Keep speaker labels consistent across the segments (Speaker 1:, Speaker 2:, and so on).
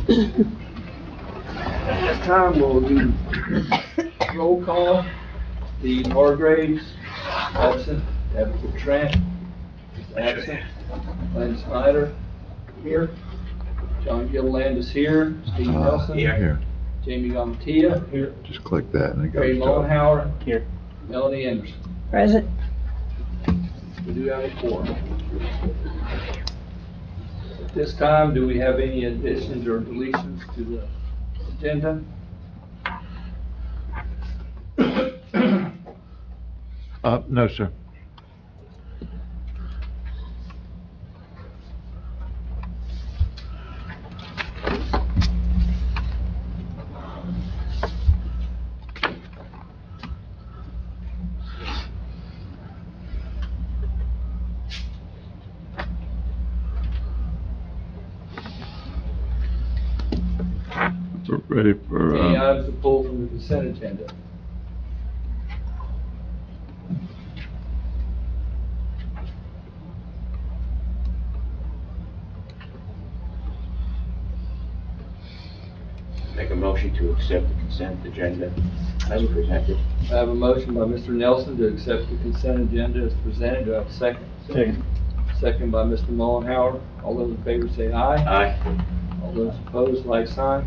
Speaker 1: At this time, we'll do roll call. Steve Hargraves, absent. Tabitha Trent, absent. Lynn Snyder, here. John Gilliland is here. Steve Nelson.
Speaker 2: Here.
Speaker 1: Jamie Gamatia, here.
Speaker 2: Just click that and it
Speaker 1: Ray
Speaker 2: goes to.
Speaker 1: Mullenhour, here. Melanie Anderson.
Speaker 3: Present.
Speaker 1: We do have a quorum. At this time, do we have any additions or deletions to the agenda?
Speaker 2: No, sir. We're ready for,
Speaker 1: Any items to pull from the consent agenda?
Speaker 4: Make a motion to accept the consent agenda as presented.
Speaker 1: I have a motion by Mr. Nelson to accept the consent agenda as presented. Do I have a second?
Speaker 4: Second.
Speaker 1: Second by Mr. Mullenhour. All those in favor say aye.
Speaker 4: Aye.
Speaker 1: All those opposed, like sign.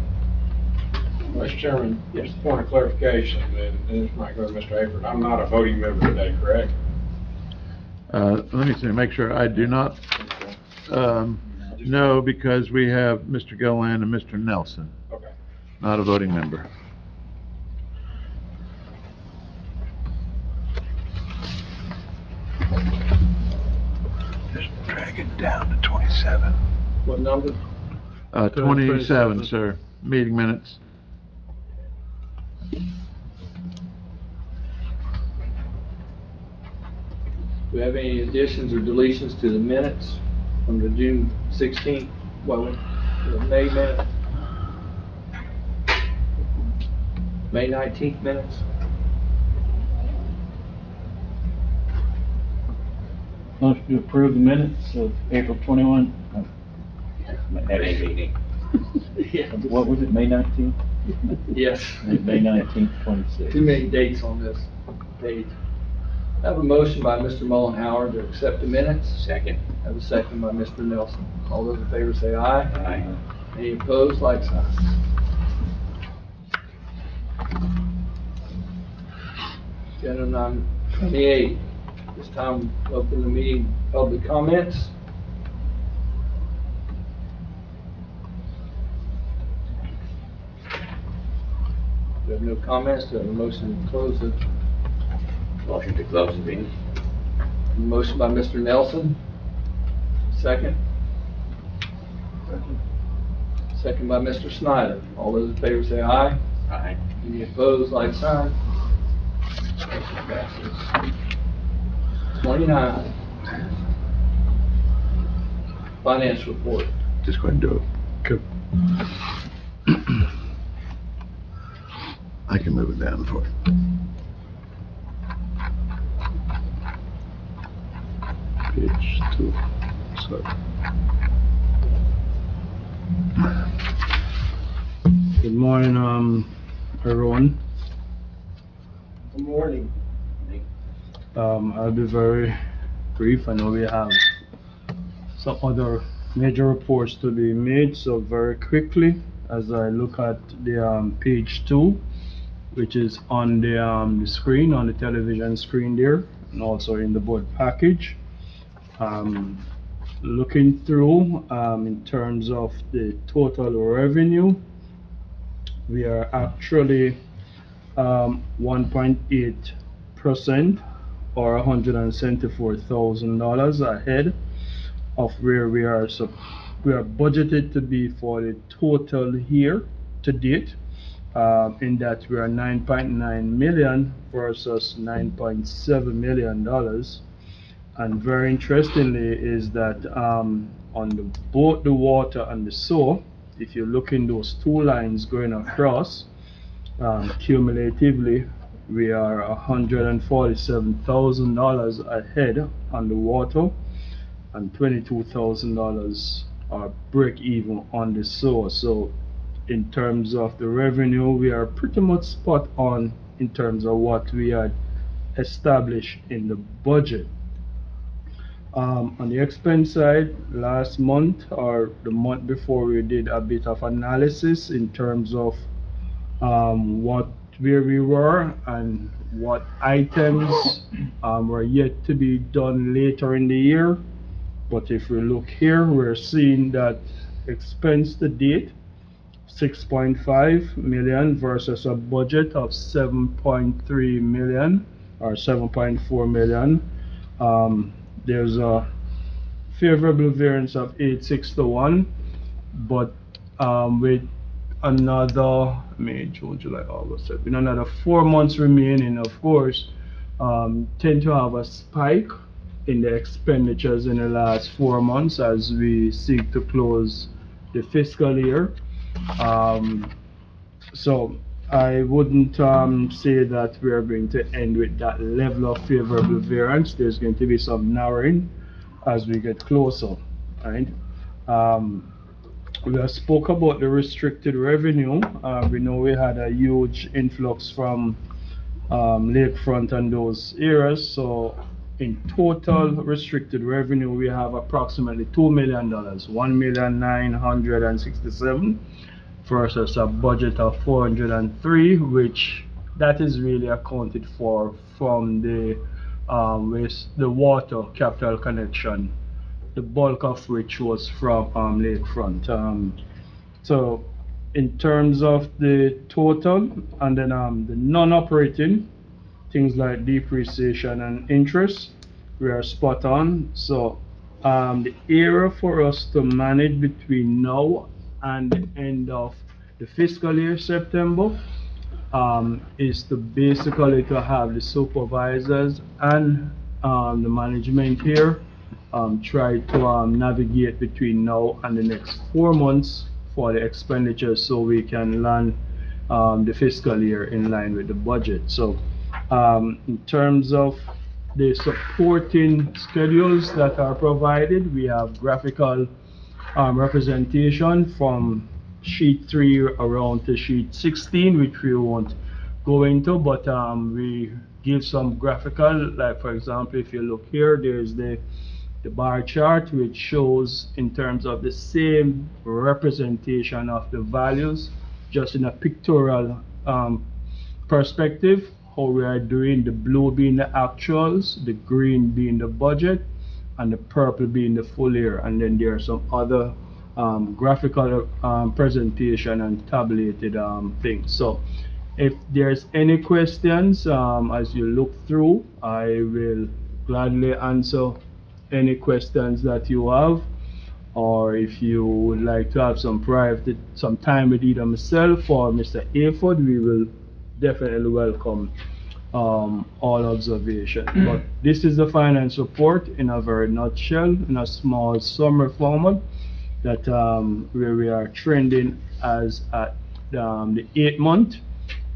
Speaker 5: Mr. Chairman,
Speaker 1: Yes.
Speaker 5: just a point of clarification, and this might go to Mr. Apron. I'm not a voting member today, correct?
Speaker 2: let me see, make sure I do not, no, because we have Mr. Gilliland and Mr. Nelson,
Speaker 5: Okay.
Speaker 2: not a voting member. Just drag it down to 27.
Speaker 1: What number?
Speaker 2: 27, sir, meeting minutes.
Speaker 1: Do we have any additions or deletions to the minutes from the June 16th, the May minutes? May 19th minutes?
Speaker 6: Motion to approve the minutes of April 21.
Speaker 4: May meeting.
Speaker 1: Yeah.
Speaker 6: What was it, May 19th?
Speaker 1: Yes.
Speaker 6: May 19th, 26.
Speaker 1: Too many dates on this page. I have a motion by Mr. Mullenhour to accept the minutes.
Speaker 4: Second.
Speaker 1: I have a second by Mr. Nelson. All those in favor say aye.
Speaker 4: Aye.
Speaker 1: Any opposed, like sign. Agenda number 28. This time, open the meeting, public comments. We have no comments. Do I have a motion to close the
Speaker 4: Motion to close the meeting.
Speaker 1: motion by Mr. Nelson? Second? Second by Mr. Snyder. All those in favor say aye.
Speaker 4: Aye.
Speaker 1: Any opposed, like sign. Motion passes. 29. Finance report.
Speaker 2: Just go ahead and do it. I can move it down for you. Page 2, sorry.
Speaker 6: Good morning, everyone.
Speaker 1: Good morning.
Speaker 6: I'll be very brief. I know we have some other major reports to be made, so very quickly, as I look at the page 2, which is on the screen, on the television screen there, and also in the board package. Looking through, in terms of the total revenue, we are actually 1.8% or $174,000 ahead of where we are. So we are budgeted to be for the total here to date, in that we are 9.9 million versus $9.7 million. And very interestingly is that on both the water and the sewer, if you look in those two lines going across, cumulatively, we are $147,000 ahead on the water and $22,000 are break even on the sewer. So in terms of the revenue, we are pretty much spot on in terms of what we had established in the budget. On the expense side, last month or the month before, we did a bit of analysis in terms of where we were and what items were yet to be done later in the year. But if we look here, we're seeing that expense to date, 6.5 million versus a budget of 7.3 million or 7.4 million. There's a favorable variance of 861, but with another May, June, July, August, with another 4 months remaining, of course, tend to have a spike in the expenditures in the last 4 months as we seek to close the fiscal year. So I wouldn't say that we are going to end with that level of favorable variance. There's going to be some narrowing as we get closer, right? We have spoke about the restricted revenue. We know we had a huge influx from lakefront and those areas. So in total restricted revenue, we have approximately $2 million, $1,967,000 versus a budget of 403, which that is really accounted for from the water capital connection, the bulk of which was from lakefront. So in terms of the total, and then the non-operating things like depreciation and interest, we are spot on. So the area for us to manage between now and the end of the fiscal year, September, is to basically to have the supervisors and the management here try to navigate between now and the next 4 months for the expenditures so we can land the fiscal year in line with the budget. So in terms of the supporting schedules that are provided, we have graphical representation from sheet 3 around to sheet 16, which we won't go into, but we give some graphical, like for example, if you look here, there's the bar chart, which shows in terms of the same representation of the values, just in a pictorial perspective, how we are doing, the blue being the actuals, the green being the budget, and the purple being the full year. And then there are some other graphical presentation and tabulated things. So if there's any questions as you look through, I will gladly answer any questions that you have, or if you would like to have some time with either myself or Mr. Aford, we will definitely welcome all observation. But this is the finance report in a very nutshell, in a small summary format, that where we are trending as at the 8th month,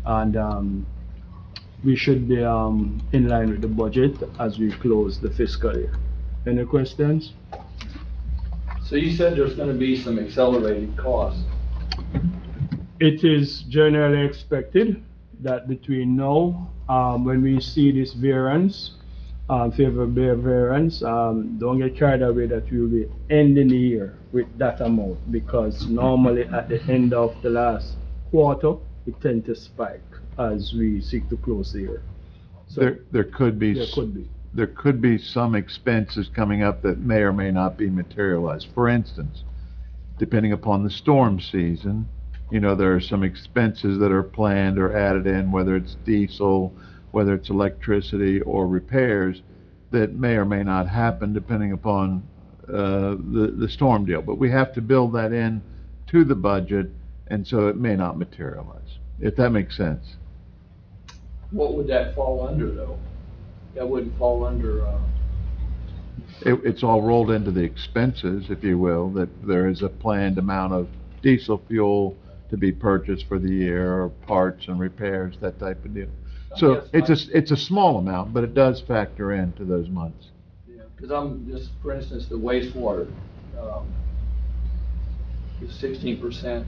Speaker 6: and we should be in line with the budget as we close the fiscal year. Any questions?
Speaker 1: So you said there's gonna be some accelerated costs.
Speaker 6: It is generally expected that between now, when we see this variance, favorable variance, don't get carried away that we will be ending the year with that amount, because normally at the end of the last quarter, it tends to spike as we seek to close the year. So
Speaker 2: There could be.
Speaker 6: there could be.
Speaker 2: There could be some expenses coming up that may or may not be materialized. For instance, depending upon the storm season, you know, there are some expenses that are planned or added in, whether it's diesel, whether it's electricity or repairs, that may or may not happen depending upon the storm deal. But we have to build that in to the budget, and so it may not materialize, if that makes sense.
Speaker 1: What would that fall under, though? That wouldn't fall under,
Speaker 2: It's all rolled into the expenses, if you will, that there is a planned amount of diesel fuel to be purchased for the year, or parts and repairs, that type of deal. So it's a small amount, but it does factor into those months.
Speaker 1: because I'm just, for instance, the wastewater, is 16%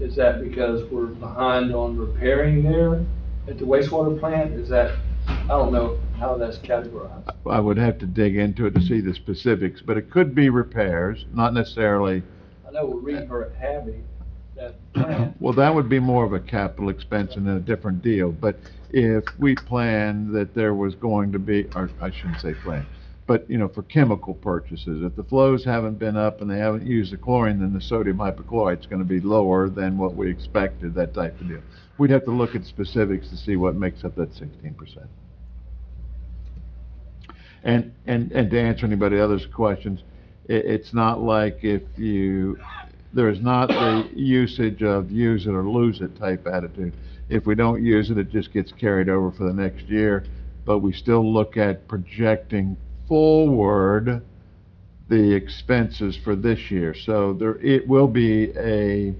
Speaker 1: Is that because we're behind on repairing there at the wastewater plant? Is that, I don't know how that's categorized.
Speaker 2: I would have to dig into it to see the specifics, but it could be repairs, not necessarily.
Speaker 1: I know we're reading her at Habby, that plant.
Speaker 2: Well, that would be more of a capital expense and a different deal, but if we planned that there was going to be, or I shouldn't say plan, but, you know, for chemical purchases, if the flows haven't been up and they haven't used the chlorine, then the sodium hypochlorite's gonna be lower than what we expected, that type of deal. We'd have to look at specifics to see what makes up that 16%. And to answer anybody else's questions, it's not like there's not the usage of use it or lose it type attitude. If we don't use it, it just gets carried over for the next year, but we still look at projecting forward the expenses for this year. So it will be a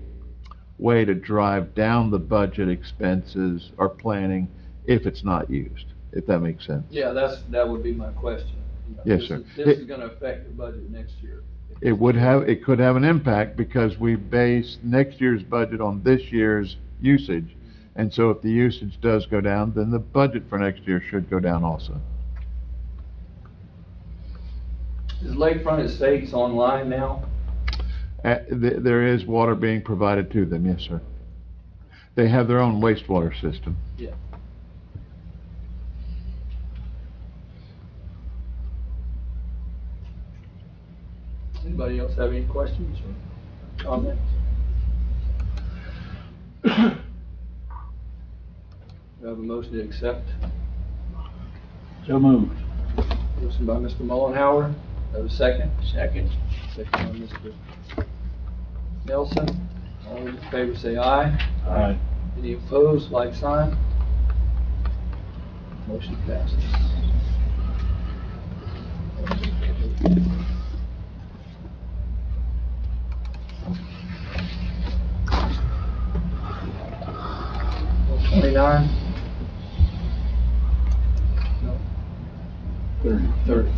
Speaker 2: way to drive down the budget expenses or planning if it's not used, if that makes sense.
Speaker 1: Yeah, that would be my question. You know,
Speaker 2: Yes,
Speaker 1: this
Speaker 2: sir.
Speaker 1: This is gonna affect the budget next year.
Speaker 2: It could have an impact because we base next year's budget on this year's usage. And so if the usage does go down, then the budget for next year should go down also.
Speaker 1: Is Lakefront Estates online now?
Speaker 2: There is water being provided to them, yes, sir. They have their own wastewater system.
Speaker 1: Yeah. Anybody else have any questions or comments? We have a motion to accept.
Speaker 4: So moved.
Speaker 1: Motion by Mr. Mullenhour. Have a second?
Speaker 4: Second.
Speaker 1: Second by Mr. Nelson. All those in favor say aye.
Speaker 4: Aye.
Speaker 1: Any opposed, like sign? Motion passes. Bill 29? No. 30.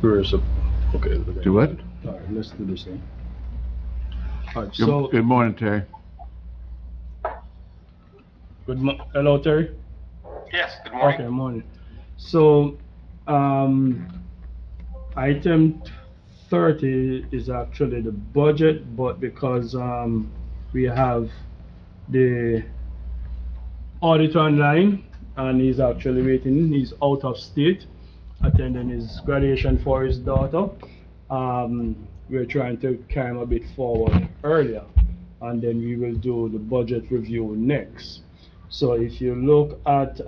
Speaker 6: Where is it? Okay.
Speaker 2: Do what?
Speaker 6: All right, let's do this thing. All right,
Speaker 2: Good
Speaker 6: so,
Speaker 2: good morning, Terry.
Speaker 6: hello, Terry?
Speaker 3: Yes, good morning.
Speaker 6: Okay, morning. So, item 30 is actually the budget, but because, we have the auditor online, and he's actually waiting, he's out of state, attending his graduation for his daughter. We're trying to carry him a bit forward earlier, and then we will do the budget review next. So if you look at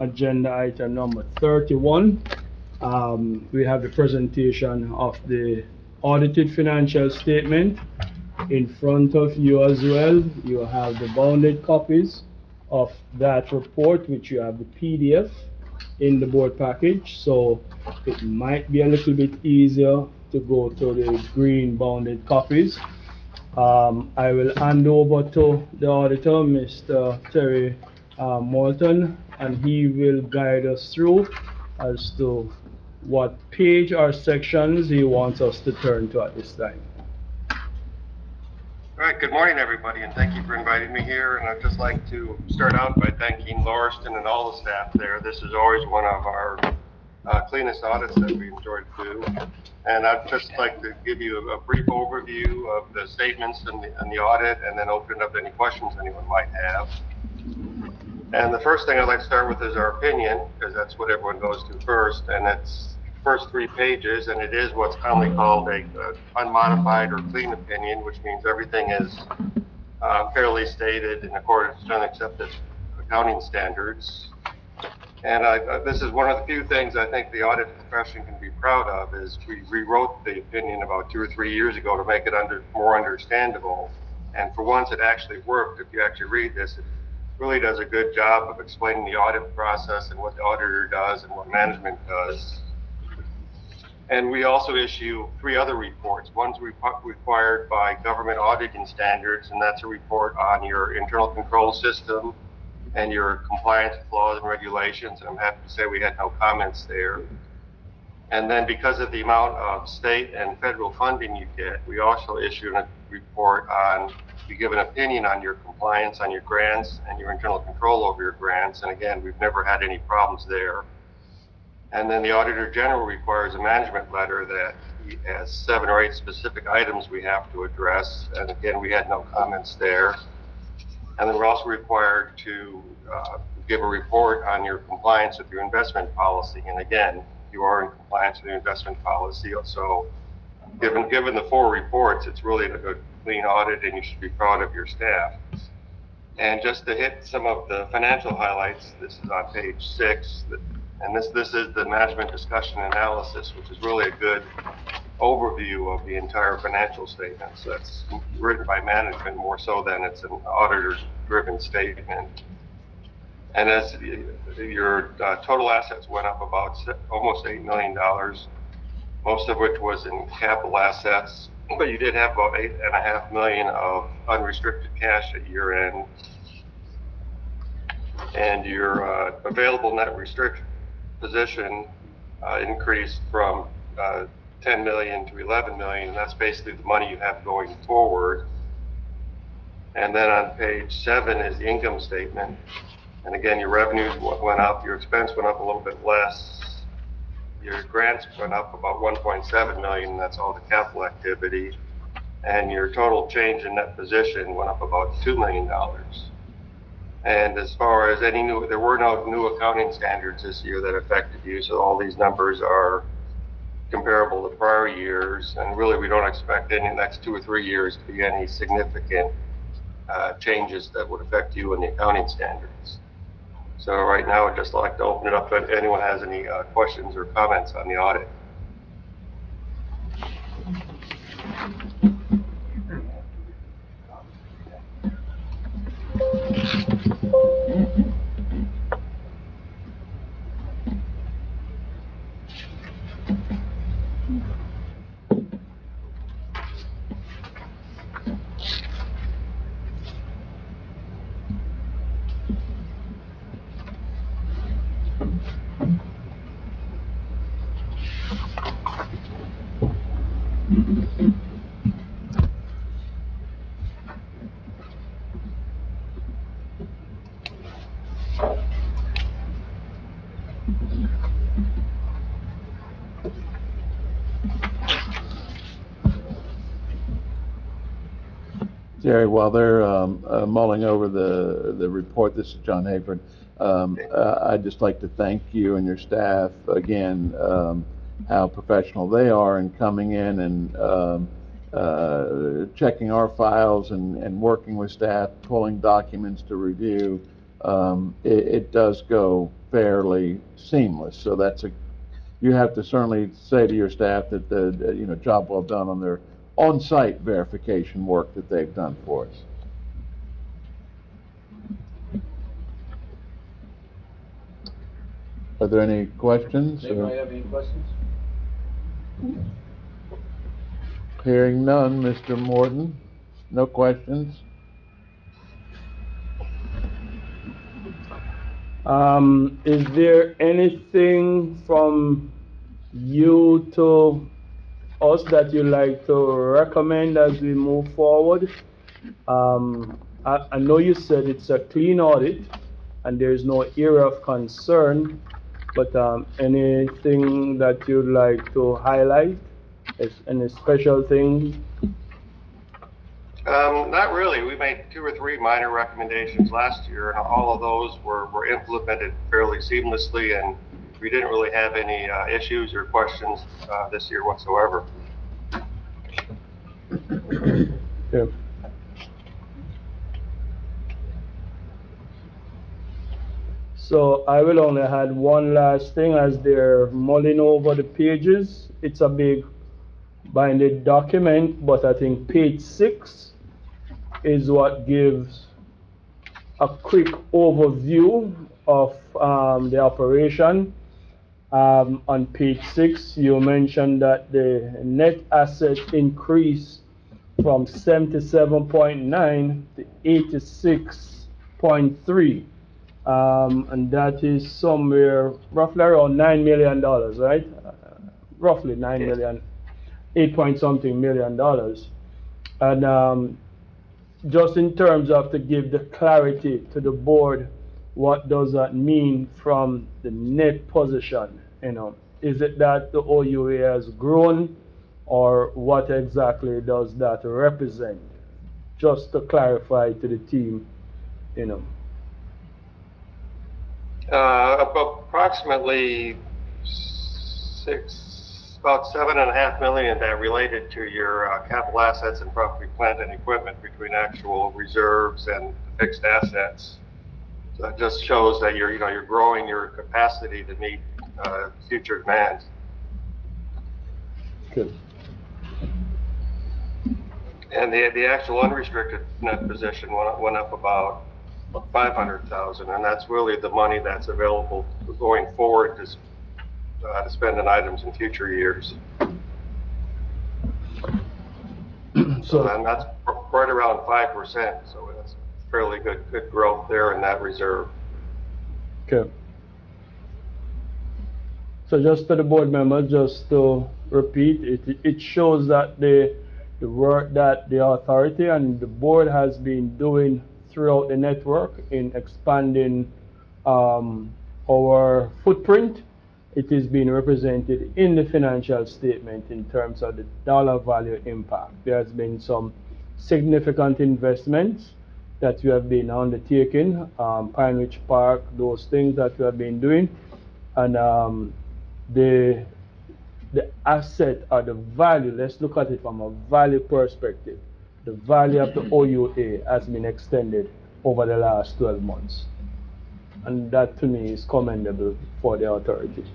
Speaker 6: agenda item number 31, we have the presentation of the audited financial statement. In front of you as well, you have the bounded copies of that report, which you have the PDF in the board package. So it might be a little bit easier to go to the green bounded copies. I will hand over to the auditor, Mr. Terry Moulton, and he will guide us through as to what page or sections he wants us to turn to at this time.
Speaker 3: All right, good morning, everybody, and thank you for inviting me here. And I'd just like to start out by thanking Lauriston and all the staff there. This is always one of our cleanest audits that we enjoy to do. And I'd just like to give you a brief overview of the statements and the audit, and then open up any questions anyone might have. And the first thing I'd like to start with is our opinion, because that's what everyone goes to first, and it's first 3 pages, and it is what's commonly called a unmodified or clean opinion, which means everything is fairly stated in accordance with generally accepted accounting standards. And this is one of the few things I think the audit profession can be proud of, is we rewrote the opinion about 2 or 3 years ago to make it more understandable. And for once, it actually worked. If you actually read this, it really does a good job of explaining the audit process and what the auditor does and what management does. And we also issue 3 other reports. One's required by government auditing standards, and that's a report on your internal control system, and your compliance with laws and regulations. And I'm happy to say we had no comments there. And then because of the amount of state and federal funding you get, we also issued a report on, we give an opinion on your compliance on your grants and your internal control over your grants. And again, we've never had any problems there. And then the Auditor General requires a management letter that has 7 or 8 specific items we have to address. And again, we had no comments there. And then we're also required to give a report on your compliance with your investment policy. And again, you are in compliance with your investment policy. So given the 4 reports, it's really a good, clean audit, and you should be proud of your staff. And just to hit some of the financial highlights, this is on page 6. And this is the management discussion analysis, which is really a good overview of the entire financial statements. That's written by management more so than it's an auditor-driven statement. And as your total assets went up about almost $8 million, most of which was in capital assets, but you did have about $8.5 million of unrestricted cash at year end. And your available net restricted position increased from 10 million to 11 million, and that's basically the money you have going forward. And then on page 7 is the income statement. And again, your revenues went up, your expense went up a little bit less. Your grants went up about 1.7 million, that's all the capital activity. And your total change in net position went up about $2 million. And as far as there were no new accounting standards this year that affected you, so all these numbers are comparable to prior years, and really we don't expect in the next 2 or 3 years to be any significant changes that would affect you in the accounting standards. So right now I'd just like to open it up if anyone has any questions or comments on the audit.
Speaker 2: Jerry, while they're mulling over the report, this is John Hayford. I'd just like to thank you and your staff again, how professional they are in coming in and checking our files and working with staff, pulling documents to review. It does go fairly seamless. So you have to certainly say to your staff that the job well done on their on-site verification work that they've done for us. Are there any questions?
Speaker 1: Anybody have any questions?
Speaker 2: Hearing none, Mr. Morton, no questions?
Speaker 6: Is there anything from you to us that you'd like to recommend as we move forward? I know you said it's a clean audit and there's no area of concern, but anything that you'd like to highlight? Any special things?
Speaker 3: Not really. We made 2 or 3 minor recommendations last year, and all of those were implemented fairly seamlessly, and we didn't really have any issues or questions this year whatsoever.
Speaker 6: Yeah. So I will only add one last thing as they're mulling over the pages. It's a big binded document, but I think page 6 is what gives a quick overview of the operation. On page 6, you mentioned that the net asset increased from 77.9 to 86.3. And that is somewhere roughly around $9 million, right? Roughly 9
Speaker 3: Yes.
Speaker 6: million, 8 point something million dollars. And just in terms of to give the clarity to the board, what does that mean from the net position? You know, is it that the OUA has grown, or what exactly does that represent? Just to clarify to the team, you know.
Speaker 3: Approximately about 7.5 million that related to your capital assets and property, plant, and equipment between actual reserves and fixed assets. So it just shows that you're growing your capacity to meet future demands.
Speaker 6: Good.
Speaker 3: And the actual unrestricted net position went up about 500,000, and that's really the money that's available going forward to spend on items in future years.
Speaker 6: So,
Speaker 3: And that's right around 5%, so that's fairly good growth there in that reserve.
Speaker 6: okay. So just to the board members, just to repeat, it shows that the work that the authority and the board has been doing throughout the network in expanding our footprint, it is being represented in the financial statement in terms of the dollar value impact. There has been some significant investments that we have been undertaking, Pine Ridge Park, those things that we have been doing, and the asset or the value, let's look at it from a value perspective. The value of the OUA has been extended over the last 12 months. And that to me is commendable for the authority.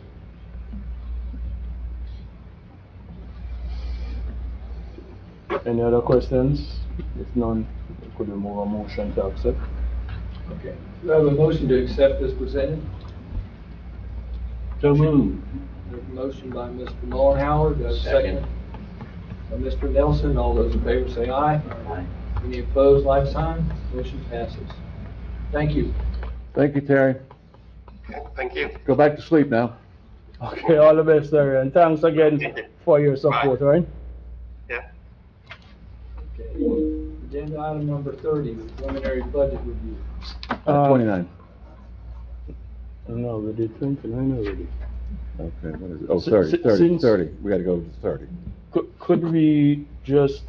Speaker 6: Any other questions? If none, we could move a motion to accept.
Speaker 1: Okay. Do I have a motion to accept as presented?
Speaker 6: So moved.
Speaker 1: There's a motion by Mr. Mullenhour, do I have a second?
Speaker 4: Second.
Speaker 1: By Mr. Nelson, all those in favor say aye.
Speaker 4: Aye.
Speaker 1: Any opposed, like sign. Motion passes. Thank you.
Speaker 2: Thank you, Terry.
Speaker 3: Okay, thank you.
Speaker 2: Go back to sleep now.
Speaker 6: Okay, all the best, sir, and thanks again for your support,
Speaker 3: Bye.
Speaker 6: right?
Speaker 3: Yeah.
Speaker 1: Okay. Agenda item number 30, the preliminary budget review.
Speaker 2: 29.
Speaker 6: No, we did 29 already.
Speaker 2: Okay, what is it? Oh,
Speaker 6: Si-
Speaker 2: 30,
Speaker 6: si-
Speaker 2: 30,
Speaker 6: since-
Speaker 2: 30. We gotta go to 30.
Speaker 6: Could we just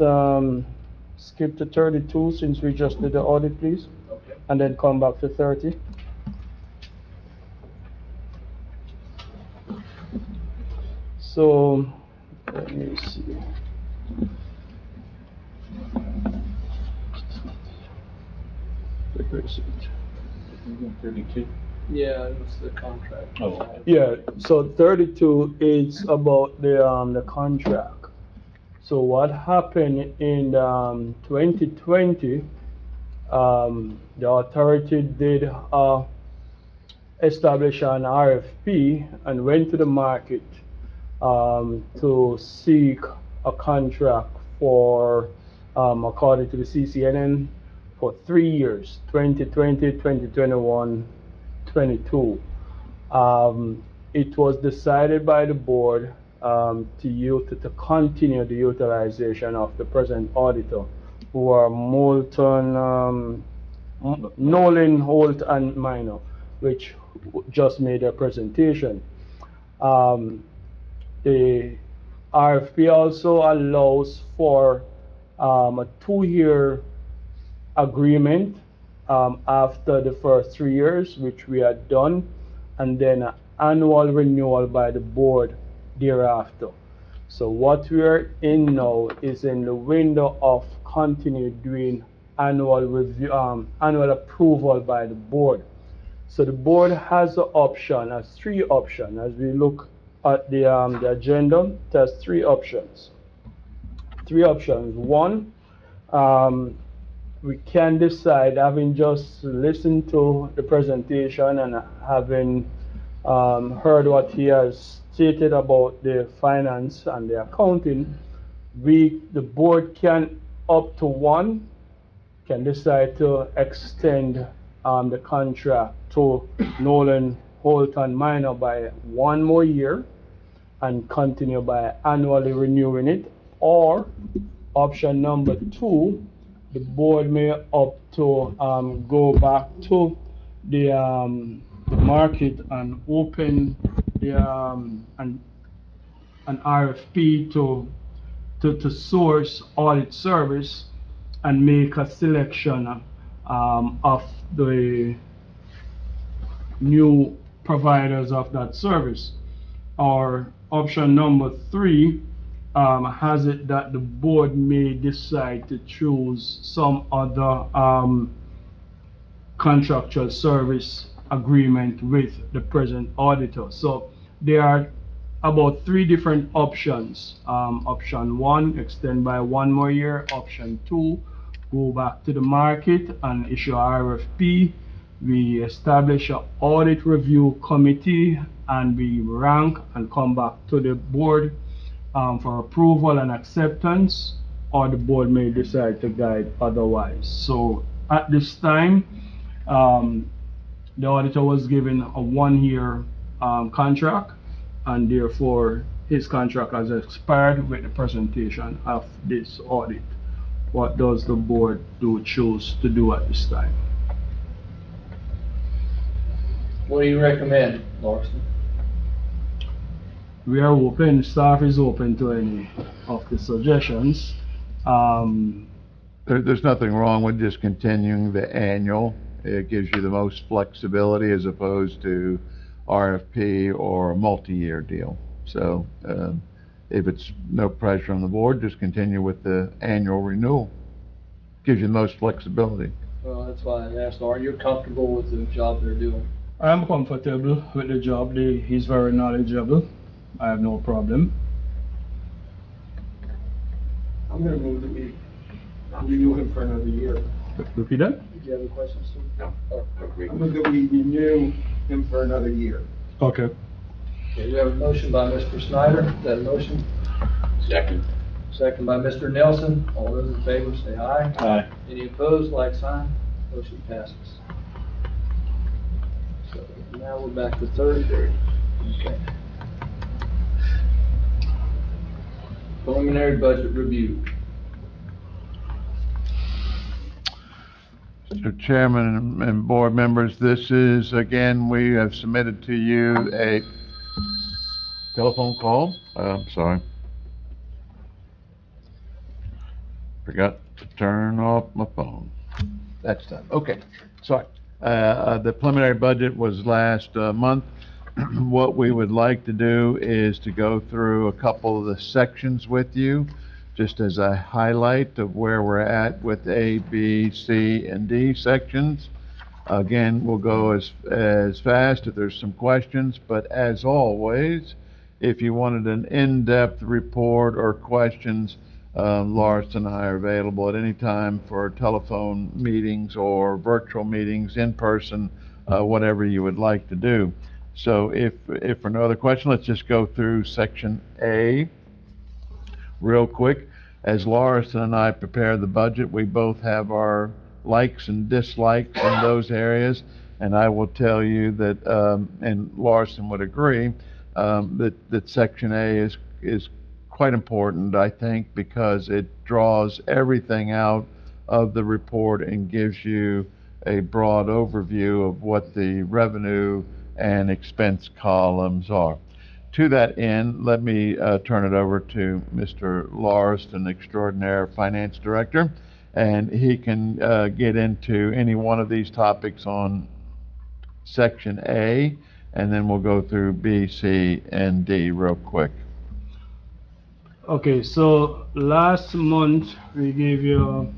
Speaker 6: skip to 32 since we just did the audit, please?
Speaker 1: Okay.
Speaker 6: And then come back to 30? So, let me see. Where is it?
Speaker 4: 32?
Speaker 1: Yeah, it's the contract.
Speaker 4: Oh.
Speaker 6: Yeah, so 32 is about the contract. So what happened in 2020, the authority did establish an RFP and went to the market to seek a contract for, according to the CCNN, for 3 years, 2020, 2021, 22. It was decided by the board to continue the utilization of the present auditor, who are Nolan, Holt, and Minor, which just made a presentation. The RFP also allows for a 2-year agreement after the first 3 years, which we had done, and then an annual renewal by the board thereafter. So what we are in now is in the window of continue doing annual review, annual approval by the board. So the board has the option, has 3 options. As we look at the agenda, it has 3 options. 3 options. One, we can decide, having just listened to the presentation and having heard what he has stated about the finance and the accounting, the board can, up to 1, can decide to extend the contract to Nolan Holton Minor by 1 more year and continue by annually renewing it, or option number 2, the board may opt to go back to the market and open the an RFP to source audit service and make a selection of the new providers of that service. Or option number 3 has it that the board may decide to choose some other contractual service agreement with the present auditor. So there are about 3 different options. Option 1, extend by 1 more year. Option 2, go back to the market and issue a RFP. We establish an audit review committee and we rank and come back to the board for approval and acceptance, or the board may decide to guide otherwise. So at this time, the auditor was given a 1-year contract, and therefore his contract has expired with the presentation of this audit. What does the board choose to do at this time?
Speaker 1: What do you recommend, Larson?
Speaker 6: We are open, staff is open to any of the suggestions.
Speaker 2: There's nothing wrong with just continuing the annual. It gives you the most flexibility as opposed to RFP or a multi-year deal. So if it's no pressure on the board, just continue with the annual renewal. Gives you the most flexibility.
Speaker 1: Well, that's why I asked, are you comfortable with the job they're doing?
Speaker 6: I'm comfortable with the job. He's very knowledgeable. I have no problem.
Speaker 5: I'm gonna move that we renew him for another year.
Speaker 6: Repeat that?
Speaker 1: Did you have any questions, Steve?
Speaker 4: No, agree.
Speaker 5: I move that we renew him for another year.
Speaker 6: Okay.
Speaker 1: Okay, we have a motion by Mr. Snyder. Is that a motion?
Speaker 4: Second.
Speaker 1: Second by Mr. Nelson. All those in favor say aye.
Speaker 4: Aye.
Speaker 1: Any opposed, like sign. Motion passes. So now we're back to 30. Okay. Preliminary budget review.
Speaker 2: Mr. Chairman and board members, this is, again, we have submitted to you a telephone call. Sorry. Forgot to turn off my phone. That's done. Okay, sorry. The preliminary budget was last month. What we would like to do is to go through a couple of the sections with you, just as a highlight of where we're at with A, B, C, and D sections. Again, we'll go as fast if there's some questions, but as always, if you wanted an in-depth report or questions, Lars and I are available at any time for telephone meetings or virtual meetings, in person, whatever you would like to do. So if for no other question, let's just go through section A real quick. As Larson and I prepare the budget, we both have our likes and dislikes in those areas, and I will tell you that, and Larson would agree, that section A is quite important, I think, because it draws everything out of the report and gives you a broad overview of what the revenue and expense columns are. To that end, let me turn it over to Mr. Larston, Extraordinary Finance Director, and he can get into any one of these topics on section A, and then we'll go through B, C, and D real quick.
Speaker 6: Okay, so last month we gave you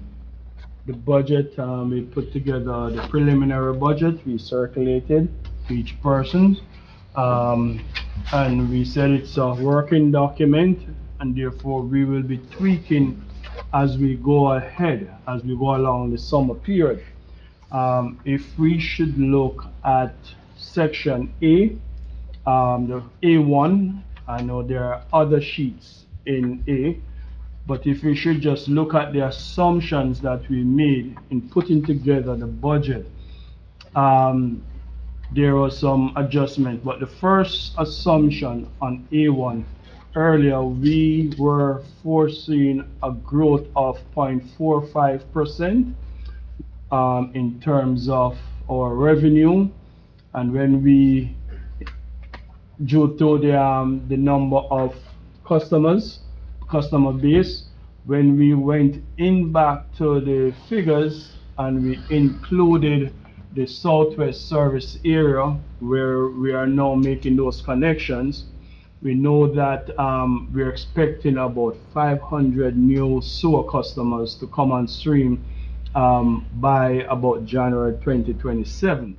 Speaker 6: the budget. We put together the preliminary budget. We circulated to each person. And we said it's a working document, and therefore we will be tweaking as we go ahead, as we go along the summer period. If we should look at section A, the A1, I know there are other sheets in A, but if we should just look at the assumptions that we made in putting together the budget, there was some adjustment, but the first assumption on A1 earlier, we were foreseeing a growth of 0.45% in terms of our revenue, and when we due to the number of customer base, when we went in back to the figures and we included the Southwest service area where we are now making those connections, we know that we're expecting about 500 new sewer customers to come on stream by about January 2027.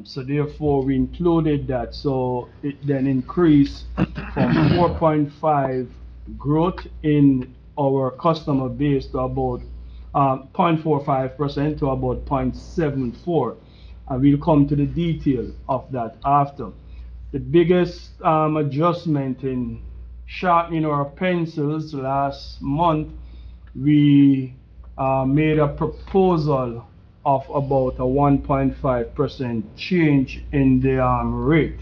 Speaker 6: So therefore we included that, so it then increased from 4.5 growth in our customer base to about 0.45% to about 0.74, and we'll come to the detail of that after. The biggest adjustment in sharpening our pencils last month, we made a proposal of about a 1.5% change in the rate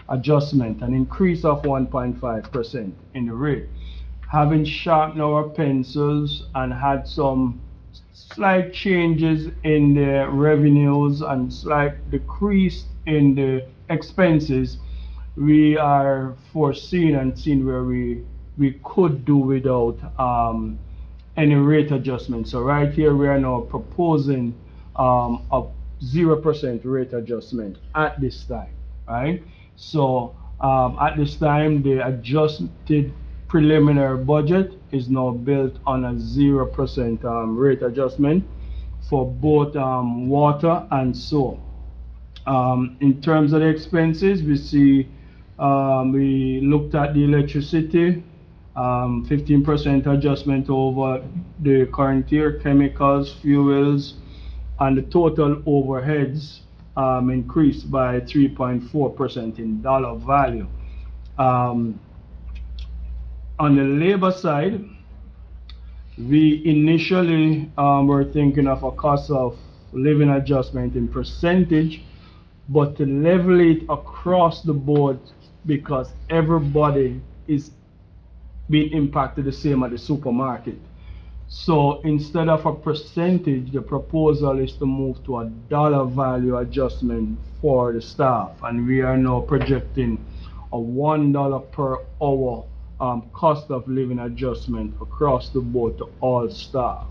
Speaker 6: adjustment, an increase of 1.5% in the rate. Having sharpened our pencils and had some slight changes in the revenues and slight decrease in the expenses, we are foreseeing and seeing where we could do without any rate adjustment. So right here we are now proposing a 0% rate adjustment at this time, right? So at this time the adjusted preliminary budget is now built on a 0% rate adjustment for both water and sewer. In terms of the expenses, we see we looked at the electricity, 15% adjustment over the current year, chemicals, fuels, and the total overheads increased by 3.4% in dollar value. On the labor side, we initially were thinking of a cost of living adjustment in percentage, but to level it across the board because everybody is being impacted the same at the supermarket. So instead of a percentage, the proposal is to move to a dollar value adjustment for the staff, and we are now projecting a $1 per hour cost of living adjustment across the board to all staff,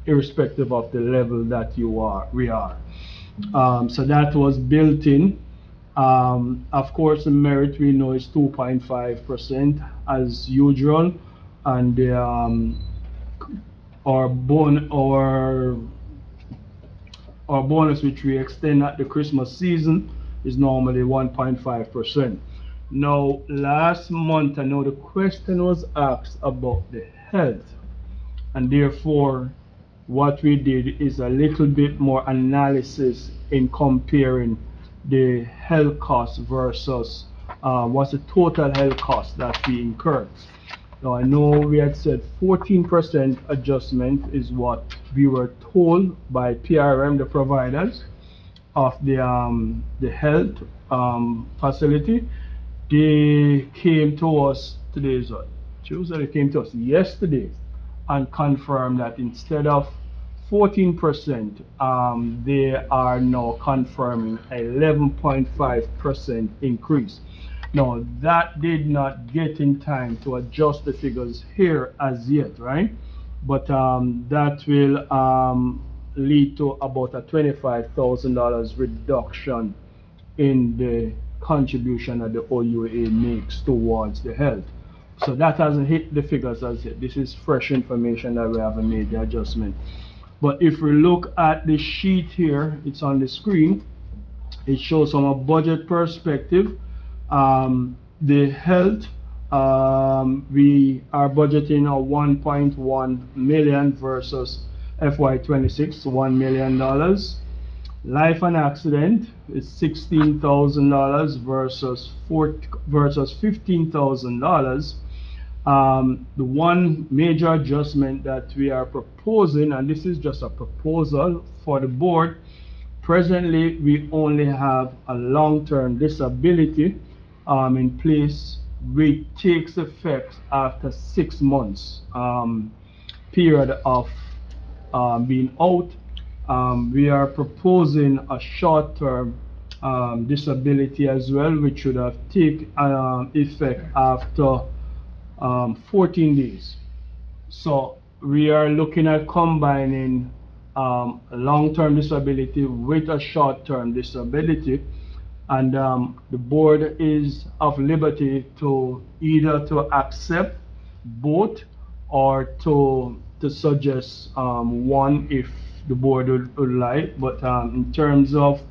Speaker 6: irrespective of the level that we are. So that was built in. Of course, the merit we know is 2.5% as usual, and our bonus, which we extend at the Christmas season, is normally 1.5%. Now, last month, I know the question was asked about the health, and therefore what we did is a little bit more analysis in comparing the health cost versus what's the total health cost that we incurred. Now, I know we had said 14% adjustment is what we were told by PRM, the providers of the health facility. They came to us today, Tuesday, they came to us yesterday and confirmed that instead of 14%, they are now confirming 11.5% increase. Now, that did not get in time to adjust the figures here as yet, right? But that will lead to about a $25,000 reduction in the contribution that the OUA makes towards the health. So that hasn't hit the figures as yet. This is fresh information that we haven't made the adjustment. But if we look at the sheet here, it's on the screen, it shows from a budget perspective, the health, we are budgeting a 1.1 million versus FY26, $1 million. Life and accident is $16,000 versus $15,000. The one major adjustment that we are proposing, and this is just a proposal for the board, Presently, we only have a long-term disability in place, which takes effect after 6 months period of being out. We are proposing a short-term disability as well, which should have take effect after 14 days. So we are looking at combining a long-term disability with a short-term disability, and the board is of liberty to either to accept both or to suggest one if the board would like. But in terms of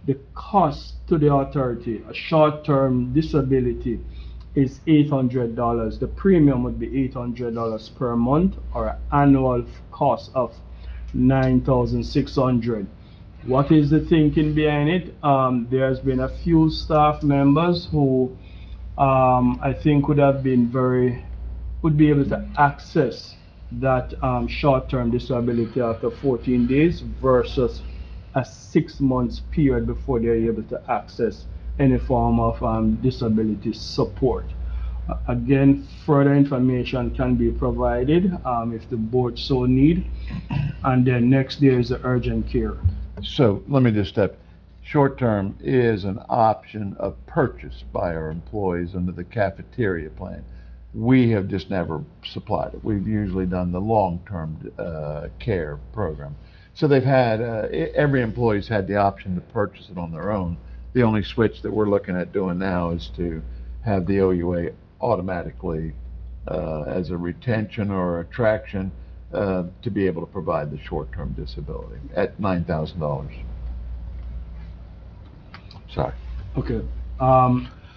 Speaker 6: the cost to the authority, a short-term disability is $800. The premium would be $800 per month, or an annual cost of $9,600. What is the thinking behind it? There's been a few staff members who I think would be able to access that short-term disability after 14 days versus a 6 months period before they're able to access any form of disability support. Again, further information can be provided if the board so need. And then next there is the urgent care.
Speaker 2: So let me just step. Short-term is an option of purchase by our employees under the cafeteria plan. We have just never supplied it. We've usually done the long-term care program. So they've had, every employee's had the option to purchase it on their own. The only switch that we're looking at doing now is to have the OUA automatically, as a retention or attraction, to be able to provide the short-term disability at $9,000. Sorry.
Speaker 6: Okay.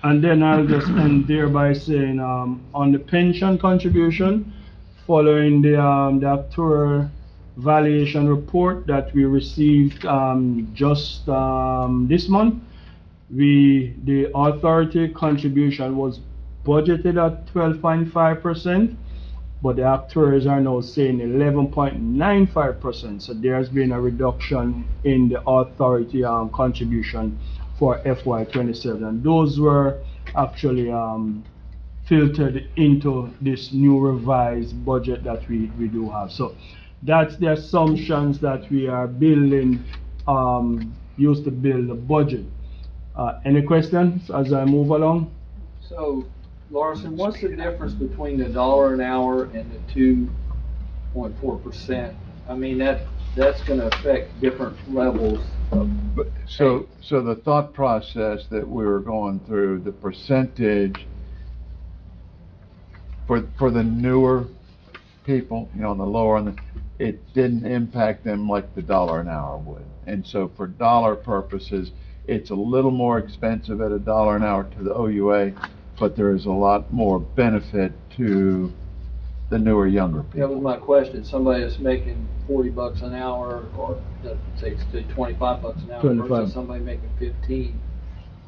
Speaker 6: And then I'll just end there by saying on the pension contribution, following the actuarial valuation report that we received just this month, the authority contribution was budgeted at 12.5%, but the actuaries are now saying 11.95%. So there has been a reduction in the authority contribution for FY27, and those were actually filtered into this new revised budget that we do have. So that's the assumptions that we are building, used to build the budget. Any questions as I move along?
Speaker 1: So, Larson, what's the difference between the $1 an hour and the 2.4%? I mean, that's gonna affect different levels of.
Speaker 2: So the thought process that we were going through, the percentage for the newer people, on the lower end, it didn't impact them like the $1 an hour would. And so for dollar purposes, it's a little more expensive at $1 an hour to the OUA, but there is a lot more benefit to the newer, younger people.
Speaker 1: That was my question. Somebody that's making $40 an hour, or say $25 an hour,
Speaker 6: 25.
Speaker 1: versus somebody making 15.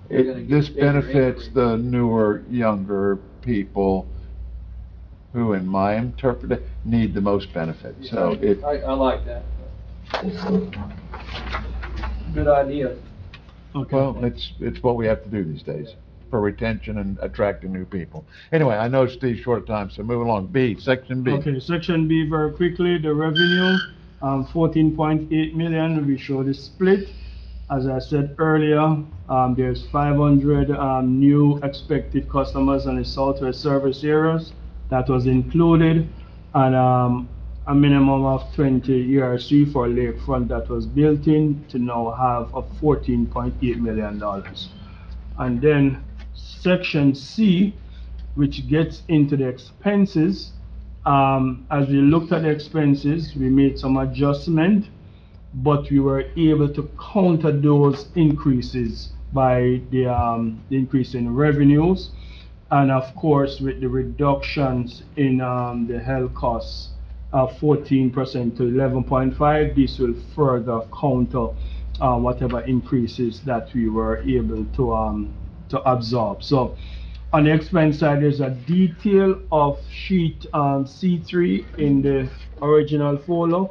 Speaker 1: They're gonna get
Speaker 2: This
Speaker 1: bigger
Speaker 2: benefits
Speaker 1: increase.
Speaker 2: the newer, younger people who, in my interpretation, need the most benefit. So it,
Speaker 1: I like that. Good idea.
Speaker 6: Okay.
Speaker 2: well, it's what we have to do these days for retention and attracting new people. Anyway, I know Steve's short of time, so move along. B, section B.
Speaker 6: Okay, section B, very quickly, the revenue, 14.8 million, we show the split. As I said earlier, there's 500 new expected customers on the Southwest service areas that was included, and a minimum of 20 ERC for Lakefront that was built in to now have a $14.8 million. And then section C, which gets into the expenses. As we looked at the expenses, we made some adjustment, but we were able to counter those increases by the increase in revenues, and of course with the reductions in the health costs of 14% to 11.5, this will further counter whatever increases that we were able to absorb. So on the expense side, there's a detail of sheet C3 in the original folder.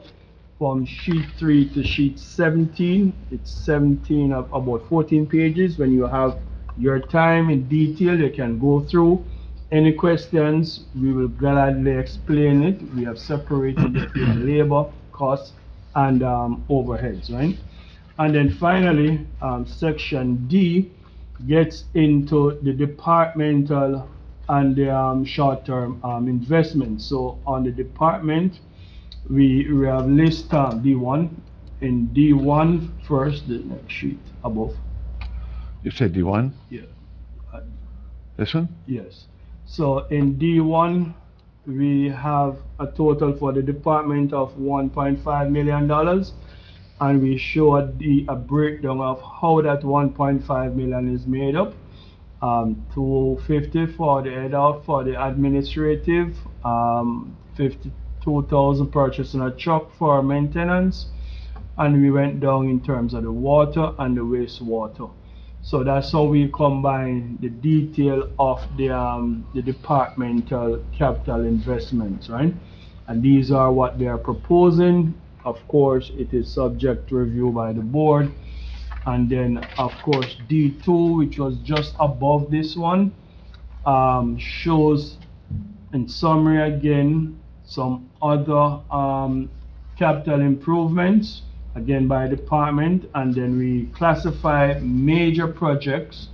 Speaker 6: from sheet 3 to sheet 17. It's 17 of about 14 pages. When you have your time in detail, you can go through. Any questions, we will gladly explain it. We have separated between labor, costs, and overheads, right? And then finally, section D gets into the departmental and the short-term investments. So on the department, we have list D1. In D1 first, the next sheet above.
Speaker 2: You said D1?
Speaker 6: Yeah.
Speaker 2: This one?
Speaker 6: Yes. So in D1, we have a total for the department of $1.5 million. And we show a breakdown of how that 1.5 million is made up. 250 for the head out for the administrative, 52,000 purchasing a truck for maintenance, and we went down in terms of the water and the wastewater. So that's how we combine the detail of the departmental capital investments, right? And these are what they are proposing. Of course, it is subject to review by the board. And then, of course, D2, which was just above this one, shows in summary again some other capital improvements, again by department, and then we classify major projects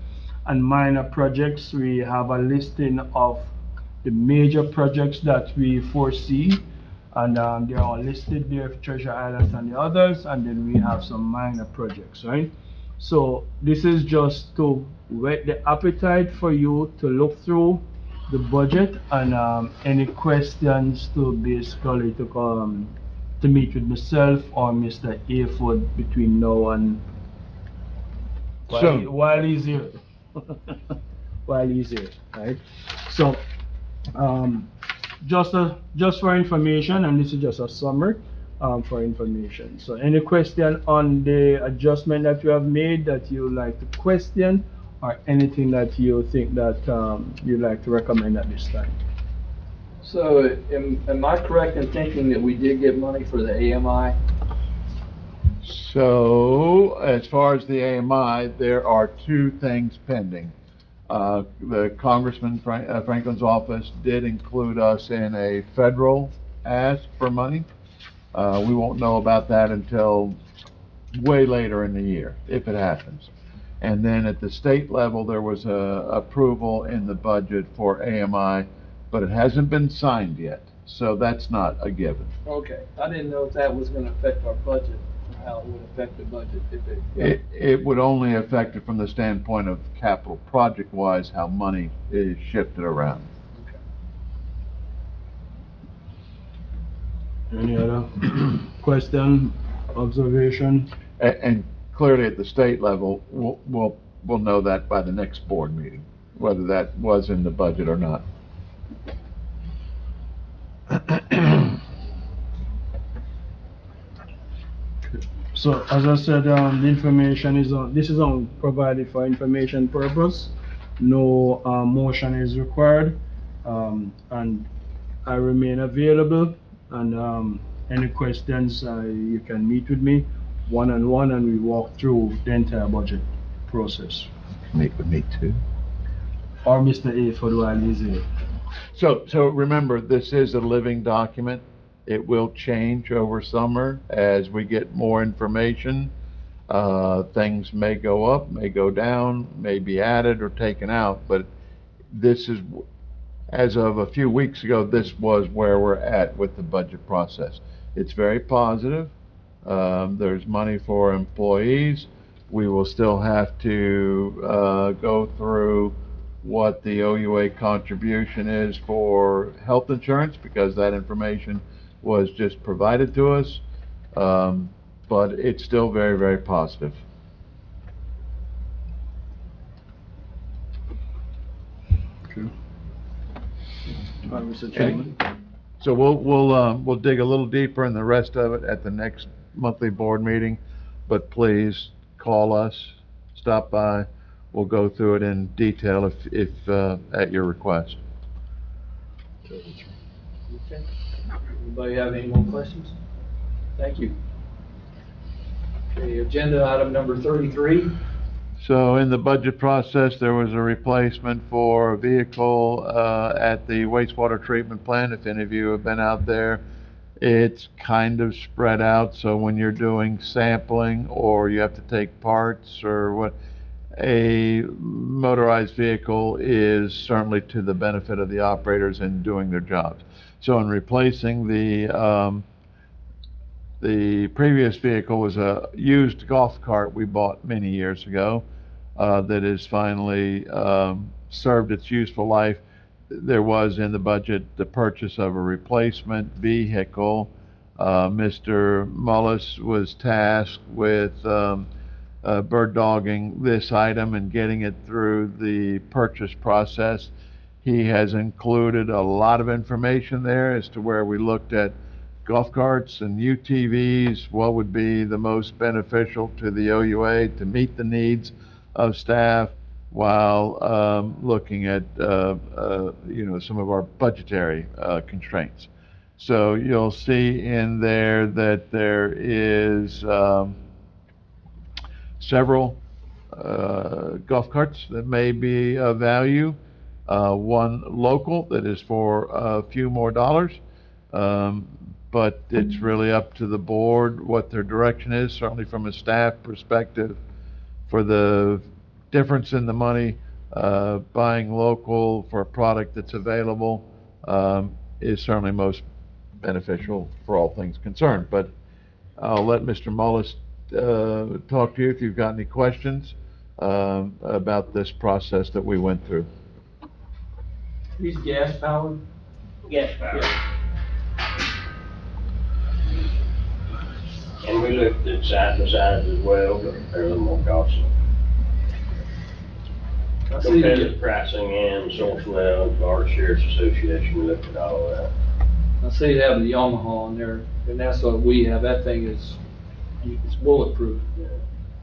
Speaker 6: and minor projects. We have a listing of the major projects that we foresee, and they are listed there, Treasure Island and the others, and then we have some minor projects, right? So this is just to whet the appetite for you to look through the budget, and any questions to basically to meet with myself or Mr. Aford between now and while he's here. While he's here, right? So just for information, and this is just a summary for information. So any question on the adjustment that you have made that you would like to question, or anything that you think that you'd like to recommend at this time?
Speaker 1: So am I correct in thinking that we did get money for the AMI?
Speaker 2: So, as far as the AMI, there are two things pending. The Congressman Franklin's office did include us in a federal ask for money. We won't know about that until way later in the year, if it happens. And then at the state level, there was approval in the budget for AMI, but it hasn't been signed yet, so that's not a given.
Speaker 1: Okay, I didn't know if that was gonna affect our budget, or how it would affect the budget if it.
Speaker 2: It would only affect it from the standpoint of capital project-wise, how money is shifted around.
Speaker 6: Any other question, observation?
Speaker 2: And clearly at the state level, we'll know that by the next board meeting, whether that was in the budget or not.
Speaker 6: So as I said, the information is on, this is only provided for information purpose. No motion is required, and I remain available. And any questions, you can meet with me one-on-one, and we walk through the entire budget process.
Speaker 2: Meet with me too.
Speaker 6: Or Mr. Aford while he's here.
Speaker 2: So remember, this is a living document. It will change over summer as we get more information. Things may go up, may go down, may be added or taken out, but this is, as of a few weeks ago, this was where we're at with the budget process. It's very positive. There's money for employees. We will still have to go through what the OUA contribution is for health insurance, because that information was just provided to us. But it's still very, very positive.
Speaker 6: Okay. Mr. Chairman.
Speaker 2: So we'll dig a little deeper in the rest of it at the next monthly board meeting, but please call us, stop by. We'll go through it in detail if at your request.
Speaker 1: Okay. Anybody have any more questions? Thank you. Okay, agenda item number 33.
Speaker 2: So in the budget process, there was a replacement for a vehicle at the wastewater treatment plant. If any of you have been out there, it's kind of spread out. So when you're doing sampling or you have to take parts or what, a motorized vehicle is certainly to the benefit of the operators in doing their jobs. So in replacing the previous vehicle was a used golf cart we bought many years ago that has finally served its useful life. There was in the budget the purchase of a replacement vehicle. Mr. Mullis was tasked with bird dogging this item and getting it through the purchase process. He has included a lot of information there as to where we looked at golf carts and UTVs, what would be the most beneficial to the OUA to meet the needs of staff while looking at some of our budgetary constraints. So you'll see in there that there is several golf carts that may be of value. One local that is for a few more dollars. But it's really up to the board what their direction is, certainly from a staff perspective. For the difference in the money, buying local for a product that's available is certainly most beneficial for all things concerned. But I'll let Mr. Mullis talk to you if you've got any questions about this process that we went through.
Speaker 1: These gas powered?
Speaker 4: Gas powered. And we looked at side by sides as well, but they're a little more costly.
Speaker 1: I see
Speaker 4: Competitive pricing and Sourcewell, Florida Sheriff's Association, we looked at all of that.
Speaker 1: I see you have the Yamaha on there, and that's what we have. That thing is, it's bulletproof.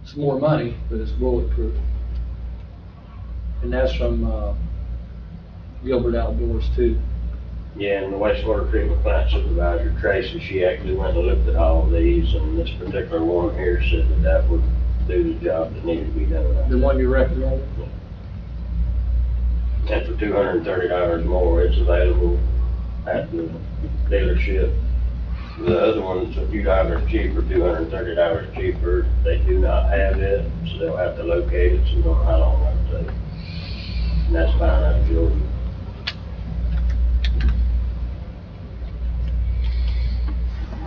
Speaker 1: It's more money, but it's bulletproof. And that's from Gilbert Outdoors too.
Speaker 4: Yeah, and the wastewater treatment plant supervisor, Tracy, she actually went and looked at all of these, and this particular one here said that that would do the job that needed to be done.
Speaker 1: The one you recommended?
Speaker 4: And for $230 more, it's available at the dealership. The other one's a few dollars cheaper, $230 cheaper. They do not have it, so they'll have to locate it, so you don't know how long that'll take. And that's fine out of Georgia.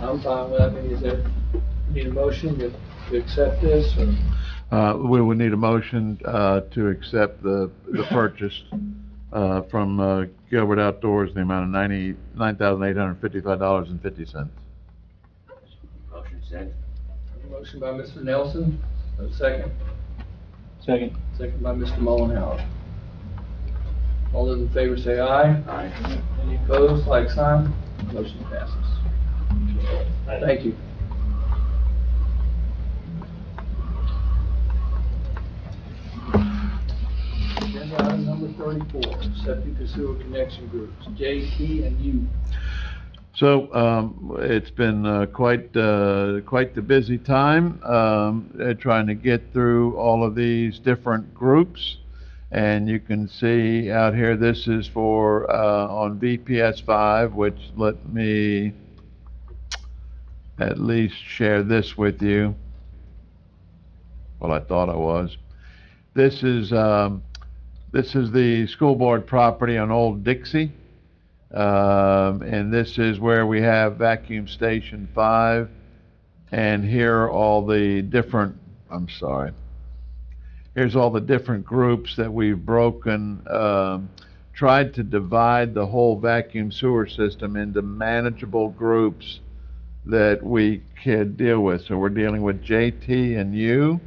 Speaker 1: I'm fine with that. I mean, is there, need a motion to accept this, or?
Speaker 2: We would need a motion to accept the purchase from Gilbert Outdoors in the amount of $99,855.50.
Speaker 4: Motion second.
Speaker 1: Motion by Mr. Nelson, a second.
Speaker 4: Second.
Speaker 1: Second by Mr. Mullenhour. All those in favor say aye.
Speaker 4: Aye.
Speaker 1: Any opposed, like sign. Motion passes. Thank you. Agenda item number 34, septic to sewer connection groups, J, T, and U.
Speaker 2: So it's been quite the busy time trying to get through all of these different groups. And you can see out here, this is for on VPS 5, which let me at least share this with you. Well, I thought I was. This is the school board property on Old Dixie. And this is where we have vacuum station 5. And here are all the different, here's all the different groups that we've broken, tried to divide the whole vacuum sewer system into manageable groups that we could deal with. So we're dealing with JT and U.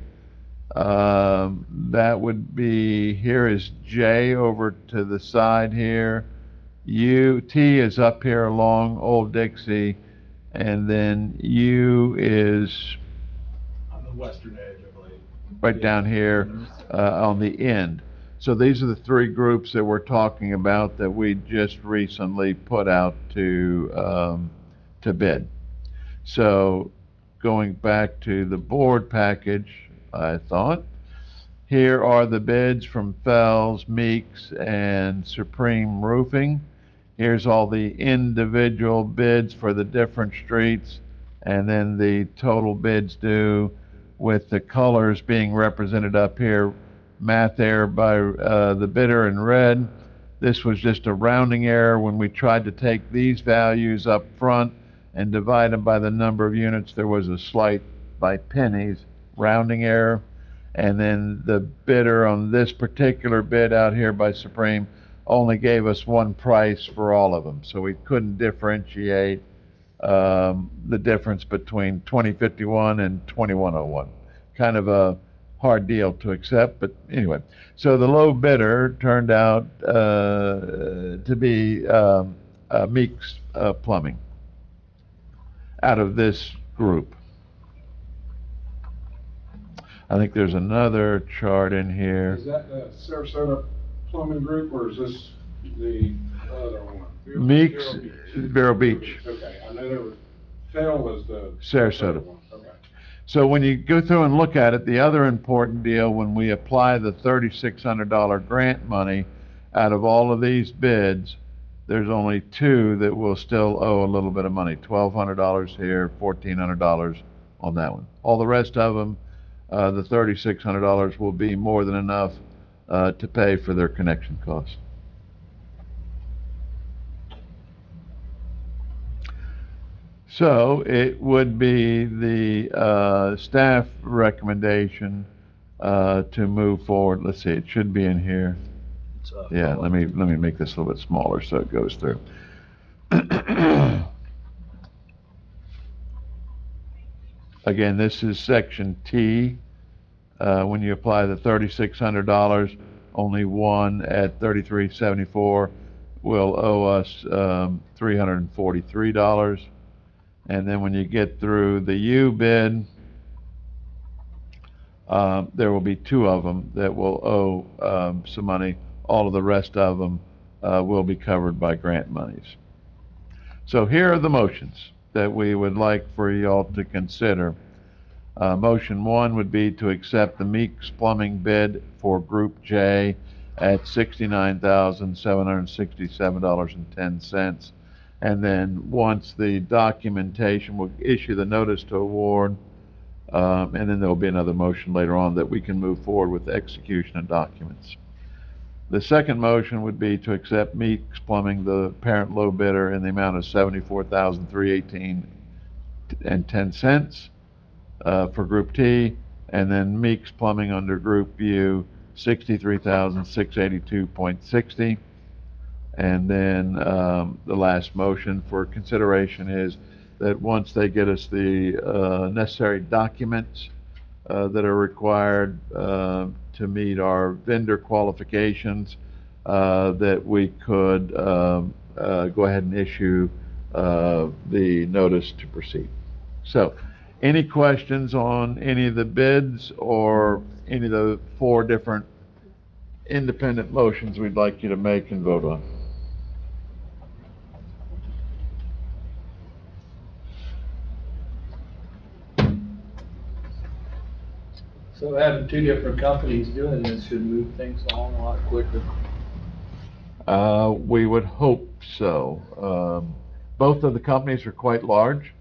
Speaker 2: That would be, here is J over to the side here. T is up here along Old Dixie, and then U is
Speaker 5: On the western edge, I believe.
Speaker 2: right down here on the end. So these are the three groups that we're talking about that we just recently put out to bid. So, going back to the board package, I thought, here are the bids from Fells, Meeks, and Supreme Roofing. Here's all the individual bids for the different streets, and then the total bids due with the colors being represented up here. Math error by the bidder in red. This was just a rounding error when we tried to take these values up front and divide them by the number of units. There was a slight, by pennies, rounding error. And then the bidder on this particular bid out here by Supreme only gave us one price for all of them. So we couldn't differentiate the difference between 2051 and 2101. Kind of a hard deal to accept, but anyway. So the low bidder turned out to be Meeks Plumbing out of this group. I think there's another chart in here.
Speaker 5: Is that the Sarasota Plumbing Group, or is this the other one?
Speaker 2: Meeks, Vero Beach,
Speaker 5: Okay, I know there was, Fell was the.
Speaker 2: Sarasota.
Speaker 5: one. Okay.
Speaker 2: So when you go through and look at it, the other important deal, when we apply the $3,600 grant money, out of all of these bids, there's only two that will still owe a little bit of money, $1,200 here, $1,400 on that one. All the rest of them, the $3,600 will be more than enough to pay for their connection costs. So it would be the staff recommendation to move forward. Let's see, it should be in here. Yeah, let me make this a little bit smaller so it goes through. Again, this is section T. When you apply the $3,600, only one at $3,374 will owe us $343. And then when you get through the U bid, there will be two of them that will owe some money. All of the rest of them will be covered by grant monies. So here are the motions that we would like for y'all to consider. Motion one would be to accept the Meeks Plumbing bid for Group J at $69,767.10. And then once the documentation, will issue the notice to award, and then there will be another motion later on that we can move forward with the execution of documents. The second motion would be to accept Meeks Plumbing, the parent low bidder, in the amount of $74,318.10 for Group T, and then Meeks Plumbing under Group U, $63,682.60. And then the last motion for consideration is that once they get us the necessary documents that are required to meet our vendor qualifications, that we could go ahead and issue the notice to proceed. So, any questions on any of the bids or any of the four different independent motions we'd like you to make and vote on?
Speaker 1: So having two different companies doing this should move things along a lot quicker.
Speaker 2: We would hope so. Both of the companies are quite large,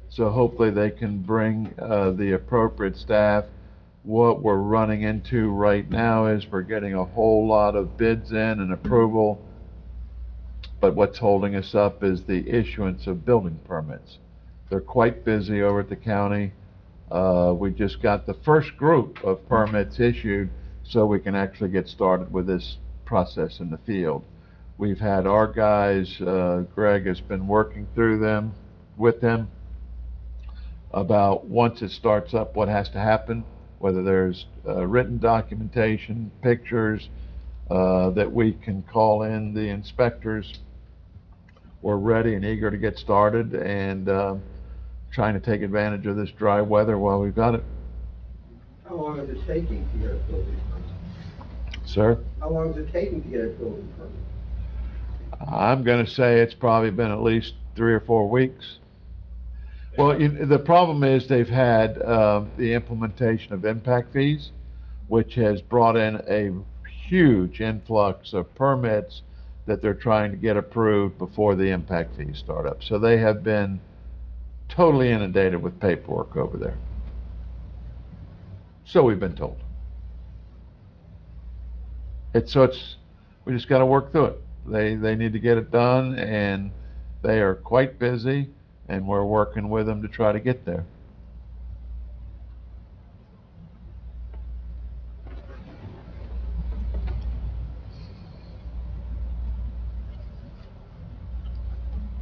Speaker 2: so hopefully they can bring the appropriate staff. What we're running into right now is we're getting a whole lot of bids in and approval, but what's holding us up is the issuance of building permits. They're quite busy over at the county. We just got the first group of permits issued so we can actually get started with this process in the field. We've had our guys, Greg has been working through them, with them, about once it starts up what has to happen, whether there's written documentation, pictures, that we can call in the inspectors. We're ready and eager to get started and trying to take advantage of this dry weather while we've got it.
Speaker 7: How long is it taking to get a building permit?
Speaker 2: Sir?
Speaker 7: How long is it taking to get a building permit?
Speaker 2: I'm going to say it's probably been at least 3 or 4 weeks. Well, the problem is they've had, the implementation of impact fees, which has brought in a huge influx of permits that they're trying to get approved before the impact fees start up. So they have been totally inundated with paperwork over there. So we've been told. We just gotta work through it. They need to get it done, and they are quite busy, and we're working with them to try to get there.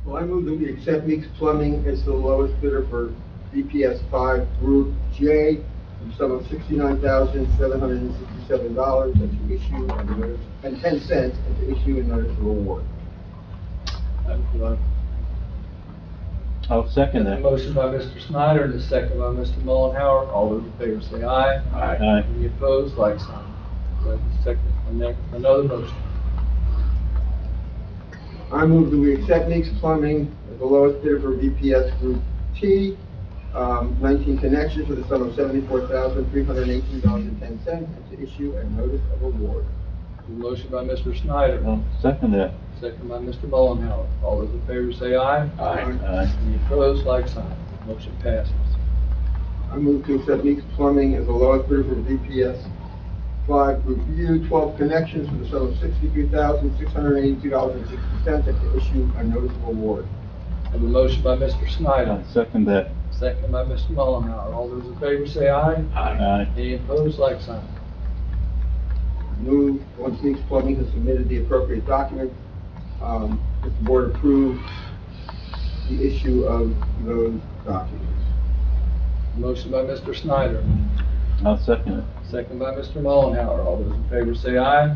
Speaker 7: Well, I move that we accept Meeks Plumbing as the lowest bidder for VPS 5 Group J, in the sum of $69,767, and to issue a notice, and 10 cents, and to issue a notice of award.
Speaker 8: I'll second
Speaker 1: A
Speaker 8: that.
Speaker 1: motion by Mr. Snyder and a second by Mr. Mullenhour. All those in favor say aye.
Speaker 8: Aye.
Speaker 1: Any opposed, like sign. Another motion.
Speaker 7: I move that we accept Meeks Plumbing as the lowest bidder for VPS Group T, 19 connections for the sum of $74,318.10, and to issue a notice of award.
Speaker 1: A motion by Mr. Snyder,
Speaker 8: I'll second that.
Speaker 1: second by Mr. Mullenhour. All those in favor say aye.
Speaker 8: Aye.
Speaker 1: Any opposed, like sign. Motion passes.
Speaker 7: I move to accept Meeks Plumbing as the lowest bidder for VPS 5 Group U, 12 connections for the sum of $63,682.60, and to issue a notice of award.
Speaker 1: I have a motion by Mr. Snyder,
Speaker 8: I'll second that.
Speaker 1: second by Mr. Mullenhour. All those in favor say aye.
Speaker 8: Aye.
Speaker 1: Any opposed, like sign.
Speaker 7: Move, once Meeks Plumbing has submitted the appropriate documents, that the board approve the issue of those documents.
Speaker 1: Motion by Mr. Snyder,
Speaker 8: I'll second it.
Speaker 1: second by Mr. Mullenhour. All those in favor say aye.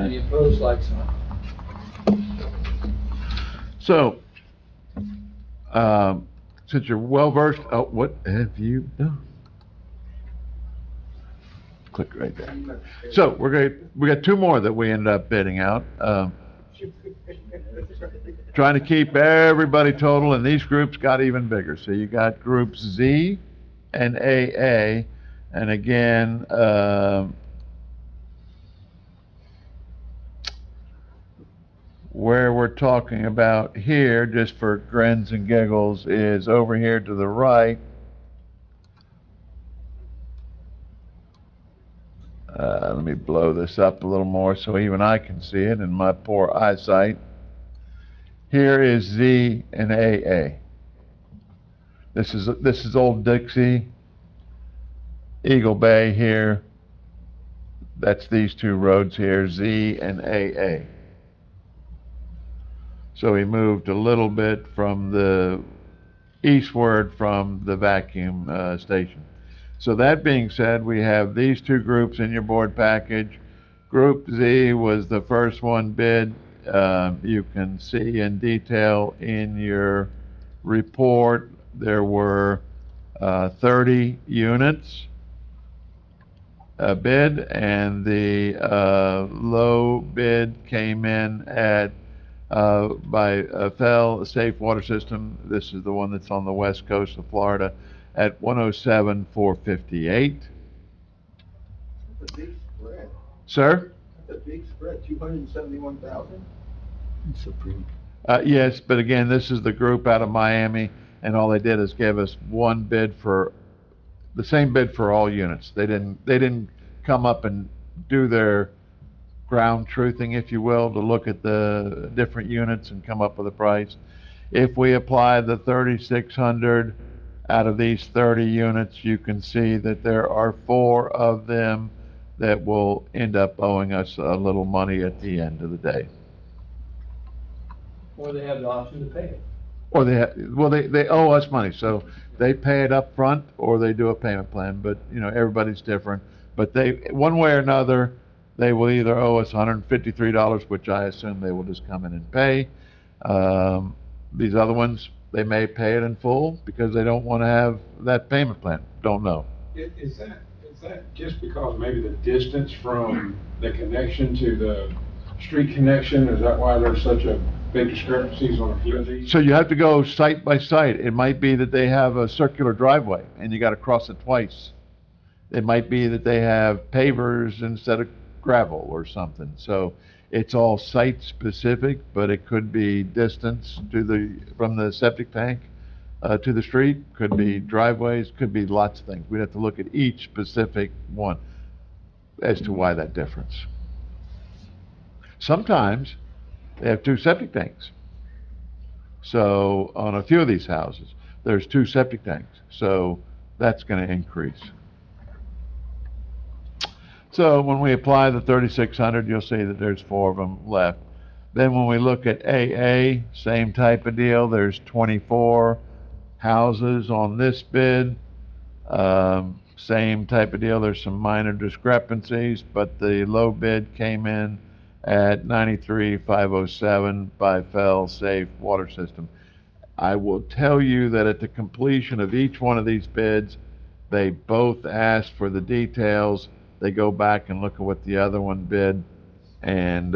Speaker 1: Any opposed, like sign.
Speaker 2: So, since you're well-versed, what have you done? Click right there. So, we got two more that we ended up bidding out. Trying to keep everybody total, and these groups got even bigger. So you got groups Z and AA, and again, where we're talking about here, just for grins and giggles, is over here to the right. Let me blow this up a little more so even I can see it in my poor eyesight. Here is Z and AA. This is Old Dixie, Eagle Bay here. That's these two roads here, Z and AA. So we moved a little bit from the eastward from the vacuum station. So that being said, we have these two groups in your board package. Group Z was the first one bid. You can see in detail in your report, there were 30 units bid, and the low bid came in at by Fell Safe Water System. This is the one that's on the west coast of Florida, at $107,458.
Speaker 7: That's a big spread.
Speaker 2: Sir?
Speaker 7: That's a big spread, 271,000?
Speaker 2: Yes, but again, this is the group out of Miami, and all they did is give us one bid for, the same bid for all units. They didn't come up and do their ground truthing, if you will, to look at the different units and come up with a price. If we apply the 3,600 out of these 30 units, you can see that there are 4 of them that will end up owing us a little money at the end of the day.
Speaker 1: Or they have the option to pay it.
Speaker 2: Or they owe us money, so they pay it up front or they do a payment plan, but, you know, everybody's different. But one way or another, they will either owe us $153, which I assume they will just come in and pay. These other ones, they may pay it in full because they don't want to have that payment plan. Don't know.
Speaker 5: Is that just because maybe the distance from the connection to the street connection, is that why there's such a big discrepancies on a few of these.
Speaker 2: So you have to go site by site. It might be that they have a circular driveway and you gotta cross it twice. It might be that they have pavers instead of gravel or something. So it's all site specific, but it could be distance from the septic tank to the street, could be driveways, could be lots of things. We'd have to look at each specific one as to why that difference. Sometimes they have two septic tanks. So on a few of these houses, there's two septic tanks. So that's going to increase. So when we apply the 3,600, you'll see that there's 4 of them left. Then when we look at AA, same type of deal. There's 24 houses on this bid. Same type of deal. There's some minor discrepancies, but the low bid came in at 93,507 by Fell Safe Water System. I will tell you that at the completion of each one of these bids, they both asked for the details. They go back and look at what the other one bid and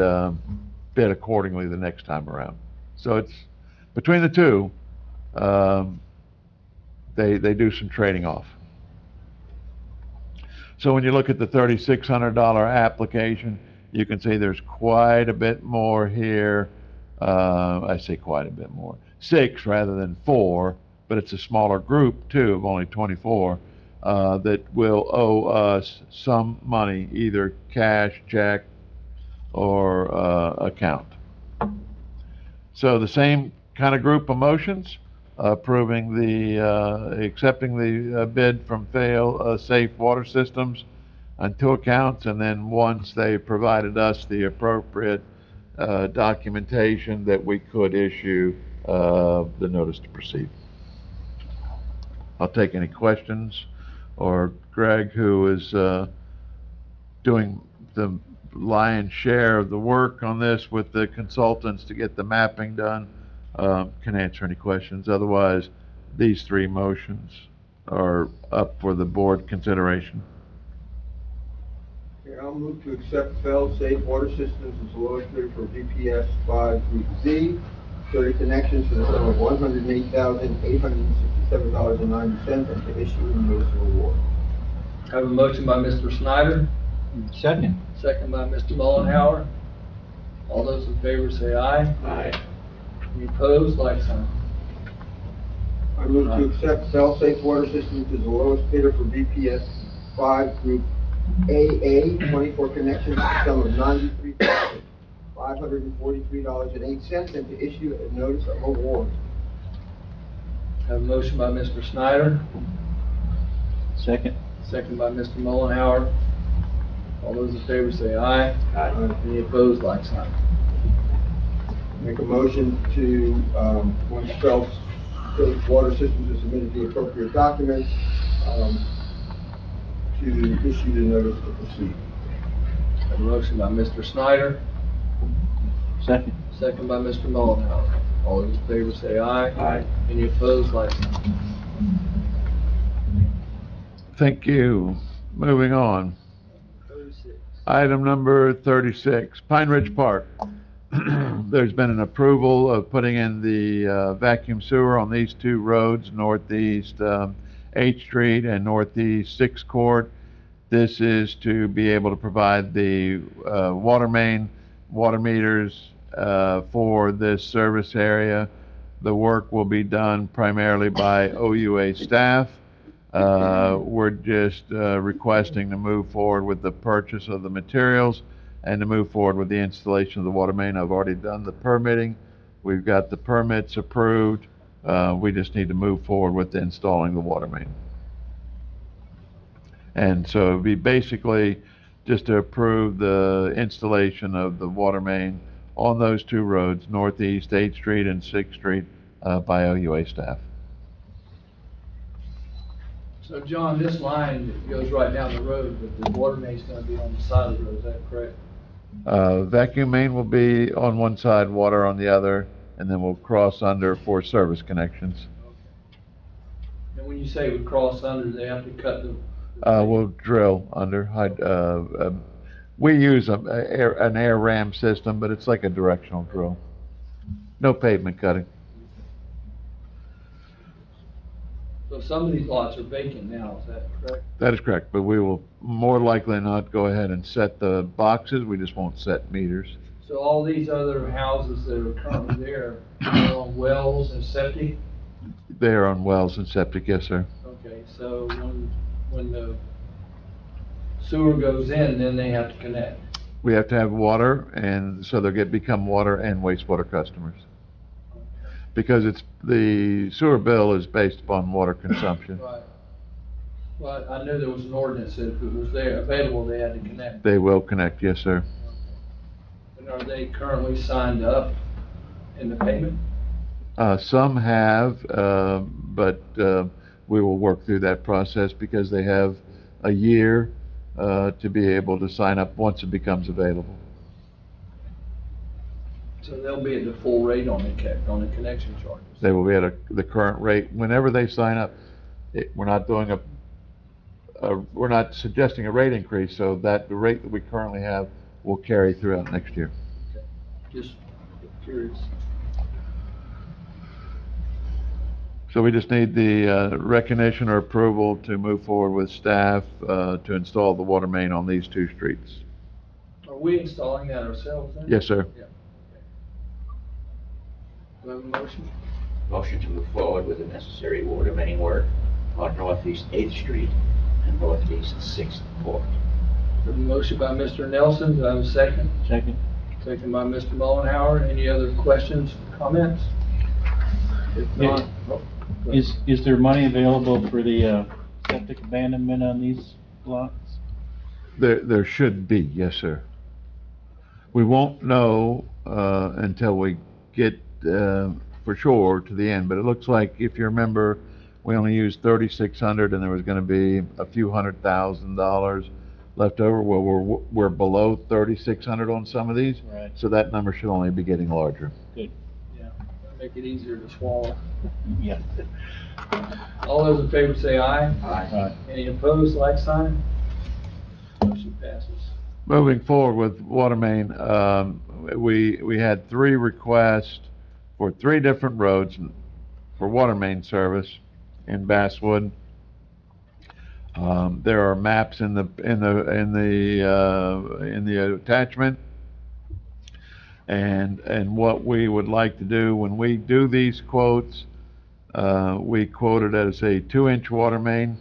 Speaker 2: bid accordingly the next time around. So it's between the two, they do some trading off. So when you look at the $3,600 application, you can see there's quite a bit more here. I say quite a bit more, 6 rather than 4, but it's a smaller group too of only 24 that will owe us some money, either cash, check, or account. So the same kind of group of motions, approving accepting the bid from Fail Safe Water Systems on 2 accounts, and then once they provided us the appropriate documentation that we could issue the notice to proceed. I'll take any questions, or Greg, who is doing the lion's share of the work on this with the consultants to get the mapping done, can answer any questions. Otherwise, these 3 motions are up for the board consideration.
Speaker 7: Okay, I'll move to accept Fell Safe Water Systems as the lowest bidder for VPS 5 Group Z, 30 connections for the sum of $108,867.90, and to issue a notice of award.
Speaker 1: I have a motion by Mr. Snyder,
Speaker 8: Second.
Speaker 1: second by Mr. Mullenhour. All those in favor say aye.
Speaker 8: Aye.
Speaker 1: Any opposed, like sign.
Speaker 7: I move to accept Fell Safe Water Systems as the lowest bidder for VPS 5 Group AA, 24 connections for the sum of $93,543.08, and to issue a notice of award.
Speaker 1: I have a motion by Mr. Snyder,
Speaker 8: Second.
Speaker 1: second by Mr. Mullenhour. All those in favor say aye.
Speaker 7: Aye.
Speaker 1: Any opposed, like sign.
Speaker 7: Make a motion to, once Fell Safe Water Systems has submitted the appropriate documents, to issue the notice to proceed.
Speaker 1: I have a motion by Mr. Snyder,
Speaker 8: Second.
Speaker 1: second by Mr. Mullenhour. All those in favor say aye.
Speaker 8: Aye.
Speaker 1: Any opposed, like sign.
Speaker 2: Thank you. Moving on.
Speaker 1: 36.
Speaker 2: Item number 36, Pine Ridge Park. There's been an approval of putting in the vacuum sewer on these 2 roads, northeast 8th Street and northeast 6th Court. This is to be able to provide the water main, water meters for this service area. The work will be done primarily by OUA staff. We're just requesting to move forward with the purchase of the materials and to move forward with the installation of the water main. I've already done the permitting. We've got the permits approved. We just need to move forward with installing the water main. And so it'd be basically just to approve the installation of the water main on those 2 roads, northeast 8th Street and 6th Street, by OUA staff.
Speaker 1: So John, this line goes right down the road, but the water main's gonna be on the side of the road, is that correct?
Speaker 2: Vacuum main will be on one side, water on the other, and then we'll cross under for service connections.
Speaker 1: And when you say we cross under, they have to cut the...
Speaker 2: We'll drill under. We use an air ram system, but it's like a directional drill. No pavement cutting.
Speaker 1: So some of these lots are vacant now, is that correct?
Speaker 2: That is correct, but we will more likely not go ahead and set the boxes, we just won't set meters.
Speaker 1: So all these other houses that are currently there are on wells and septic?
Speaker 2: They are on wells and septic, yes, sir.
Speaker 1: Okay, so when the sewer goes in, then they have to connect.
Speaker 2: We have to have water, and so they'll become water and wastewater customers. Because the sewer bill is based upon water consumption.
Speaker 1: Right. Well, I knew there was an ordinance that if it was there available, they had to connect.
Speaker 2: They will connect, yes, sir.
Speaker 1: And are they currently signed up in the payment?
Speaker 2: Some have, but we will work through that process because they have a year to be able to sign up once it becomes available.
Speaker 1: So they'll be at the full rate on the connection charges?
Speaker 2: They will be at the current rate. Whenever they sign up, we're not doing we're not suggesting a rate increase, so that the rate that we currently have will carry throughout next year.
Speaker 1: Okay. Just curious.
Speaker 2: So we just need the recognition or approval to move forward with staff to install the water main on these two streets.
Speaker 1: Are we installing that ourselves then?
Speaker 2: Yes, sir.
Speaker 1: Yeah. Do I have a motion?
Speaker 9: Motion to move forward with the necessary water main work on Northeast 8th Street and Northeast 6th Court.
Speaker 1: A motion by Mr. Nelson, do I have a second?
Speaker 8: Second.
Speaker 1: Second by Mr. Mullenhour. Any other questions, comments? If not,
Speaker 8: Is there money available for the septic abandonment on these lots?
Speaker 2: There should be, yes, sir. We won't know until we get for sure to the end, but it looks like, if you remember, we only used $3,600 and there was gonna be a few $100,000 left over. Well, we're below 3,600 on some of these.
Speaker 8: Right.
Speaker 2: So that number should only be getting larger.
Speaker 8: Good.
Speaker 1: yeah, make it easier to swallow.
Speaker 8: Yeah.
Speaker 1: All those in favor say aye.
Speaker 8: Aye.
Speaker 1: Any opposed, like sign? Motion passes.
Speaker 2: Moving forward with water main, we had 3 requests for 3 different roads for water main service in Basswood. There are maps in the attachment, and what we would like to do when we do these quotes, we quoted as a 2-inch water main.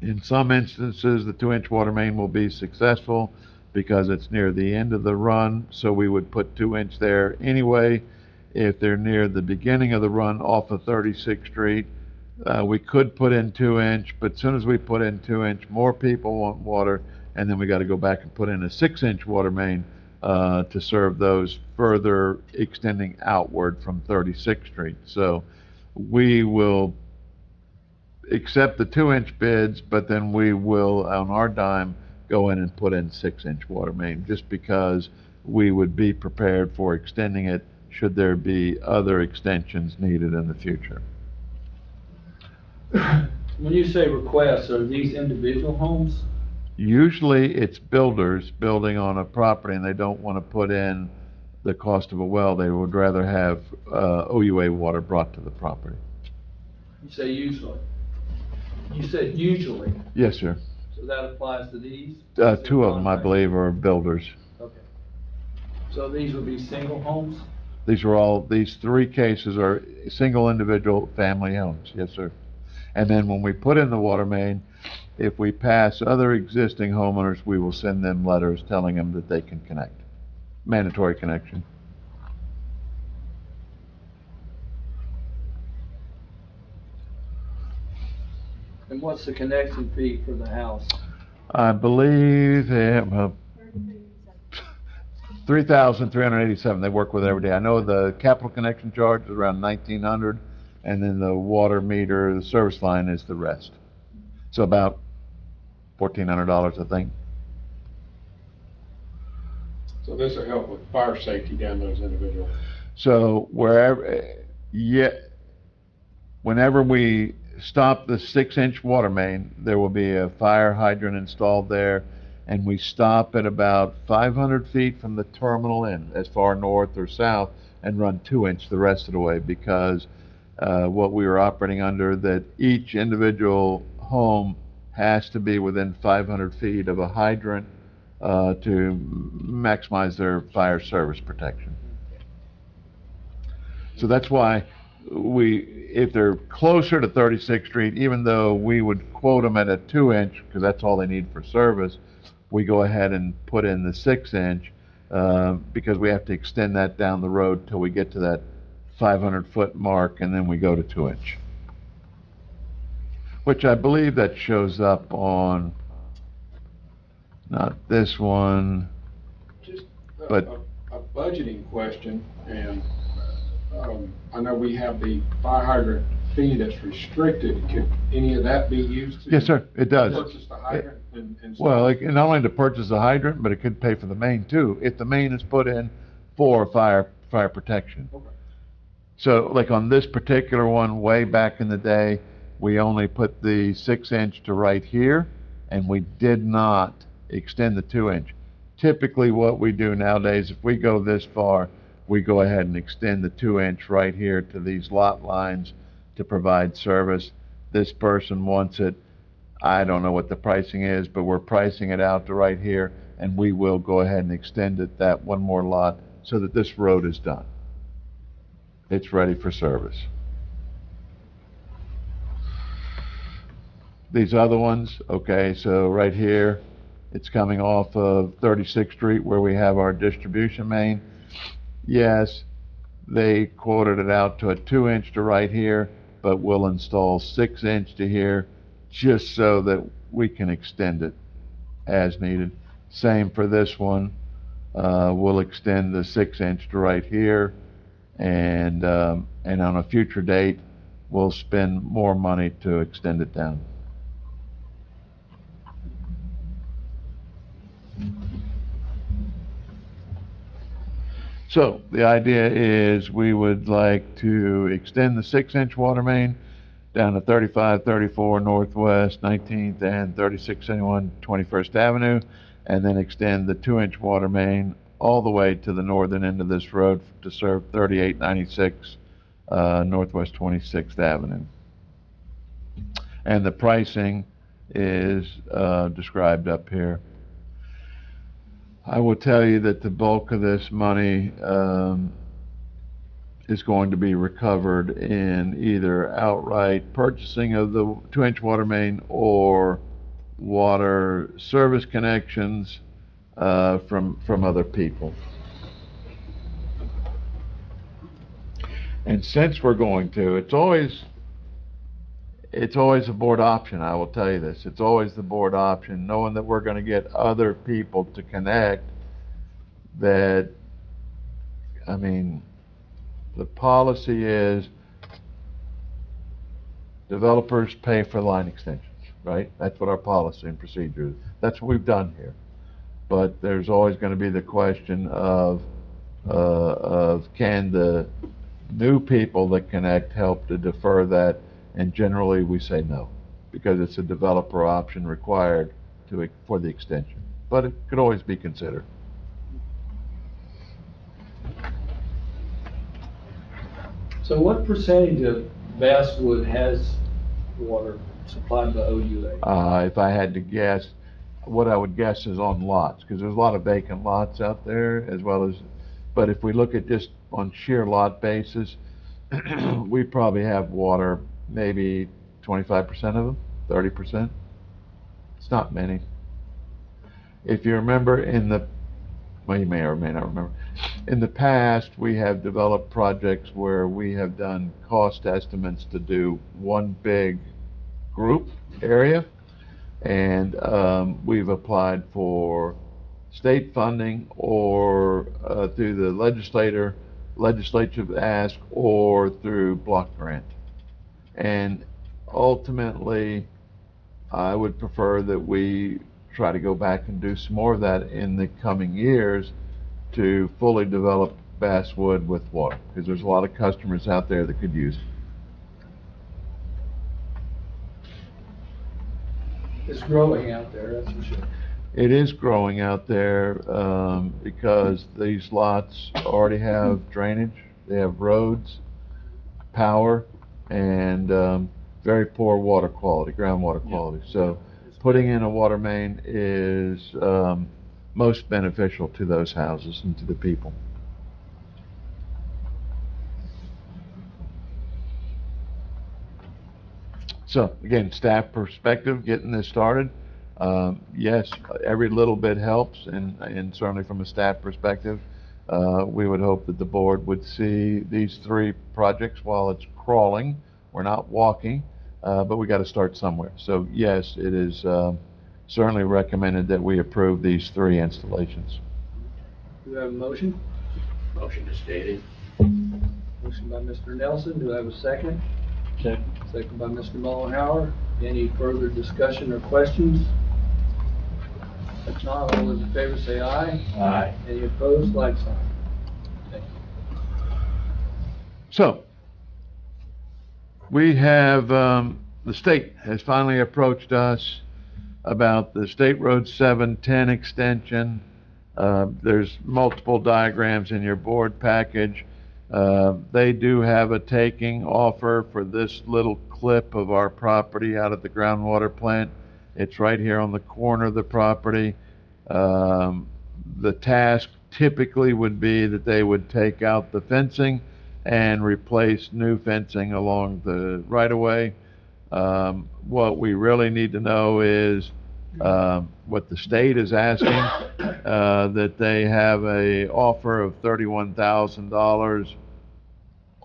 Speaker 2: In some instances, the 2-inch water main will be successful because it's near the end of the run, so we would put 2-inch there anyway. If they're near the beginning of the run off of 36th Street, we could put in 2-inch, but as soon as we put in 2-inch, more people want water, and then we got to go back and put in a 6-inch water main to serve those further extending outward from 36th Street. So we will accept the 2-inch bids, but then we will, on our dime, go in and put in 6-inch water main, just because we would be prepared for extending it should there be other extensions needed in the future.
Speaker 1: When you say requests, are these individual homes?
Speaker 2: Usually it's builders building on a property and they don't want to put in the cost of a well. They would rather have OUA water brought to the property.
Speaker 1: You say usually. You said usually,
Speaker 2: Yes, sir.
Speaker 1: so that applies to these?
Speaker 2: 2 of them, I believe, are builders.
Speaker 1: Okay. So these would be single homes?
Speaker 2: These 3 cases are single individual family homes. Yes, sir. And then when we put in the water main, if we pass other existing homeowners, we will send them letters telling them that they can connect. Mandatory connection.
Speaker 1: And what's the connection fee for the house?
Speaker 2: I believe they have $3,387. They work with it every day. I know the capital connection charge is around $1,900, and then the water meter, the service line is the rest. So about $1,400, I think.
Speaker 5: So this will help with fire safety down those individual.
Speaker 2: So whenever we stop the 6-inch water main, there will be a fire hydrant installed there, and we stop at about 500 feet from the terminal end, as far north or south. and run 2-inch the rest of the way, because what we were operating under, that each individual home has to be within 500 feet of a hydrant to maximize their fire service protection. So that's why if they're closer to 36th Street, even though we would quote them at a 2-inch, because that's all they need for service, we go ahead and put in the 6-inch, because we have to extend that down the road till we get to that 500-foot mark, and then we go to 2-inch. Which I believe that shows up on, not this one,
Speaker 5: Just
Speaker 2: but
Speaker 5: a budgeting question, and I know we have the fire hydrant fee that's restricted. Could any of that be used to?
Speaker 2: yes, sir, it does.
Speaker 5: Purchase the hydrant and stuff?
Speaker 2: Well, not only to purchase the hydrant, but it could pay for the main too, if the main is put in for fire protection.
Speaker 5: Okay.
Speaker 2: So like on this particular one, way back in the day, we only put the 6-inch to right here, and we did not extend the 2-inch. Typically what we do nowadays, if we go this far, we go ahead and extend the 2-inch right here to these lot lines to provide service. This person wants it. I don't know what the pricing is, but we're pricing it out to right here, and we will go ahead and extend it that one more lot so that this road is done. It's ready for service. These other ones, okay, so right here, it's coming off of 36th Street where we have our distribution main. Yes, they quoted it out to a 2-inch to right here, but we'll install 6-inch to here just so that we can extend it as needed. Same for this one. We'll extend the 6-inch to right here, and on a future date, we'll spend more money to extend it down. So the idea is we would like to extend the 6-inch water main down to 3534 Northwest 19th and 3671 21st Avenue, and then extend the 2-inch water main all the way to the northern end of this road to serve 3896 Northwest 26th Avenue. And the pricing is described up here. I will tell you that the bulk of this money is going to be recovered in either outright purchasing of the 2-inch water main or water service connections from other people. And since we're going to, it's always a board option, I will tell you this. It's always the board option, knowing that we're going to get other people to connect, that, I mean, the policy is developers pay for line extensions, right? That's what our policy and procedure is. That's what we've done here. But there's always going to be the question of can the new people that connect help to defer that? And generally we say no, because it's a developer option required for the extension. But it could always be considered.
Speaker 1: So what percentage of Basswood has water supplied by OUA?
Speaker 2: If I had to guess, what I would guess is on lots, because there's a lot of vacant lots out there as well as, but if we look at just on sheer lot basis, we probably have water, maybe 25% of them, 30%. It's not many. If you remember well, you may or may not remember, in the past, we have developed projects where we have done cost estimates to do one big group area, and we've applied for state funding or through the legislative ask or through block grant. And ultimately, I would prefer that we try to go back and do some more of that in the coming years to fully develop Basswood with water, because there's a lot of customers out there that could use it.
Speaker 1: It's growing out there, that's for sure.
Speaker 2: It is growing out there because these lots already have drainage They have roads, power, and very poor water quality, groundwater quality. So putting in a water main is most beneficial to those houses and to the people. So again, staff perspective, getting this started. Yes, every little bit helps, and certainly from a staff perspective, we would hope that the board would see these 3 projects while it's crawling. We're not walking, but we got to start somewhere. So yes, it is certainly recommended that we approve these 3 installations.
Speaker 1: Do you have a motion?
Speaker 9: Motion is stated.
Speaker 1: Motion by Mr. Nelson. Do I have a second?
Speaker 8: Second.
Speaker 1: Second by Mr. Mullenhour. Any further discussion or questions? If not, all those in favor say aye.
Speaker 8: Aye.
Speaker 1: Any opposed, like sign. Thank you.
Speaker 2: So, we have, the state has finally approached us about the State Road 710 extension. There's multiple diagrams in your board package. They do have a taking offer for this little clip of our property out at the groundwater plant. It's right here on the corner of the property. The task typically would be that they would take out the fencing and replace new fencing along the right-of-way. What we really need to know is what the state is asking, that they have a offer of $31,000,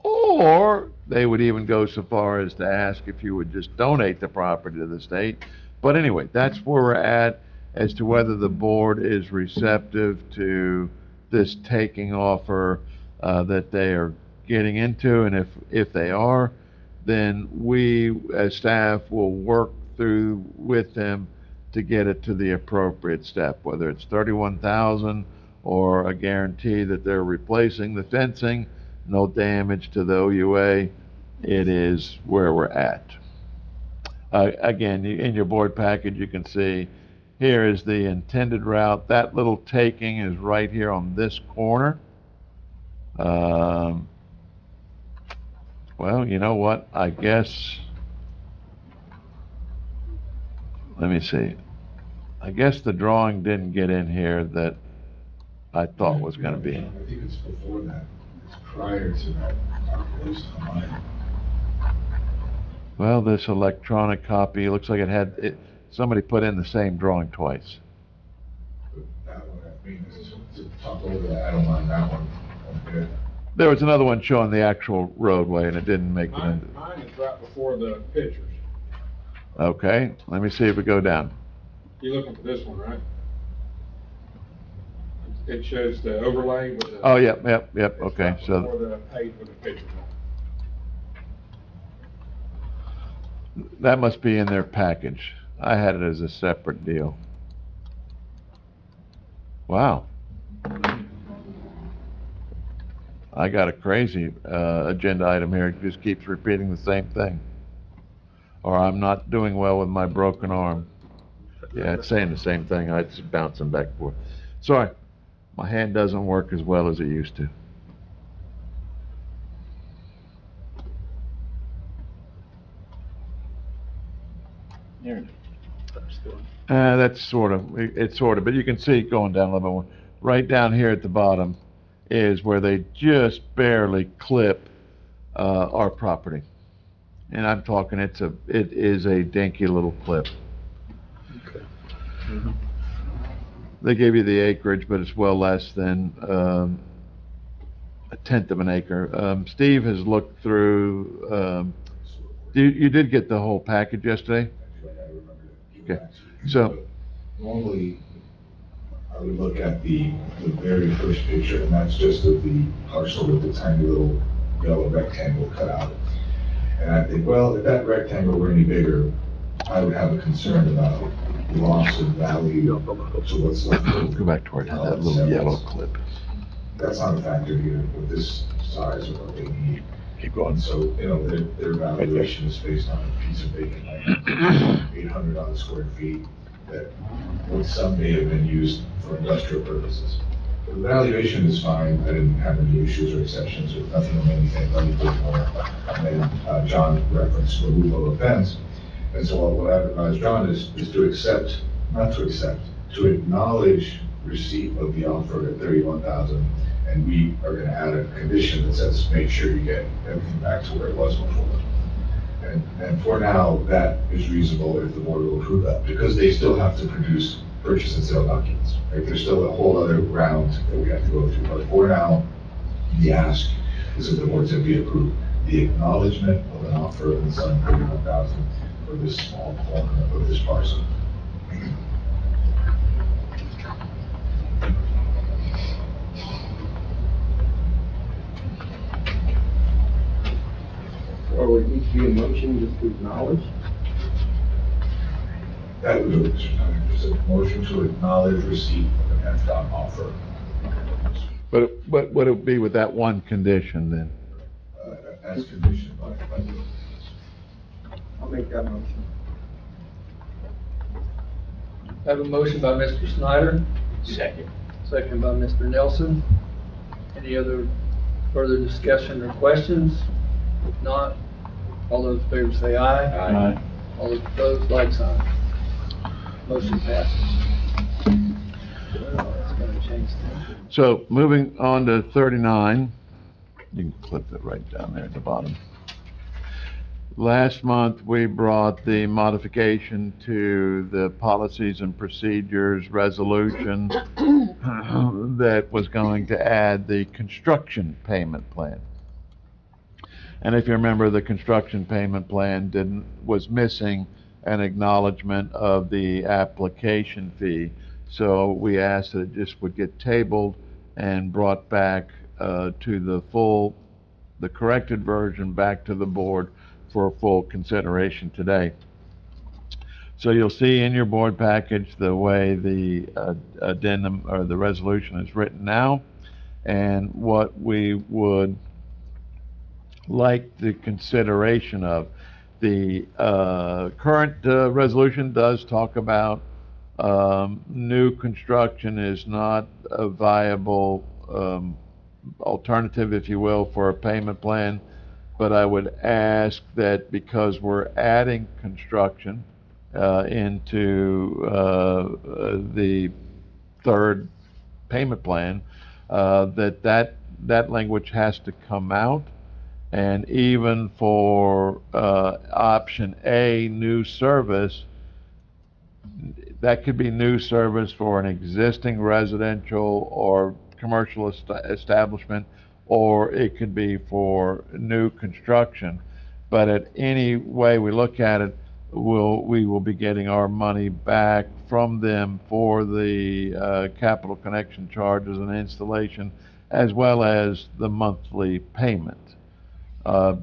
Speaker 2: or they would even go so far as to ask if you would just donate the property to the state. But anyway, that's where we're at as to whether the board is receptive to this taking offer that they are getting into, and if they are, then we as staff will work through with them to get it to the appropriate step, whether it's 31,000 or a guarantee that they're replacing the fencing, no damage to the OUA. It is where we're at. Again, in your board package, you can see here is the intended route. That little taking is right here on this corner. Well, you know what? I guess, let me see. I guess the drawing didn't get in here that I thought was going to be in.
Speaker 10: I think it's before that. It's prior to that. Calculation on mine.
Speaker 2: Well, this electronic copy looks like it had somebody put in the same drawing twice.
Speaker 10: But that one, I mean, to talk over that, I don't mind that one. Okay.
Speaker 2: There was another one showing the actual roadway, and it didn't make it into.
Speaker 5: Mine is right before the pictures.
Speaker 2: Okay, let me see if we go down.
Speaker 5: You're looking for this one, right? It shows the overlay with the.
Speaker 2: Oh, yep, okay,
Speaker 5: It's right
Speaker 2: so
Speaker 5: before the page with the pictures on.
Speaker 2: that must be in their package. I had it as a separate deal. Wow. I got a crazy agenda item here. It just keeps repeating the same thing. Or I'm not doing well with my broken arm. Yeah, it's saying the same thing. It's bouncing back and forth. Sorry, my hand doesn't work as well as it used to.
Speaker 8: There it is.
Speaker 2: That's it's sort of, but you can see it going down a little bit more. Right down here at the bottom is where they just barely clip our property. And I'm talking, it is a dinky little clip.
Speaker 1: Okay.
Speaker 2: They gave you the acreage, but it's well less than a tenth of an acre. Steve has looked through, you did get the whole package yesterday?
Speaker 10: Actually, I remember it.
Speaker 2: Okay, so,
Speaker 10: Normally, I would look at the very first picture, and that's just of the parcel with the tiny little yellow rectangle cut out. And I think, well, if that rectangle were any bigger, I would have a concern about loss of value to what's left over.
Speaker 2: go back to where it had that little yellow clip.
Speaker 10: That's not a factor here with this size of what they need.
Speaker 2: Keep going.
Speaker 10: So, you know, their valuation is based on a piece of vacant land, 800 square feet, that would someday have been used for industrial purposes. The valuation is fine. I didn't have any issues or exceptions, or nothing of anything, anything more. And then, John referenced removal of fence. And so what I've advised John is to accept, not to accept, to acknowledge receipt of the offer at 31,000. And we are gonna add a condition that says, make sure you get everything back to where it was before. And for now, that is reasonable if the board will approve that, because they still have to produce purchase and sale documents. Right? There's still a whole other round that we have to go through. But for now, the ask is that the board simply approve the acknowledgement of an offer of the sum of 31,000 for this small corner of this parcel.
Speaker 7: Or would it need to be a motion just to acknowledge?
Speaker 10: That would do it, Mr. Snyder. Just a motion to acknowledge receipt of an FDOT offer.
Speaker 2: But would it be with that one condition then?
Speaker 10: As conditioned by you.
Speaker 7: I'll make that motion.
Speaker 1: I have a motion by Mr. Snyder,
Speaker 9: Second.
Speaker 1: second by Mr. Nelson. Any other further discussion or questions? If not, all those in favor say aye.
Speaker 8: Aye.
Speaker 1: All those opposed, like sign. Motion passes. Well, that's gonna change things.
Speaker 2: So moving on to 39, you can clip it right down there at the bottom. Last month, we brought the modification to the policies and procedures resolution that was going to add the construction payment plan. And if you remember, the construction payment plan was missing an acknowledgement of the application fee. So we asked that it just would get tabled and brought back to the corrected version back to the board for full consideration today. So you'll see in your board package the way the addendum or the resolution is written now, and what we would like the consideration of. The current resolution does talk about new construction is not a viable alternative, if you will, for a payment plan. But I would ask that because we're adding construction into the third payment plan, that language has to come out. And even for option A, new service, that could be new service for an existing residential or commercial establishment, or it could be for new construction. But at any way we look at it, we will be getting our money back from them for the capital connection charges and installation, as well as the monthly payment.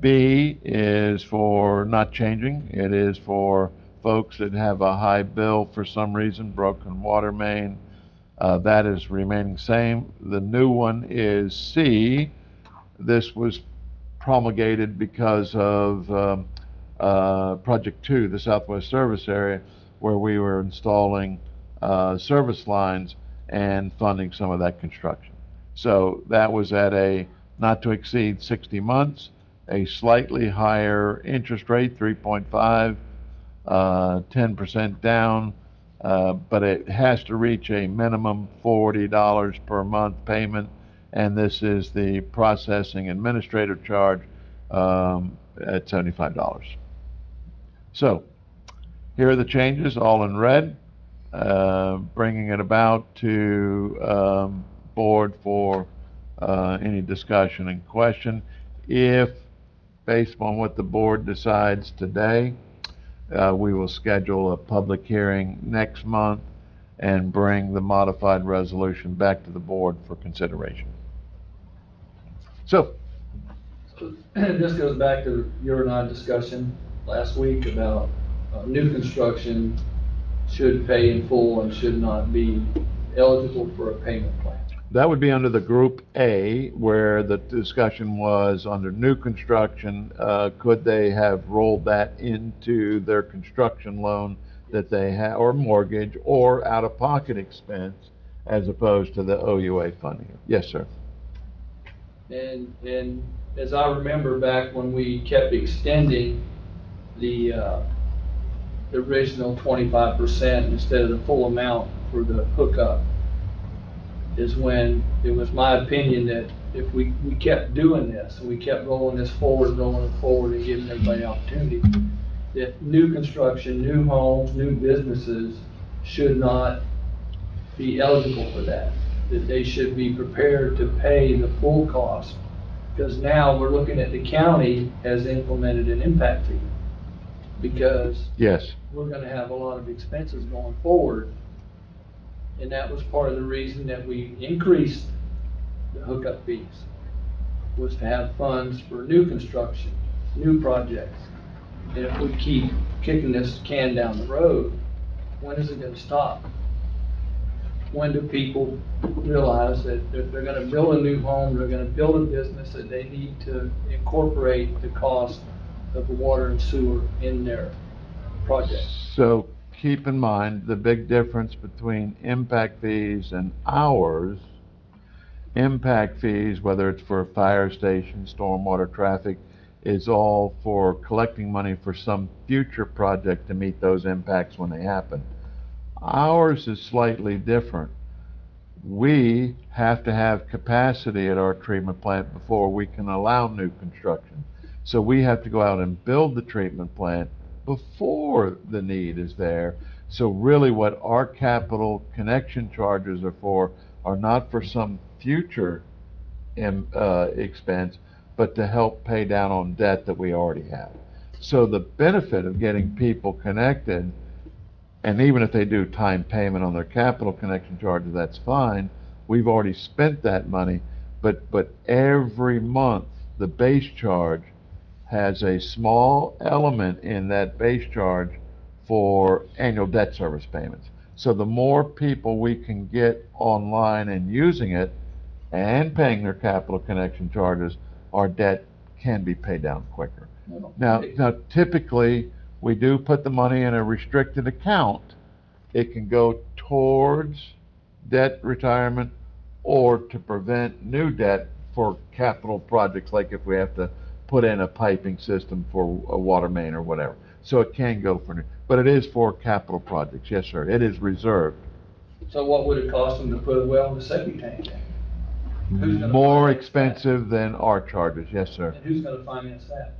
Speaker 2: B is for not changing. It is for folks that have a high bill for some reason, broken water main. That is remaining same. The new one is C. This was promulgated because of Project 2, the Southwest Service Area, where we were installing service lines and funding some of that construction. So that was at a not to exceed 60 months, a slightly higher interest rate, 3.5, 10% down, but it has to reach a minimum $40 per month payment, and this is the processing administrative charge at $75. So here are the changes, all in red, bringing it about to board for any discussion and question. If, based on what the board decides today, we will schedule a public hearing next month and bring the modified resolution back to the board for consideration. So,
Speaker 1: This goes back to your and I discussion last week about new construction should pay in full and should not be eligible for a payment plan.
Speaker 2: that would be under the Group A, where the discussion was under new construction. Could they have rolled that into their construction loan that they have, or mortgage, or out-of-pocket expense as opposed to the OUA funding it. Yes, sir.
Speaker 1: And as I remember back when we kept extending the original 25% instead of the full amount for the hookup, is when it was my opinion that if we kept doing this, and we kept rolling this forward and giving everybody opportunity, that new construction, new homes, new businesses should not be eligible for that. That they should be prepared to pay the full cost. Because now we're looking at the county has implemented an impact fee. Because
Speaker 2: Yes.
Speaker 1: we're gonna have a lot of expenses going forward. And that was part of the reason that we increased the hookup fees, was to have funds for new construction, new projects. And if we keep kicking this can down the road, when is it gonna stop? When do people realize that they're gonna build a new home, they're gonna build a business, that they need to incorporate the cost of the water and sewer in their project?
Speaker 2: So keep in mind the big difference between impact fees and ours. Impact fees, whether it's for a fire station, stormwater, traffic, is all for collecting money for some future project to meet those impacts when they happen. Ours is slightly different. We have to have capacity at our treatment plant before we can allow new construction. So we have to go out and build the treatment plant before the need is there. So really what our capital connection charges are for are not for some future expense, but to help pay down on debt that we already have. So the benefit of getting people connected, and even if they do time payment on their capital connection charges, that's fine. We've already spent that money, but every month, the base charge has a small element in that base charge for annual debt service payments. So the more people we can get online and using it and paying their capital connection charges, our debt can be paid down quicker. Now typically, we do put the money in a restricted account. It can go towards debt retirement or to prevent new debt for capital projects, like if we have to put in a piping system for a water main or whatever. So it can go for new, but it is for capital projects. Yes, sir. It is reserved.
Speaker 1: So what would it cost them to put a well in the septic tank? Who's gonna
Speaker 2: More
Speaker 1: finance
Speaker 2: expensive than our charges. Yes, sir.
Speaker 1: that? And who's gonna finance that?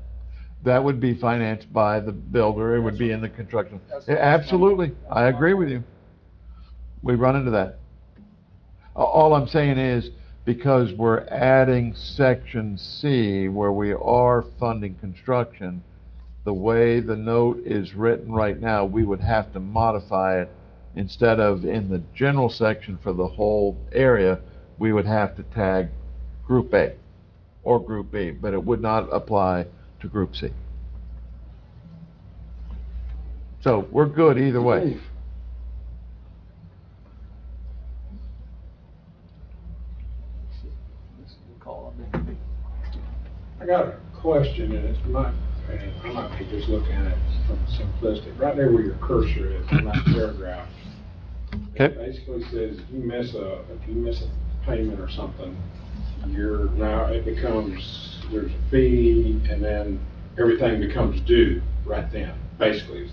Speaker 2: That would be financed by the builder. It would be in the construction.
Speaker 1: That's-
Speaker 2: Yeah, absolutely. I agree with you. We run into that. All I'm saying is, because we're adding section C where we are funding construction, the way the note is written right now, we would have to modify it. Instead of in the general section for the whole area, we would have to tag Group A or Group B, but it would not apply to Group C. So we're good either way.
Speaker 5: I got a question, and it's not, and I might be just looking at it from simplistic. Right there where your cursor is in that paragraph.
Speaker 2: Okay.
Speaker 5: It basically says if you miss a payment or something, it becomes, there's a fee, and then everything becomes due right then, basically.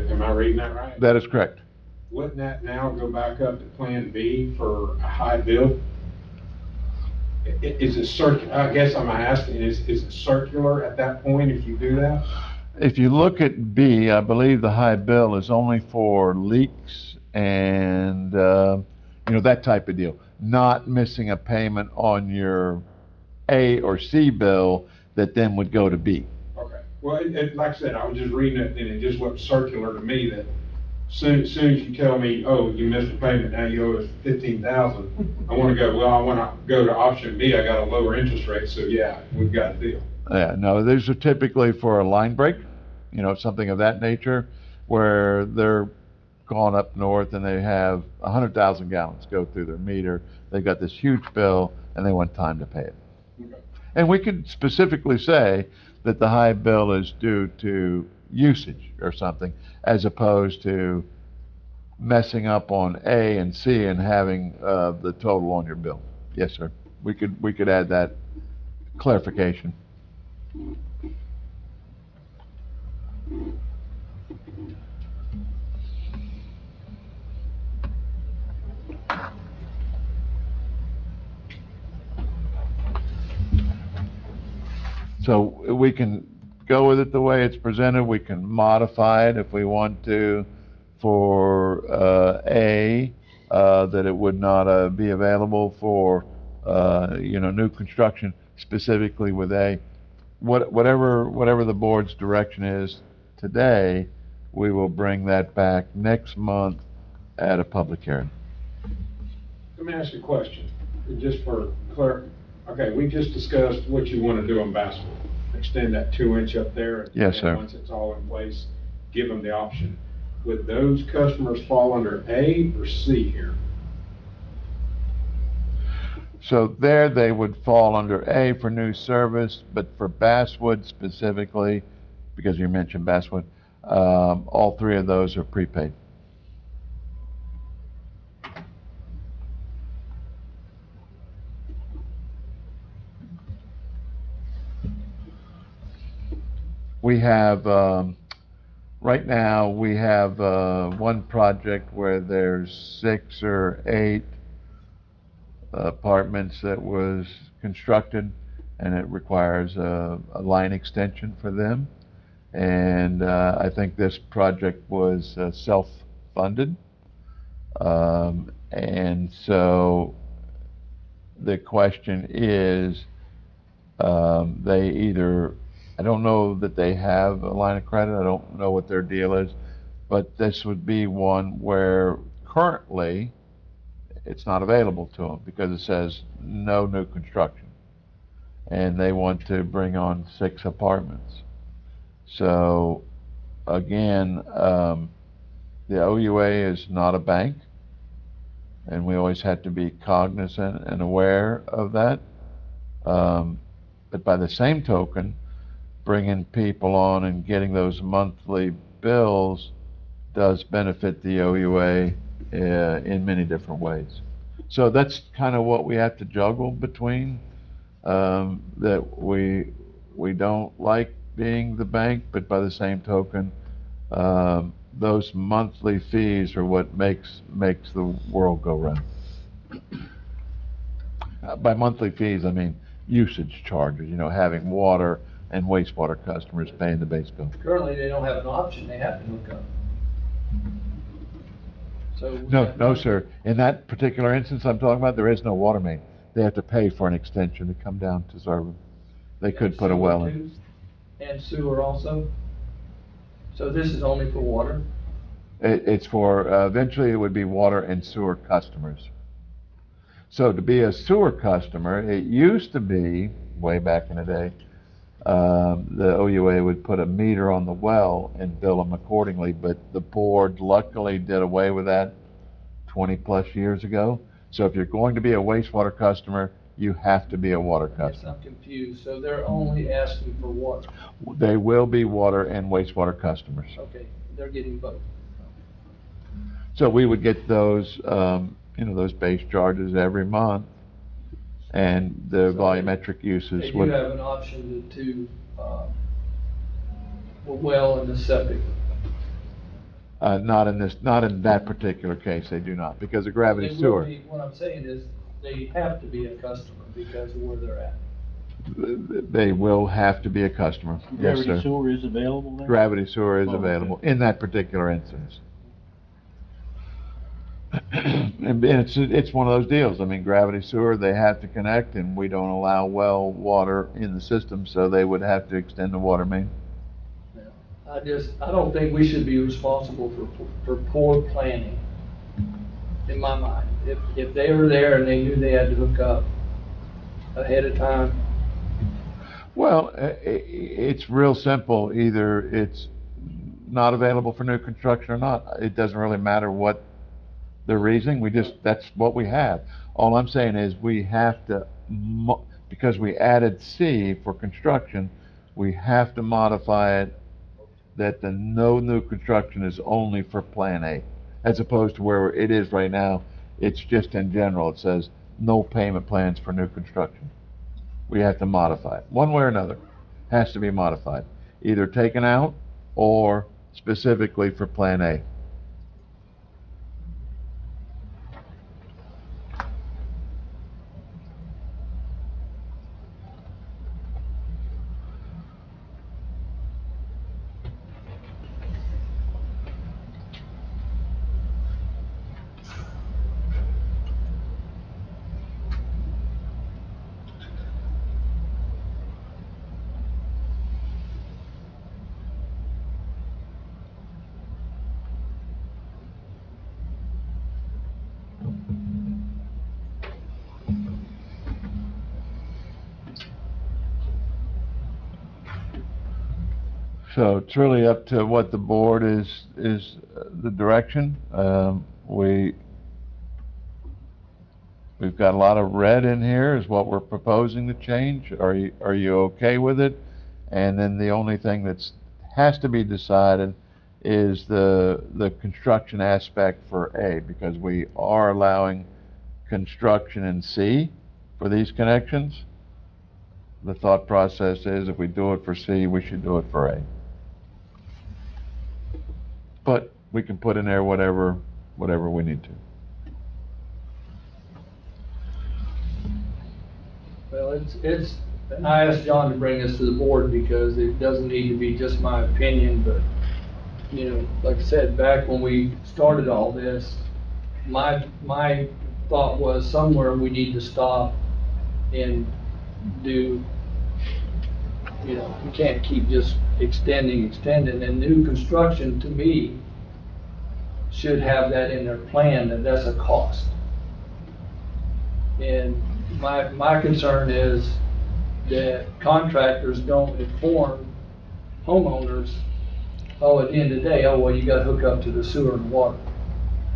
Speaker 5: Am I reading that right?
Speaker 2: That is correct.
Speaker 5: Wouldn't that now go back up to Plan B for a high bill? Is it circular? I guess I'm asking, is it circular at that point if you do that?
Speaker 2: If you look at B, I believe the high bill is only for leaks and, that type of deal. Not missing a payment on your A or C bill that then would go to B.
Speaker 5: Okay. Well, like I said, I was just reading it and it just looked circular to me that soon as you tell me, oh, you missed a payment, now you owe us $15,000, I want to go to option B, I got a lower interest rate, so yeah, we've got a deal.
Speaker 2: Yeah, no, these are typically for a line break, something of that nature, where they're gone up north and they have 100,000 gallons go through their meter. They've got this huge bill and they want time to pay it.
Speaker 5: Okay.
Speaker 2: And we could specifically say that the high bill is due to usage or something, as opposed to messing up on A and C and having, the total on your bill. Yes, sir. We could add that clarification. So we can go with it the way it's presented. We can modify it if we want to for A, that it would not be available for, new construction specifically with A. Whatever the board's direction is today, we will bring that back next month at a public hearing.
Speaker 5: Let me ask you a question, just for okay, we just discussed what you want to do on Basswood. Extend that 2-inch up there. And
Speaker 2: Yes, sir.
Speaker 5: Once it's all in place, give them the option. Would those customers fall under A or C here?
Speaker 2: So there, they would fall under A for new service, but for Basswood specifically, because you mentioned Basswood, all three of those are prepaid. We have, right now, we have one project where there's 6 or 8 apartments that was constructed, and it requires a line extension for them. And I think this project was self-funded. And so the question is, they either, I don't know that they have a line of credit, I don't know what their deal is, but this would be one where currently it's not available to them because it says no new construction. And they want to bring on 6 apartments. So again, the OUA is not a bank, and we always have to be cognizant and aware of that. But by the same token, bringing people on and getting those monthly bills does benefit the OUA in many different ways. So that's kind of what we have to juggle between, that we don't like being the bank, but by the same token, those monthly fees are what makes the world go round. By monthly fees, I mean usage charges, having water and wastewater customers paying the base bill.
Speaker 1: Currently, they don't have an option, they have to hook up. So
Speaker 2: No, sir. In that particular instance I'm talking about, there is no water main. They have to pay for an extension to come down to serve them. They could put a well in.
Speaker 1: And sewer also? So this is only for water?
Speaker 2: It's for, eventually it would be water and sewer customers. So to be a sewer customer, it used to be, way back in the day, the OUA would put a meter on the well and bill them accordingly, but the board luckily did away with that 20+ years ago. So if you're going to be a wastewater customer, you have to be a water
Speaker 1: Yes,
Speaker 2: customer.
Speaker 1: I'm confused, so they're only asking for water?
Speaker 2: They will be water and wastewater customers.
Speaker 1: Okay, they're getting both.
Speaker 2: So we would get those, those base charges every month, and the volumetric uses
Speaker 1: They do
Speaker 2: would.
Speaker 1: have an option to well and the septic.
Speaker 2: Not in that particular case, they do not, because of gravity
Speaker 1: They will
Speaker 2: sewer.
Speaker 1: be- What I'm saying is, they have to be a customer because of where they're at.
Speaker 2: They will have to be a customer. Yes,
Speaker 8: Gravity
Speaker 2: sir.
Speaker 8: sewer is available there?
Speaker 2: Gravity sewer is
Speaker 8: Oh, okay.
Speaker 2: available in that particular instance. And it's one of those deals. I mean, gravity sewer, they have to connect, and we don't allow well water in the system, so they would have to extend the water main.
Speaker 1: I don't think we should be responsible for poor planning, in my mind. If they were there and they knew they had to hook up ahead of time.
Speaker 2: Well, it's real simple. Either it's not available for new construction or not. It doesn't really matter what the reasoning. That's what we have. All I'm saying is we have to, because we added C for construction, we have to modify it that the no new construction is only for Plan A. as opposed to where it is right now. It's just in general, it says, no payment plans for new construction. We have to modify it, one way or another, has to be modified, either taken out or specifically for Plan A. So it's really up to what the board is the direction. We've got a lot of red in here is what we're proposing to change. Are you okay with it? And then the only thing that's has to be decided is the construction aspect for A, because we are allowing construction in C for these connections. The thought process is if we do it for C, we should do it for A. But we can put in there whatever we need to.
Speaker 1: Well, it's, and I asked John to bring this to the board because it doesn't need to be just my opinion, but, you know, like I said, back when we started all this, my thought was somewhere we need to stop and do, you know, we can't keep just extending, and new construction, to me, should have that in their plan, that that's a cost. And my concern is that contractors don't inform homeowners, oh, at the end of the day, oh, well, you gotta hook up to the sewer and water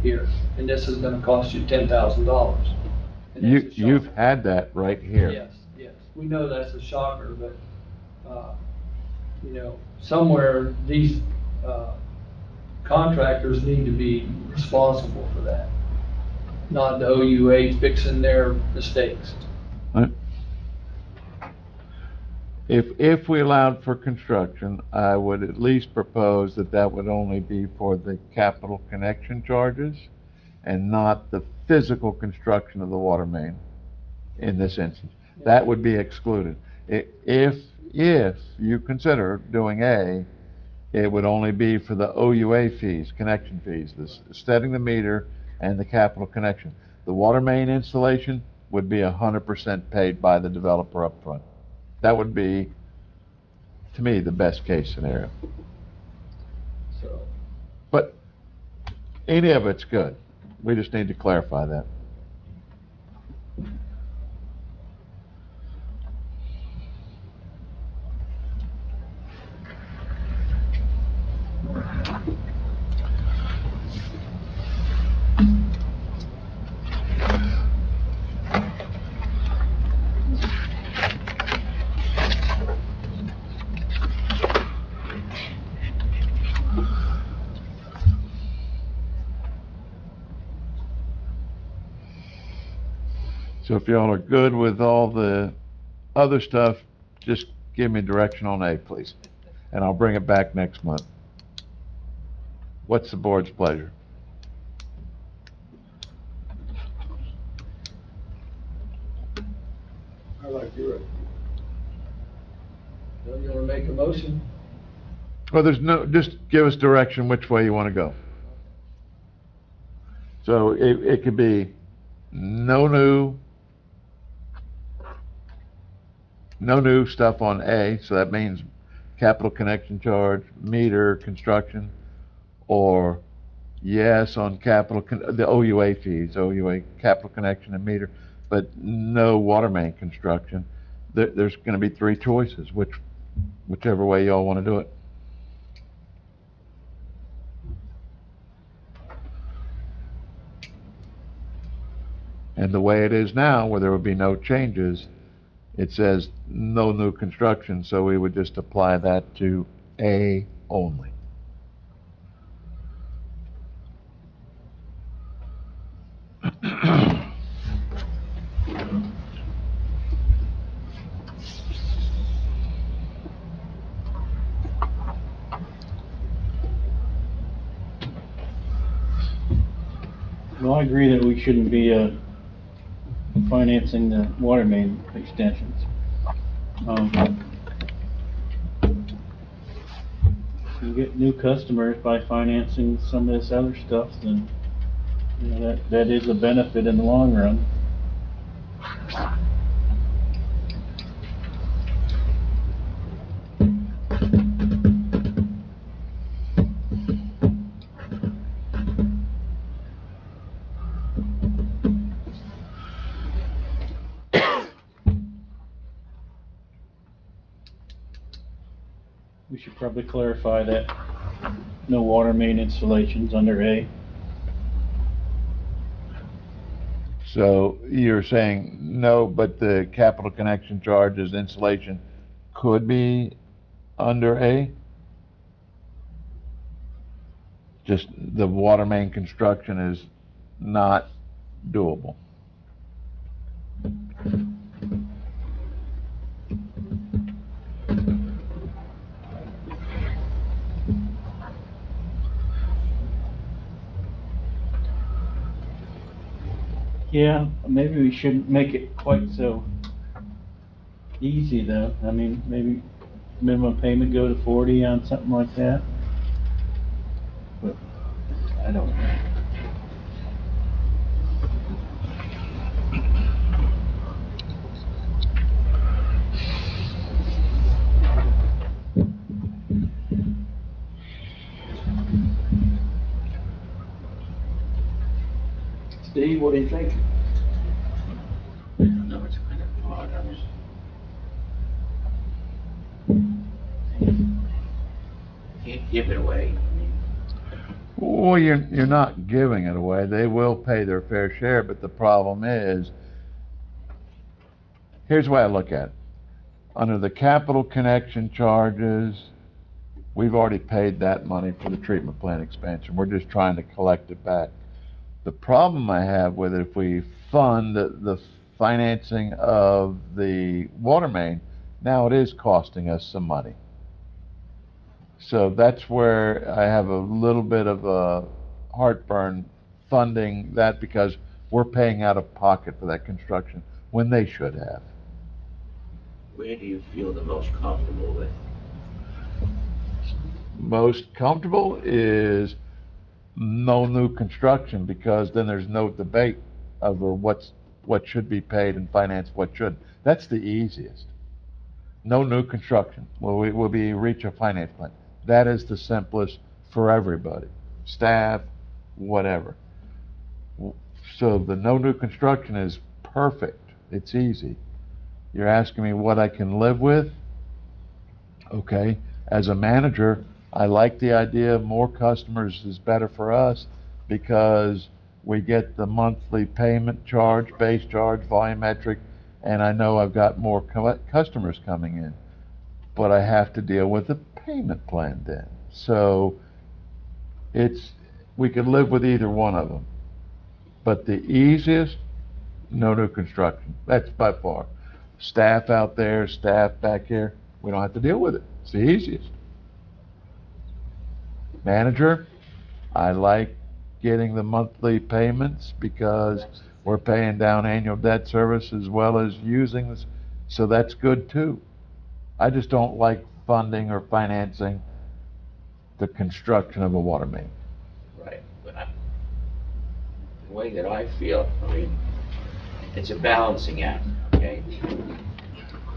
Speaker 1: here, and this is gonna cost you $10,000.
Speaker 2: You've had that right here.
Speaker 1: Yes, we know that's a shocker, but, you know, somewhere these, contractors need to be responsible for that, not the OUA fixing their mistakes.
Speaker 2: Right. If we allowed for construction, I would at least propose that would only be for the capital connection charges and not the physical construction of the water main in this instance. That would be excluded. If you consider doing A, it would only be for the OUA fees, connection fees, setting the meter and the capital connection. The water main installation would be 100% paid by the developer up front. That would be, to me, the best case scenario.
Speaker 1: So,
Speaker 2: but any of it's good. We just need to clarify that. So if y'all are good with all the other stuff, just give me direction on A, please. And I'll bring it back next month. What's the board's pleasure?
Speaker 7: I like your idea.
Speaker 1: you wanna make a motion?
Speaker 2: Well, just give us direction which way you want to go. So it could be no new stuff on A, so that means capital connection charge, meter, construction, or yes on the OUA fees, OUA capital connection and meter, but no water main construction. There's going to be three choices, whichever way y'all want to do it. And the way it is now, where there would be no changes, it says no new construction, so we would just apply that to A only.
Speaker 8: Well, I agree that we shouldn't be, financing the water main extensions. If you get new customers by financing some of this other stuff, then, you know, that is a benefit in the long run. We should probably clarify that no water main installations under A.
Speaker 2: So you're saying no, but the capital connection charges installation could be under A? Just the water main construction is not doable.
Speaker 8: Yeah, maybe we shouldn't make it quite so easy though. I mean, maybe minimum payment go to 40 on something like that. But I don't know.
Speaker 9: Steve, what do you think? I don't know, it's kind of odd. Can't give it away. I mean,
Speaker 2: Well, you're not giving it away. They will pay their fair share, but the problem is, here's the way I look at it. Under the capital connection charges, we've already paid that money for the treatment plant expansion. We're just trying to collect it back. The problem I have with it, if we fund the financing of the water main, now it is costing us some money. So that's where I have a little bit of a heartburn funding that, because we're paying out of pocket for that construction when they should have.
Speaker 9: where do you feel the most comfortable with?
Speaker 2: Most comfortable is no new construction, because then there's no debate over what should be paid and financed, what should. That's the easiest. No new construction. Will be reach a finance plan. That is the simplest for everybody, staff, whatever. So the no new construction is perfect. It's easy. You're asking me what I can live with? Okay. As a manager, I like the idea of more customers is better for us, because we get the monthly payment charge, base charge, volumetric, and I know I've got more customers coming in. But I have to deal with the payment plan then. So we could live with either one of them. But the easiest, no new construction. That's by far. Staff out there, staff back here, we don't have to deal with it. It's the easiest. Manager, I like getting the monthly payments, because we're paying down annual debt service as well as using this, so that's good too. I just don't like funding or financing the construction of a water main.
Speaker 9: Right, but the way that I feel, I mean, it's a balancing act, okay?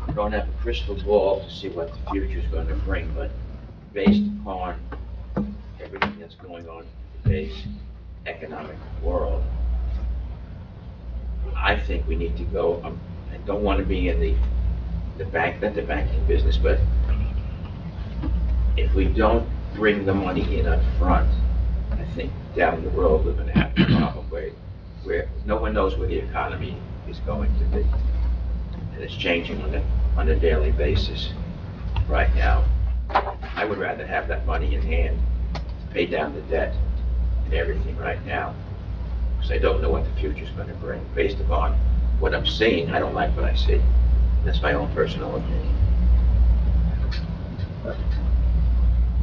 Speaker 9: I don't have a crystal ball to see what the future's going to bring, but based upon everything that's going on in today's economic world, I think we need to go, I don't want to be in the bank, not the banking business, but if we don't bring the money in up front, I think down the road we're going to have a problem where no one knows where the economy is going to be. And it's changing on a daily basis right now. I would rather have that money in hand, pay down the debt and everything right now, because I don't know what the future's going to bring. Based upon what I'm seeing, I don't like what I see. That's my own personal opinion.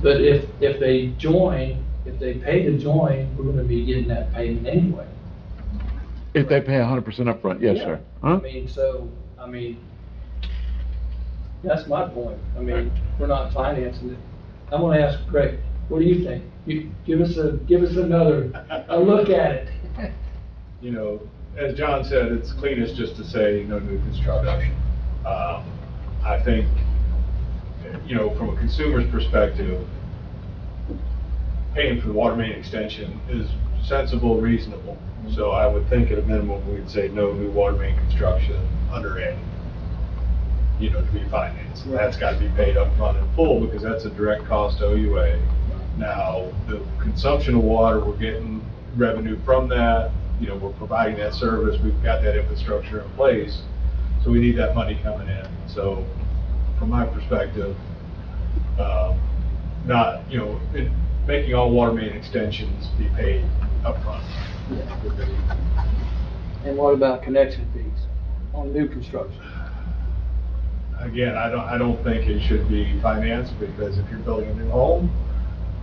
Speaker 1: But if they join, if they pay to join, we're gonna be getting that payment anyway.
Speaker 2: If they pay 100% upfront, yes,
Speaker 1: Yeah.
Speaker 2: sir.
Speaker 1: I
Speaker 2: Huh?
Speaker 1: mean, that's my point. I mean, we're not financing it. I'm gonna ask Craig, what do you think? You, give us another, a look at it.
Speaker 11: You know, as John said, it's cleanest just to say no new construction. I think, you know, from a consumer's perspective, paying for the water main extension is sensible, reasonable. So I would think at a minimum, we'd say no new water main construction under A, you know, to be financed. That's got to be paid up front in full because that's a direct cost to OUA. Now, the consumption of water, we're getting revenue from that. You know, we're providing that service. We've got that infrastructure in place. So we need that money coming in. So from my perspective, not, you know, making all water main extensions be paid upfront.
Speaker 1: And what about connection fees on new construction?
Speaker 11: Again, I don't think it should be financed because if you're building a new home,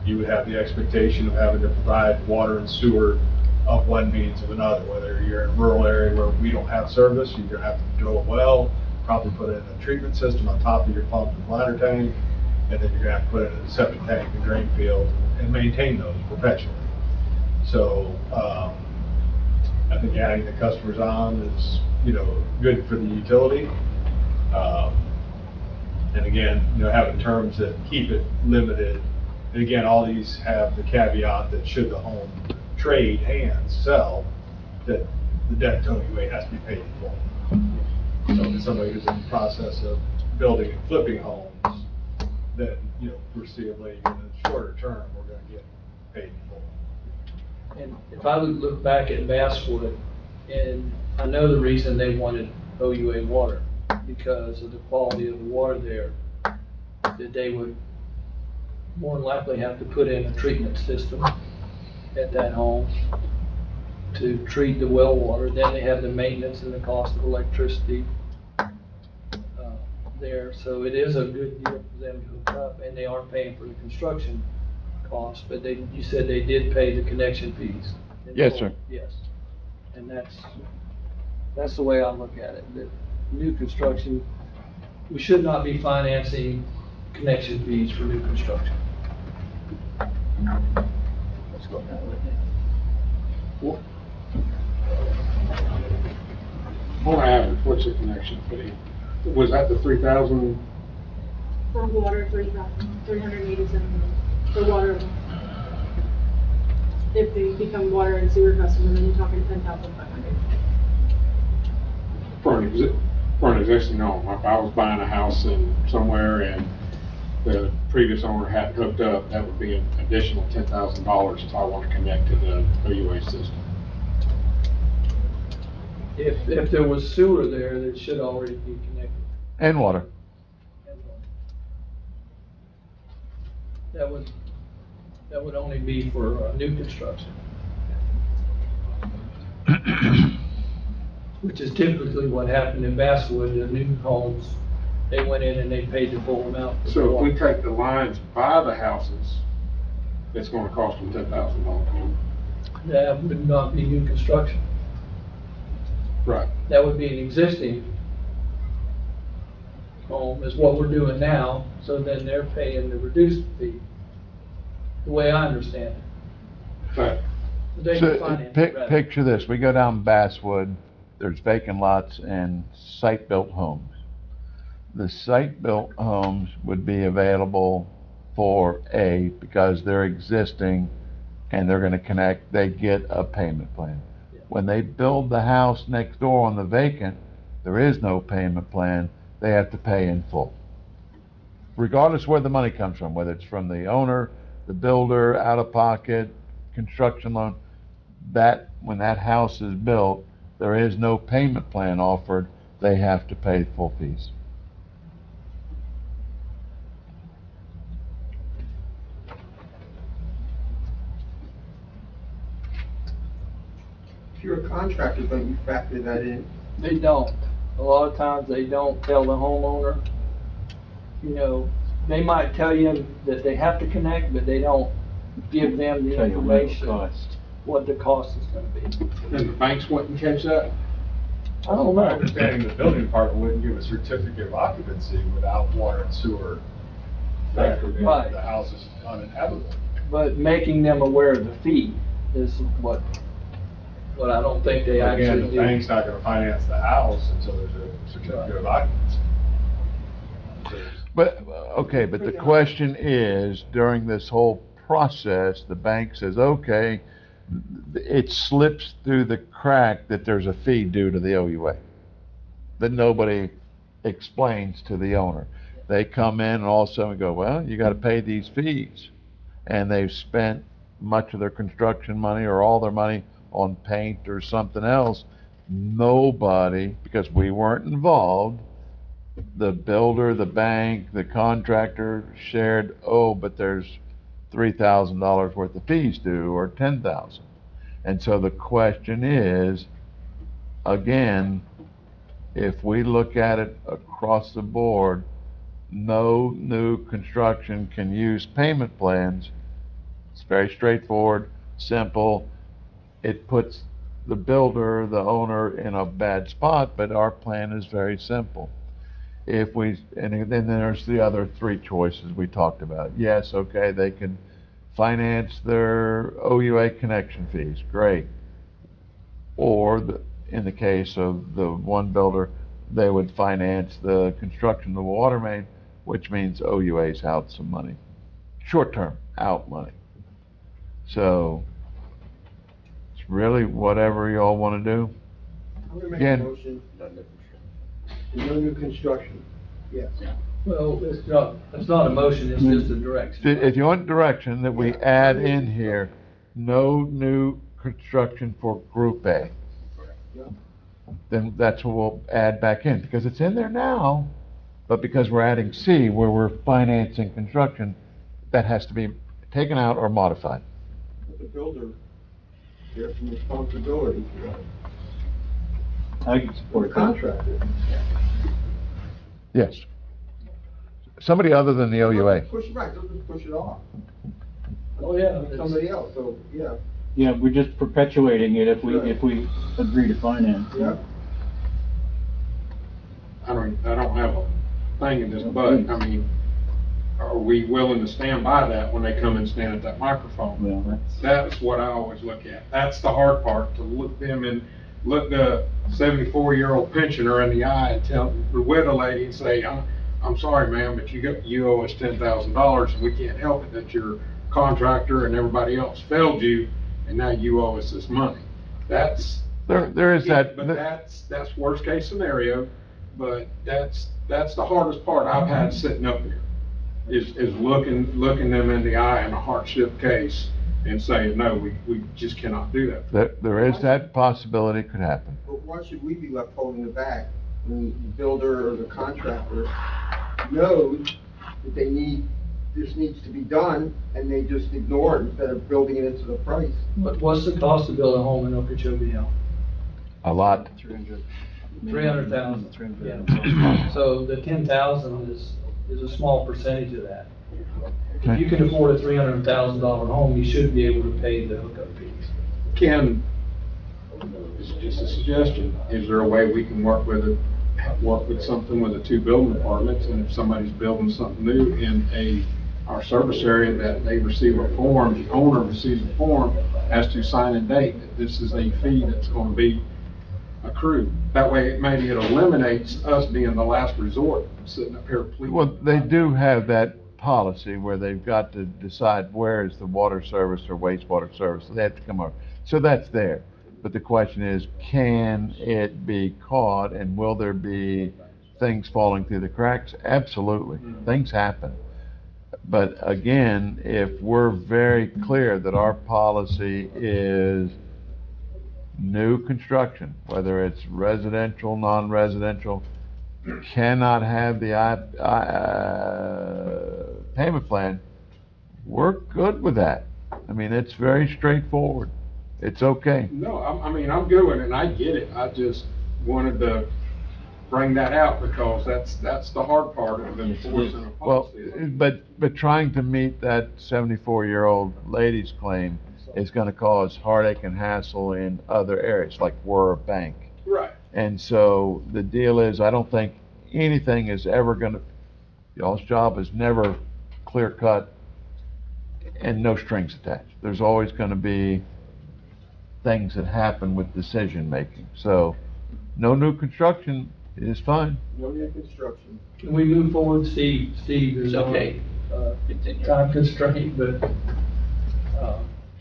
Speaker 11: you would have the expectation of having to provide water and sewer of one means of another. Whether you're in a rural area where we don't have service, you're gonna have to drill a well, probably put in a treatment system on top of your pump and bladder tank, and then you're gonna have to put in a septic tank and drain field and maintain those perpetually. So, I think adding the customers on is, you know, good for the utility. And again, you know, having terms that keep it limited. And again, all these have the caveat that should the home trade hands sell, that the debt to OUA has to be paid in full. So if somebody who's in the process of building and flipping homes, then, you know, foreseeably in the shorter term, we're gonna get paid in full.
Speaker 1: And if I would look back at Basswood, and I know the reason they wanted OUA water, because of the quality of the water there, that they would more than likely have to put in a treatment system at that home to treat the well water. Then they have the maintenance and the cost of electricity there. So it is a good deal for them to hook up, and they are paying for the construction costs, but you said they did pay the connection fees.
Speaker 2: Yes, sir.
Speaker 1: Yes. And that's the way I look at it, that new construction, we should not be financing connection fees for new construction. Let's go down with it.
Speaker 5: On average, what's the connection fee? Was that the 3,000?
Speaker 12: For water, 3,387 for water. If they become water and sewer customer, then you're talking 10,500.
Speaker 5: For an existing home, if I was buying a house in somewhere and the previous owner hadn't hooked up, that would be an additional $10,000 if I want to connect to the OUA system.
Speaker 1: If there was sewer there, that should already be connected.
Speaker 2: And water.
Speaker 1: That would only be for new construction. Which is typically what happened in Basswood, the new homes, they went in and they paid the full amount.
Speaker 5: So if we take the lines by the houses, it's going to cost them $10,000.
Speaker 1: That would not be new construction.
Speaker 5: Right.
Speaker 1: That would be an existing home, is what we're doing now, so then they're paying the reduced fee, the way I understand it.
Speaker 5: But
Speaker 1: They can finance it rather.
Speaker 2: Picture this, we go down Basswood, there's vacant lots and site-built homes. The site-built homes would be available for A, because they're existing and they're gonna connect, they get a payment plan. When they build the house next door on the vacant, there is no payment plan, they have to pay in full. Regardless where the money comes from, whether it's from the owner, the builder, out of pocket, construction loan, when that house is built, there is no payment plan offered, they have to pay full fees.
Speaker 7: If you're a contractor, don't you factor that in?
Speaker 1: They don't. A lot of times they don't tell the homeowner, you know, they might tell you that they have to connect, but they don't give them the
Speaker 8: Tell you what it
Speaker 1: information.
Speaker 8: costs.
Speaker 1: what the cost is gonna be.
Speaker 5: And the banks wouldn't catch that?
Speaker 1: I don't
Speaker 11: My
Speaker 1: know.
Speaker 11: understanding, the building department wouldn't give a certificate of occupancy without water and sewer.
Speaker 1: Right.
Speaker 11: The house is uninhabitable.
Speaker 1: But making them aware of the fee is what I don't think they
Speaker 11: Again,
Speaker 1: actually
Speaker 11: the
Speaker 1: do.
Speaker 11: bank's not gonna finance the house until there's a certificate of occupancy.
Speaker 2: But, okay, but the question is, during this whole process, the bank says, okay, it slips through the crack that there's a fee due to the OUA, that nobody explains to the owner. They come in and all of a sudden go, well, you gotta pay these fees. And they've spent much of their construction money or all their money on paint or something else. Nobody, because we weren't involved, the builder, the bank, the contractor shared, oh, but there's $3,000 worth of fees due, or 10,000. And so the question is, again, if we look at it across the board, no new construction can use payment plans. It's very straightforward, simple. It puts the builder, the owner, in a bad spot, but our plan is very simple. If we, and then there's the other three choices we talked about. Yes, okay, they can finance their OUA connection fees, great. Or in the case of the one builder, they would finance the construction of the water main, which means OUA's out some money. Short term, out money. So, it's really whatever y'all wanna do.
Speaker 7: I'm gonna make a
Speaker 2: Again-
Speaker 7: motion. No new construction, yes.
Speaker 1: Well, it's not a motion, it's just a direction.
Speaker 2: If you want direction, that we add in here, no new construction for Group A.
Speaker 7: Yeah.
Speaker 2: Then that's what we'll add back in, because it's in there now, but because we're adding C, where we're financing construction, that has to be taken out or modified.
Speaker 7: But the builder, there's some responsibility for that.
Speaker 8: I can
Speaker 7: For
Speaker 8: support
Speaker 7: the
Speaker 8: that.
Speaker 7: contractor.
Speaker 2: Yes. Somebody other than the OUA.
Speaker 7: Push it right, don't just push it off.
Speaker 1: Oh, yeah. it's-
Speaker 7: Somebody else, so, yeah,
Speaker 8: Yeah, we're just perpetuating it if we agree to finance.
Speaker 7: yeah.
Speaker 5: I don't have a thing in this, but, I mean, are we willing to stand by that when they come and stand at that microphone?
Speaker 8: Well,
Speaker 5: That's what I always look at. That's the hard part, to look the 74-year-old pensioner in the eye and tell the widow lady and say, I'm sorry, ma'am, but you owe us $10,000 and we can't help it that your contractor and everybody else failed you and now you owe us this money. That's.
Speaker 2: There is that.
Speaker 5: But that's worst case scenario, but that's the hardest part I've had sitting up here, is looking them in the eye in a hardship case and saying, no, we just cannot do that.
Speaker 2: There is that possibility could happen.
Speaker 7: But why should we be left holding the bag when the builder or the contractor knows that this needs to be done, and they just ignore it instead of building it into the price?
Speaker 1: What's the cost to build a home in Okeechobee Hill?
Speaker 2: A lot.
Speaker 1: 300,000. Yeah. So the 10,000 is a small percentage of that. If you can afford a $300,000 home, you should be able to pay the hookup fees.
Speaker 5: Ken, it's just a suggestion, is there a way we can work with something with the two building departments, and if somebody's building something new in our service area, that they receive a form, the owner receives a form as to sign and date, that this is a fee that's gonna be accrued. That way, maybe it eliminates us being the last resort, sitting up here pleading.
Speaker 2: Well, they do have that policy where they've got to decide where is the water service or wastewater service. They have to come over. So that's there. But the question is, can it be caught, and will there be things falling through the cracks? Absolutely. Things happen. But again, if we're very clear that our policy is new construction, whether it's residential, non-residential, cannot have the payment plan, we're good with that. I mean, it's very straightforward. It's okay.
Speaker 5: No, I mean, I'm good with it, and I get it. I just wanted to bring that out, because that's the hard part of enforcing a
Speaker 2: Well,
Speaker 5: policy.
Speaker 2: but trying to meet that 74-year-old lady's claim is gonna cause heartache and hassle in other areas, like we're a bank.
Speaker 5: Right.
Speaker 2: And so the deal is, I don't think anything is ever gonna, y'all's job is never clear cut and no strings attached. There's always gonna be things that happen with decision making. So no new construction is fine.
Speaker 7: No new construction.
Speaker 1: Can we move forward, Steve? Steve is
Speaker 9: It's okay.
Speaker 1: time constraint, but,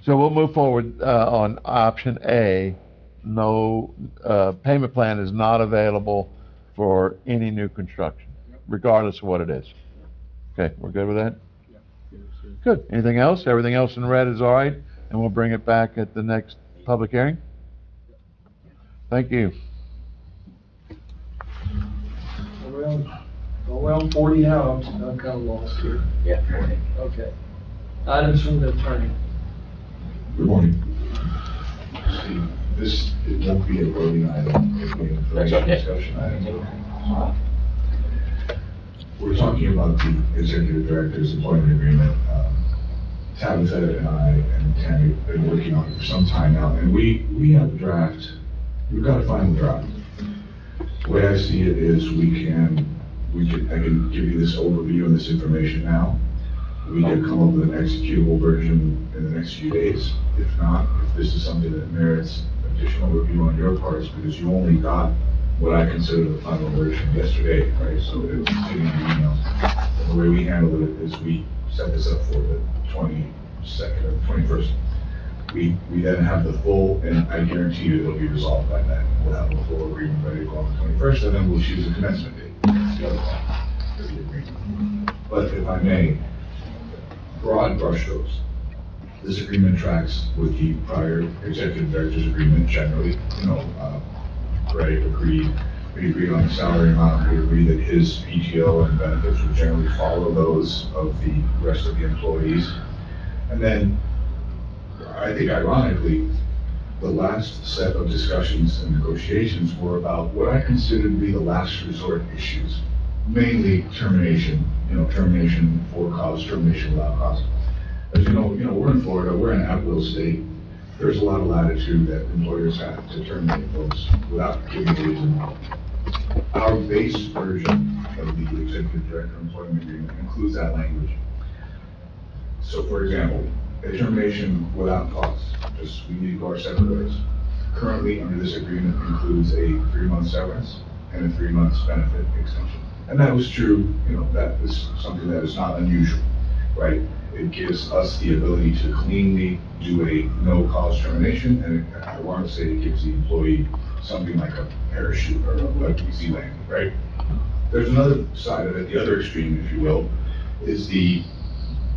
Speaker 2: So we'll move forward, on option A. No, payment plan is not available for any new construction, regardless of what it is. Okay, we're good with that? Good. Anything else? Everything else in red is all right, and we'll bring it back at the next public hearing? Thank you.
Speaker 1: around 40 now, I'm kind of lost here.
Speaker 9: Yeah.
Speaker 1: Okay. Items from the attorney.
Speaker 10: Good morning. Steve, this, it won't be a voting item, it'll be an
Speaker 9: That's okay.
Speaker 10: discussion item. We're talking about the executive director's employment agreement. Tabitha and I and Tammy have been working on it for some time now, and we have a draft. We've got a final draft. The way I see it is I can give you this overview and this information now. We can come up with an executable version in the next few days. If not, if this is something that merits additional review on your parts, because you only got what I consider the final version yesterday, right? So it was sitting in the email. And the way we handled it is we set this up for the 22nd or 21st. We then have the full, and I guarantee you it'll be resolved by then. We'll have a full agreement ready to go on the 21st, and then we'll choose a commencement date. That's the other part of the agreement. But if I may, broad brushstrokes. This agreement tracks with the prior executive director's agreement generally. Greg agreed, we agreed on the salary amount, we agreed that his PTO and benefits would generally follow those of the rest of the employees. And then, I think ironically, the last set of discussions and negotiations were about what I consider to be the last resort issues, mainly termination, termination for cause, termination without cause. As you know, we're in Florida, we're an at-will state. There's a lot of latitude that employers have to terminate folks without giving a reason. Our base version of the executive director employment agreement includes that language. So for example, a termination without cause, we need to go our separate ways. Currently, under this agreement includes a 3-month severance and a 3-month benefit extension. And that was true, that is something that is not unusual, right? It gives us the ability to cleanly do a no-cause termination, and I want to say it gives the employee something like a parachute or a easy landing, right? There's another side of it, the other extreme, if you will, is the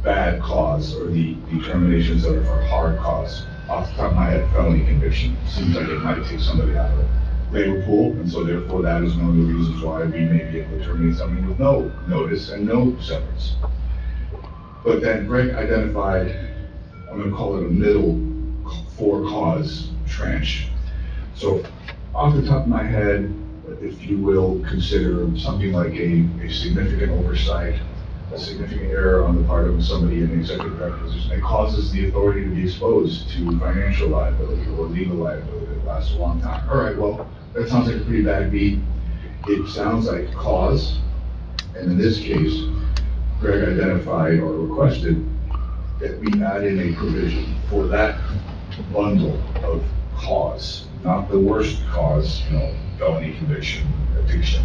Speaker 10: bad cause or the terminations that are for hard cause. Off the top of my head, felony conviction seems like it might take somebody out of it. Labor pool, and so therefore that is one of the reasons why we may be able to terminate something with no notice and no severance. But then Greg identified, I'm going to call it a middle for-cause tranche. So off the top of my head, if you will, consider something like a significant oversight, a significant error on the part of somebody in the executive director position that causes the authority to be exposed to financial liability or legal liability that lasts a long time. All right, well, that sounds like a pretty bad beat. It sounds like cause, and in this case, Greg identified or requested that we add in a provision for that bundle of cause, not the worst cause, felony conviction, addiction,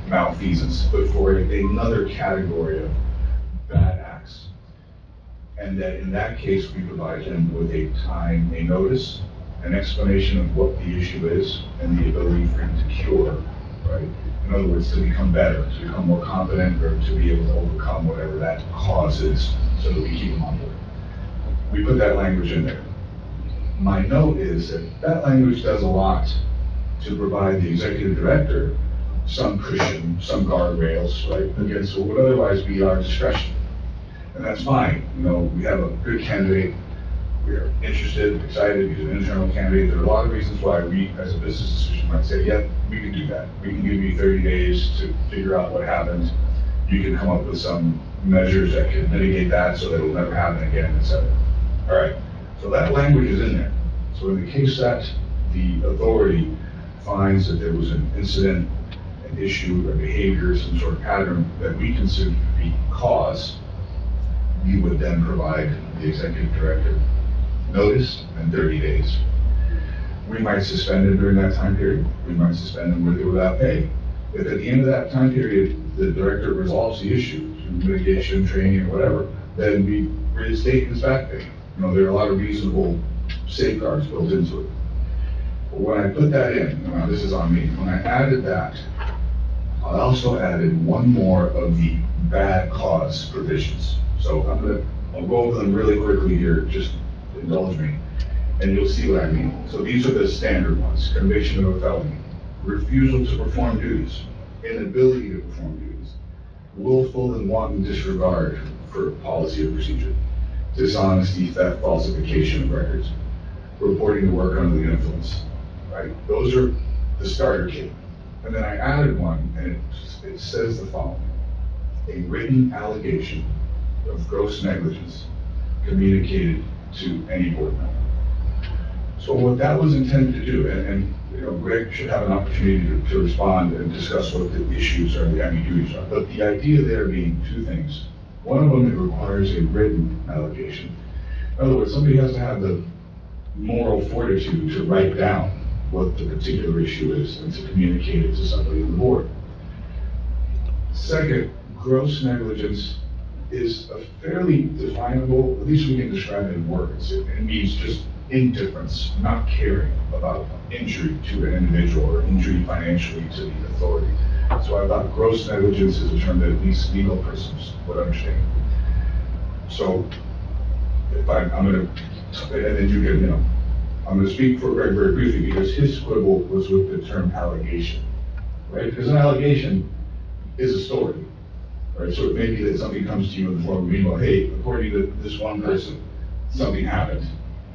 Speaker 10: malfeasance, but for another category of bad acts. And that in that case, we provide them with a notice, an explanation of what the issue is, and the ability for him to cure, right? In other words, to become better, to become more competent, or to be able to overcome whatever that cause is, so that we keep him on board. We put that language in there. My note is that language does a lot to provide the executive director some cushion, some guardrails, right, against what would otherwise be our discretion. And that's fine. We have a good candidate. We're interested, excited, he's an internal candidate. There are a lot of reasons why we, as a business decision, might say, yeah, we can do that. We can give you 30 days to figure out what happened. You can come up with some measures that can mitigate that so that it'll never happen again, et cetera. All right. So that language is in there. So in the case that the authority finds that there was an incident, an issue, a behavior, some sort of pattern that we consider to be cause, we would then provide the executive director notice and 30 days. We might suspend him during that time period. We might suspend him with or without pay. If at the end of that time period, the director resolves the issue through mitigation, training, or whatever, then we reinstate his back pay. You know, there are a lot of reasonable safeguards built into it. But when I put that in, now this is on me, when I added that, I also added one more of the bad cause provisions. So I'll go over them really quickly here, just indulge me, and you'll see what I mean. So these are the standard ones: conviction of a felony, refusal to perform duties, inability to perform duties, willful and wanton disregard for policy or procedure, dishonesty, theft, falsification of records, reporting to work under the influence, right? Those are the starter kit. And then I added one, and it says the following: a written allegation of gross negligence communicated to any board member. So what that was intended to do, and you know, Greg should have an opportunity to respond and discuss what the issues or the ambiguities are. But the idea there being two things. One of them, it requires a written allegation. In other words, somebody has to have the moral fortitude to write down what the particular issue is and to communicate it to somebody on the board. Second, gross negligence is a fairly definable, at least we can describe it in words. It means just indifference, not caring about injury to an individual or injury financially to the authority. So I thought gross negligence is a term that at least legal persons would understand. So if I'm going to, and then you can, you know, I'm going to speak for Greg very briefly because his quibble was with the term allegation, right? Because an allegation is a story, right? So it may be that something comes to you in the form of an email, hey, according to this one person, something happened.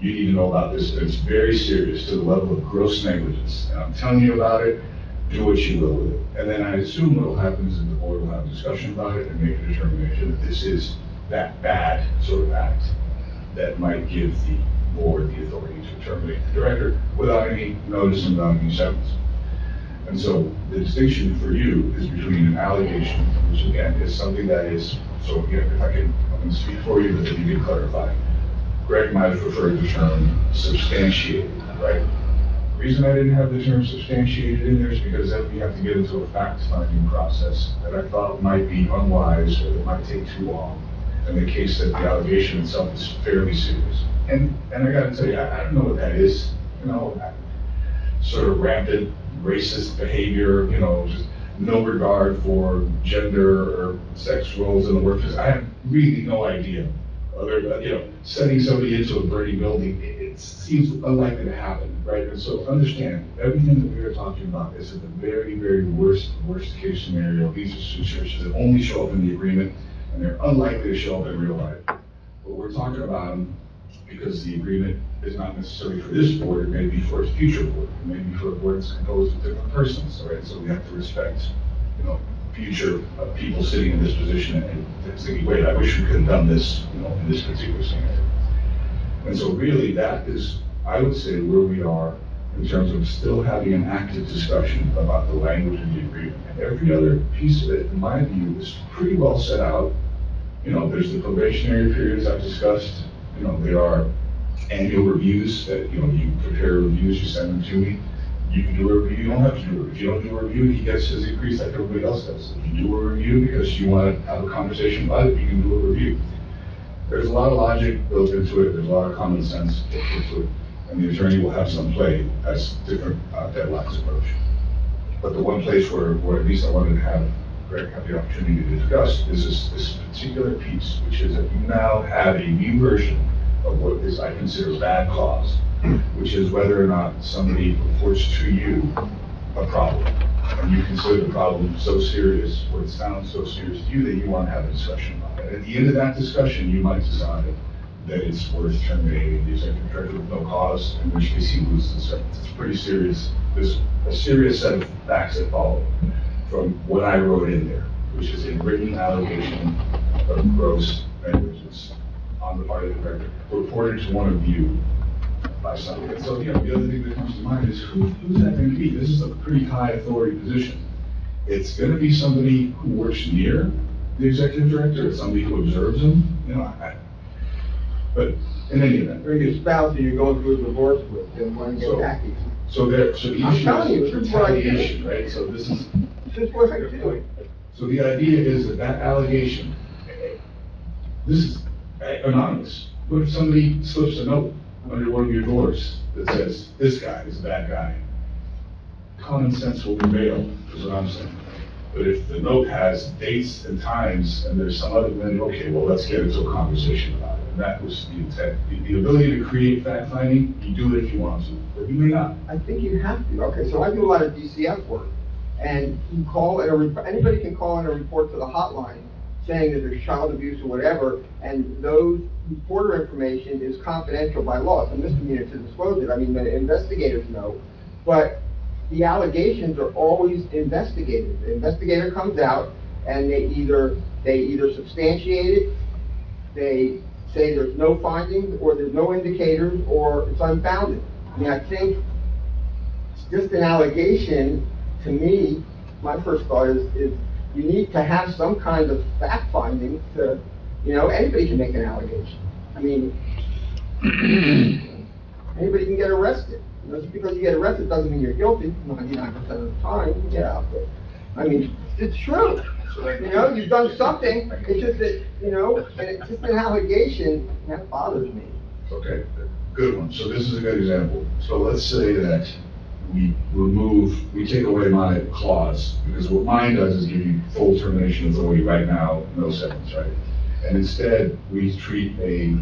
Speaker 10: You need to know about this. It's very serious to the level of gross negligence. And I'm telling you about it, do what you will with it. And then I assume what will happen is that the board will have a discussion about it and make a determination that this is that bad sort of act that might give the board the authority to terminate the director without any notice and without any severance. And so the distinction for you is between an allegation, which again is something that is, so again, if I can, I'm going to speak for you, but then you can clarify. Greg might have preferred the term substantiated, right? The reason I didn't have the term substantiated in there is because then we have to get into a fact-finding process that I thought might be unwise or that might take too long in the case that the allegation itself is fairly serious. And I gotta tell you, I don't know what that is, you know, sort of rampant racist behavior, you know, just no regard for gender or sex roles in the workplace. I have really no idea. Other than, you know, sending somebody into a burning building, it seems unlikely to happen, right? And so understand, everything that we are talking about is in the very, very worst case scenario. These are situations that only show up in the agreement, and they're unlikely to show up in real life. But we're talking about them because the agreement is not necessarily for this board, it may be for a future board, it may be for a board that's composed of different persons, right? So we have to respect, you know, future people sitting in this position and thinking, wait, I wish we could have done this, you know, in this particular scenario. And so really that is, I would say, where we are in terms of still having an active discussion about the language of the agreement. And every other piece of it, in my view, is pretty well set out. You know, there's the probationary periods I've discussed. You know, there are annual reviews that, you know, you prepare reviews, you send them to me. You can do a review, you don't have to do a review. If you don't do a review, he gets his increase like everybody else does. If you do a review because you want to have a conversation about it, you can do a review. There's a lot of logic built into it, there's a lot of common sense built into it, and the attorney will have some play as different deadlines approach. But the one place where at least I wanted to have Greg have the opportunity to discuss is this particular piece, which is that you now have a new version of what is, I consider, bad cause, which is whether or not somebody reports to you a problem, and you consider the problem so serious, or it sounds so serious to you that you want to have a discussion about it. At the end of that discussion, you might decide that it's worth terminating the executive director with no cause, in which case he loses the sentence. It's pretty serious. There's a serious set of facts that follow from what I wrote in there, which is a written allegation of gross negligence on the part of the director, reported to one of you by somebody. So, the other thing that comes to mind is who's that going to be? This is a pretty high authority position. It's going to be somebody who works near the executive director, it's somebody who observes him, but in any event.
Speaker 7: Or your spouse who you're going through a divorce with and want to get back at you.
Speaker 10: So the
Speaker 7: I'm
Speaker 10: issue
Speaker 7: telling you,
Speaker 10: is
Speaker 7: this is what I do.
Speaker 10: retaliation, right? So this is,
Speaker 7: This is what I do.
Speaker 10: so the idea is that allegation, this is anonymous. What if somebody slips a note under one of your doors that says, this guy is a bad guy? Common sense will prevail, is what I'm saying. But if the note has dates and times, and there's some other, then okay, well, let's get into a conversation about it. And that was the intent. The ability to create fact finding, you do it if you want to, but you may not.
Speaker 7: I think you have to. Okay, so I do a lot of DCF work, and you call and anybody can call in a report to the hotline saying that there's child abuse or whatever, and those reporter information is confidential by law. It's a misdemeanor to disclose it. I mean, the investigators know, but the allegations are always investigated. The investigator comes out and they either substantiate it, they say there's no findings, or there's no indicators, or it's unfounded. I mean, I think it's just an allegation. To me, my first thought is you need to have some kind of fact finding to, anybody can make an allegation. I mean, anybody can get arrested. Just because you get arrested doesn't mean you're guilty 99% of the time. Yeah, but I mean, it's true. You've done something. It's just that, and it's just an allegation that bothers me.
Speaker 10: Okay, good one. So this is a good example. So let's say that we take away my clause, because what mine does is give you full termination authority right now, no seconds, right? And instead, we treat a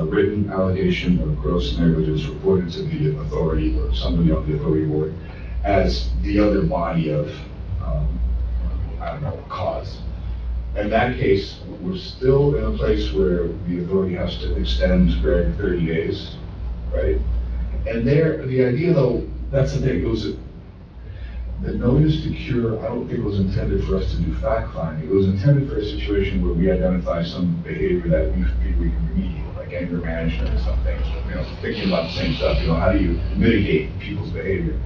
Speaker 10: written allegation of gross negligence reported to the authority or somebody on the authority board as the other body of, cause. In that case, we're still in a place where the authority has to extend Greg 30 days, right? And the idea though, that's the thing, the notice to cure, I don't think it was intended for us to do fact finding. It was intended for a situation where we identify some behavior that we think we can remediate, like anger management or something. Thinking about the same stuff, how do you mitigate people's behavior?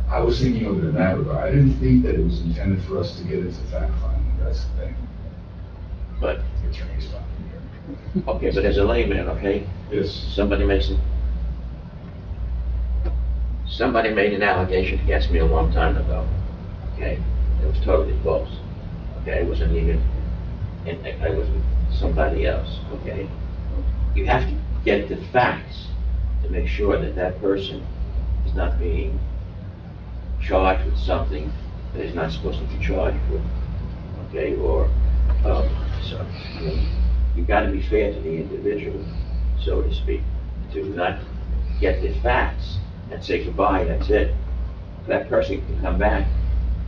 Speaker 10: I was thinking of it in that regard. I didn't think that it was intended for us to get into fact finding. That's the thing.
Speaker 9: But,
Speaker 10: The attorney's talking here.
Speaker 9: okay, but as a layman, okay?
Speaker 10: Yes.
Speaker 9: Somebody made an allegation against me a long time ago, okay? It was totally false, okay? It wasn't even, I was with somebody else, okay? You have to get the facts to make sure that that person is not being charged with something that he's not supposed to be charged with, okay? Or, so, you've got to be fair to the individual, so to speak, to not get the facts and say goodbye, that's it. That person can come back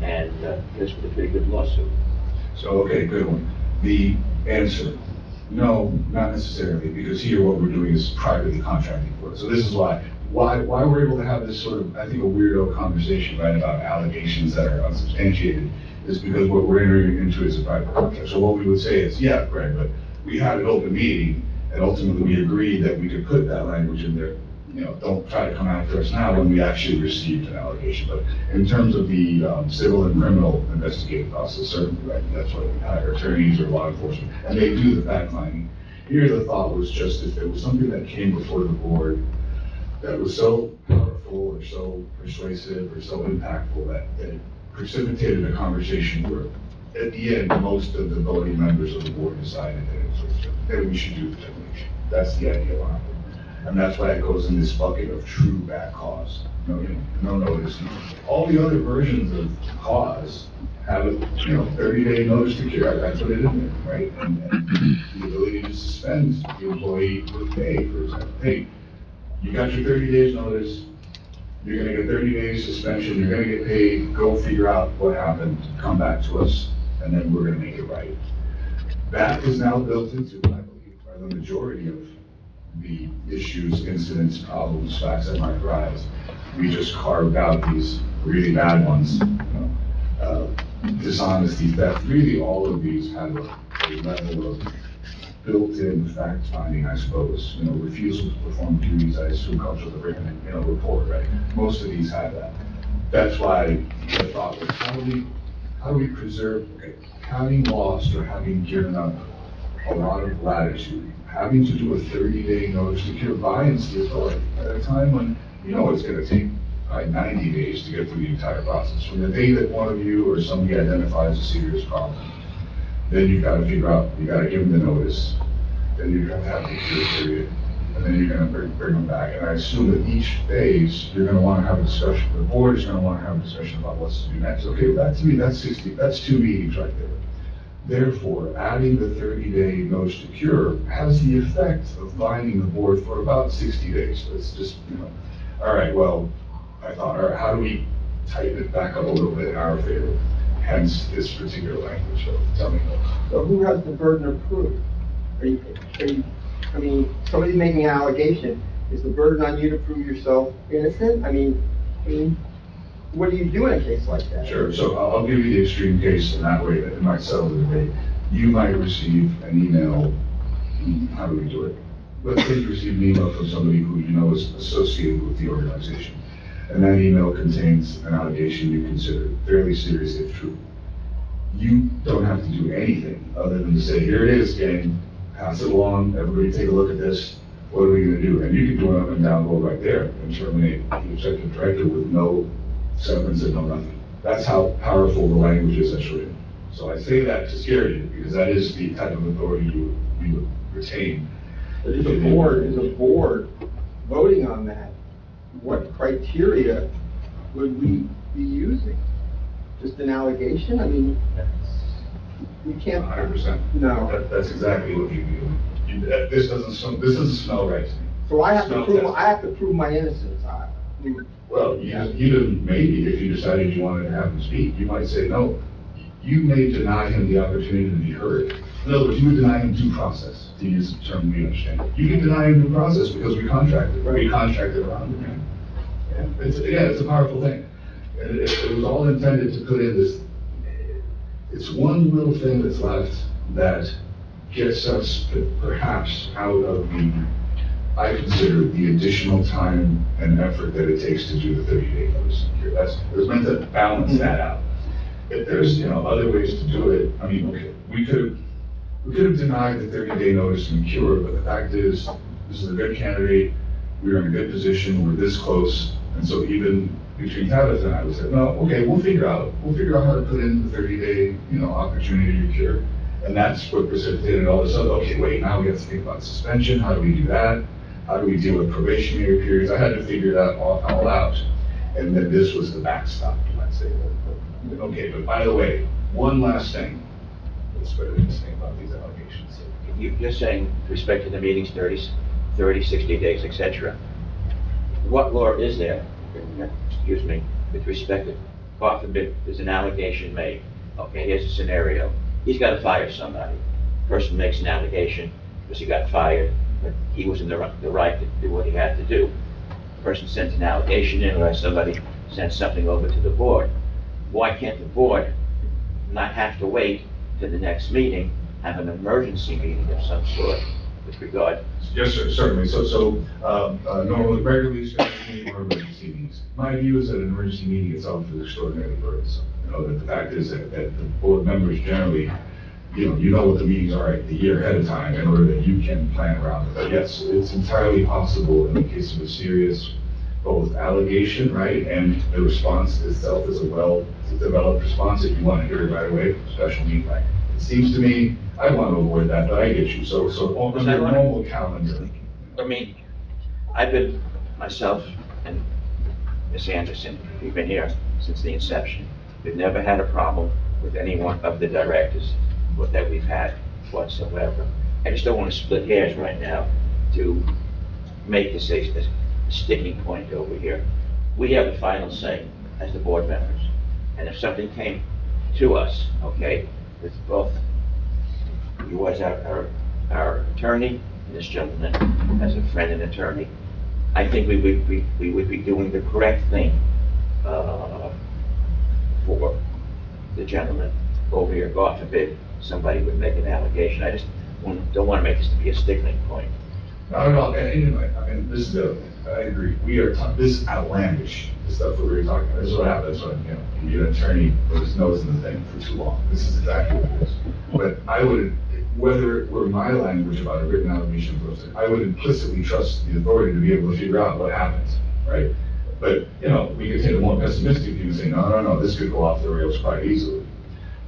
Speaker 9: and this was a pretty good lawsuit.
Speaker 10: So, okay, good one. The answer, no, not necessarily, because here what we're doing is privately contracting for it. So this is why we're able to have this sort of, I think, a weirdo conversation, right, about allegations that are unsubstantiated, is because what we're entering into is a private contract. So what we would say is, yeah, Greg, but we had an open meeting, and ultimately we agreed that we could put that language in there. Don't try to come after us now when we actually received an allegation. But in terms of the civil and criminal investigative process, certainly, right, that's why we hire attorneys or law enforcement, and they do the fact finding. Here, the thought was just if there was something that came before the board that was so powerful or so persuasive or so impactful that it precipitated a conversation where, at the end, most of the voting members of the board decided that we should do the termination. That's the idea behind it. And that's why it goes in this bucket of true bad cause. No notice. All the other versions of cause have a 30-day notice to cure. I put it in there, right? And the ability to suspend the employee with pay, for example. Hey, you got your 30 days notice. You're going to get 30 days suspension. You're going to get paid. Go figure out what happened. Come back to us, and then we're going to make it right. That is now built into, I believe, by the majority of the issues, incidents, problems, facts that might arise. We just carved out these really bad ones. Dishonesty, theft, really all of these have a level of built-in fact finding, I suppose. You know, refusal to perform duties, I assume comes with a written, report, right? Most of these have that. That's why I thought, like, how do we preserve, okay, having lost or having given up a lot of latitude, having to do a 30-day notice to cure by and see authority at a time when you know it's gonna take probably 90 days to get through the entire process. From the day that one of you or somebody identifies a serious problem, then you've got to figure out, you got to give them the notice, then you have to have the cure period, and then you're going to bring them back. And I assume that each phase, you're going to want to have a discussion, the board is going to want to have a discussion about what's to do next. Okay, that to me, that's 2 meetings right there. Therefore, adding the 30-day notice to cure has the effect of binding the board for about 60 days. So it's just, all right, well, I thought, all right, how do we tighten it back up a little bit in our favor? Hence this particular language. So tell me.
Speaker 7: So who has the burden of proof? I mean, somebody's making an allegation. Is the burden on you to prove yourself innocent? I mean, what do you do in a case like that?
Speaker 10: Sure. So I'll give you the extreme case, and that way it might settle the debate. You might receive an email. How do we do it? Let's say you receive an email from somebody who you know is associated with the organization. And that email contains an allegation you consider fairly serious if true. You don't have to do anything other than to say, here it is, gang, pass it along, everybody take a look at this, what are we gonna do? And you can do an up and down vote right there and terminate the executive director with no severance and no nothing. That's how powerful the language is that's written. So I say that to scare you, because that is the type of authority you would retain.
Speaker 7: But is a board voting on that? What criteria would we be using? Just an allegation? I mean, we can't.
Speaker 10: 100%.
Speaker 7: No.
Speaker 10: That's exactly what you do. This doesn't smell right to me.
Speaker 7: So I have to prove,
Speaker 10: Smell
Speaker 7: I have to prove my innocence.
Speaker 10: Well, you didn't, maybe if you decided you wanted to have him speak, you might say, no, you may deny him the opportunity to be heard. In other words, you would deny him due process, to use the term we understand. You can deny him due process because we contracted, right? We contracted around him. And it's a powerful thing. And it was all intended to put in this, it's one little thing that's left that gets us perhaps out of the, I consider the additional time and effort that it takes to do the 30-day notice. It was meant to balance that out. If there's, other ways to do it, I mean, okay, we could have denied the 30-day notice and cure, but the fact is, this is a good candidate, we're in a good position, we're this close, and so even between Tabitha and I, we said, no, okay, we'll figure out how to put in the 30-day, opportunity to cure. And that's what precipitated all this other, okay, wait, now we have to think about suspension, how do we do that? How do we deal with probationary periods? I had to figure that all out. And then this was the backstop, let's say. Okay, but by the way, one last thing. That's what it is saying about these allegations.
Speaker 9: You're saying, with respect to the meetings, 30, 60 days, et cetera. What law is there, excuse me, with respect to, God forbid, there's an allegation made. Okay, here's a scenario. He's got to fire somebody. Person makes an allegation because he got fired, but he was in the right to do what he had to do. Person sends an allegation in, or somebody sends something over to the board. Why can't the board not have to wait to the next meeting, have an emergency meeting of some sort with regard?
Speaker 10: Yes, sir, certainly. So normally, regularly scheduled meeting or emergency meetings. My view is that an emergency meeting itself is extraordinarily burdensome. That the fact is that the board members generally, you know what the meetings are a year ahead of time in order that you can plan around it. But yes, it's entirely possible in the case of a serious both allegation, right, and the response itself is a well-developed response. If you want to hear it right away, special meeting. Right. It seems to me, I want to avoid that, but I get you. So on your normal calendar.
Speaker 9: I mean, I've been, myself and Ms. Anderson, we've been here since the inception. We've never had a problem with any one of the directors that we've had whatsoever. I just don't want to split hairs right now to make this a sticking point over here. We have the final say as the board members. And if something came to us, okay, with both you as our attorney and this gentleman as a friend and attorney, I think we would be doing the correct thing for the gentleman over here. God forbid somebody would make an allegation. don't wanna make this to be a sticking point.
Speaker 10: Not at all, and this is the, I agree, we are, this is outlandish, the stuff that we were talking about, this is what happens when, you get an attorney with his nose in the thing for too long, this is exactly what it is. But I would, whether it were my language about a written allegation of gross, I would implicitly trust the authority to be able to figure out what happens, right? But, we could take a more pessimistic view and say, no, this could go off the rails quite easily.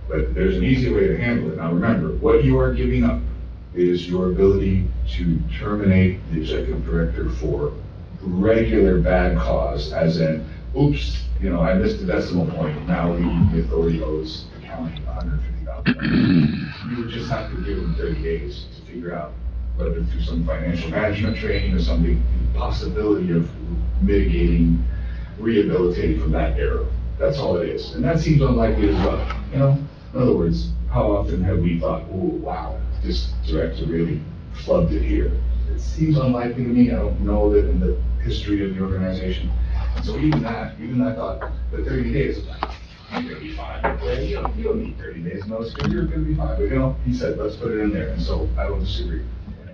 Speaker 10: But there's an easy way to handle it. Now remember, what you are giving up is your ability to terminate the executive director for regular bad cause, as in, oops, I missed the decimal point, now the authority owes the county $150,000. You would just have to give them 30 days to figure out whether through some financial management training or something, the possibility of mitigating, rehabilitating from that error. That's all it is. And that seems unlikely as well. In other words, how often have we thought, oh, wow, this director really flubbed it here? It seems unlikely to me. I don't know that in the history of the organization. And so even that thought, the 30 days, I'm gonna be fine. Well, you don't need 30 days notice, you're gonna be fine. But he said, let's put it in there. And so I don't disagree.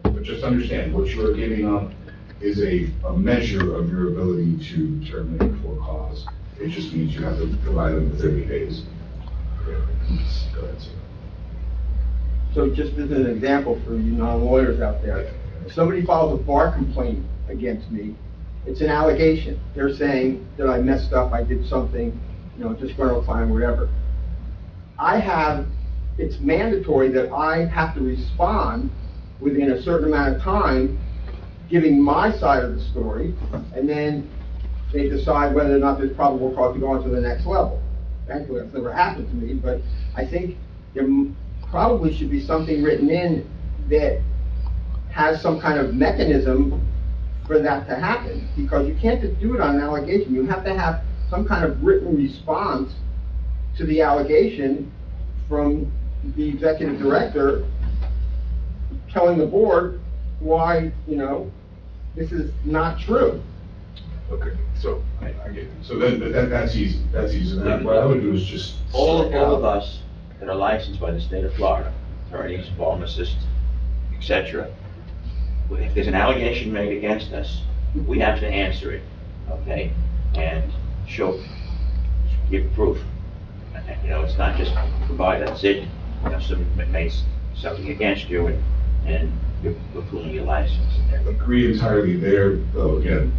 Speaker 10: But just understand, what you are giving up is a measure of your ability to terminate for cause. It just means you have to provide them the 30 days. Go ahead, sir.
Speaker 7: So just as an example for you non-lawyers out there, if somebody files a bar complaint against me, it's an allegation. They're saying that I messed up, I did something, disgruntled client, whatever. It's mandatory that I have to respond within a certain amount of time, giving my side of the story, and then they decide whether or not there's probable cause to go on to the next level. Thankfully, that's never happened to me, but I think there probably should be something written in that has some kind of mechanism for that to happen, because you can't just do it on an allegation. You have to have some kind of written response to the allegation from the executive director telling the board why, this is not true.
Speaker 10: Okay, so I get it. So then that's easy. That's easy. Then what I would do is just
Speaker 9: All of us that are licensed by the state of Florida, attorneys, pharmacists, etc., if there's an allegation made against us, we have to answer it, okay? And give proof. It's not just provide, that's it. Someone makes something against you and you're pulling your license.
Speaker 10: agree entirely there, though, again,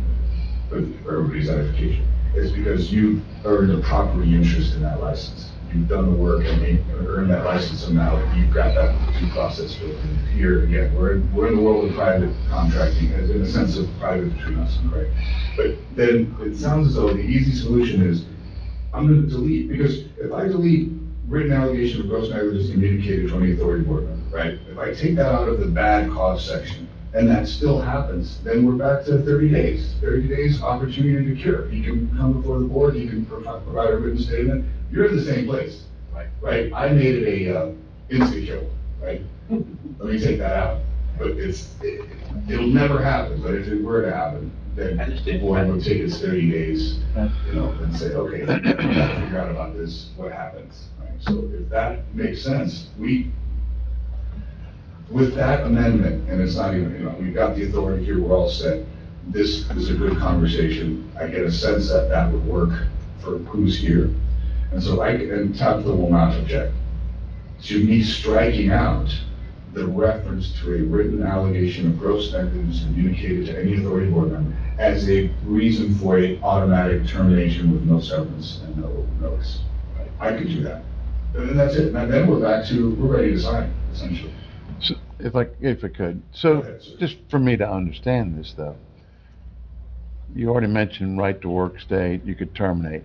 Speaker 10: for everybody's edification. It's because you've earned a property interest in that license. You've done the work and earned that license, and now you've got that due process built in. Here, again, we're in the world of private contracting, as in a sense of private between us and Craig. But then it sounds as though the easy solution is, I'm going to delete, because if I delete written allegation of gross negligence communicated from the authority board member, right? If I take that out of the bad cause section, and that still happens, then we're back to 30 days. 30 days opportunity to cure. He can come before the board, he can provide a written statement. You're in the same place, right? I made it a insta-kill, right? Let me take that out. But it'll never happen, but if it were to happen, then the board would take its 30 days, and say, okay, we gotta figure out about this, what happens, right? So if that makes sense, with that amendment, and it's not even, we've got the authority here, we're all set. This is a good conversation. I get a sense that that would work for who's here. And so and Tabitha will not object to me striking out the reference to a written allegation of gross negligence communicated to any authority board member as a reason for a automatic termination with no severance and no notice. I could do that. And that's it. And then we're ready to sign, essentially.
Speaker 2: So if I could, so just for me to understand this though, you already mentioned right to work state, you could terminate.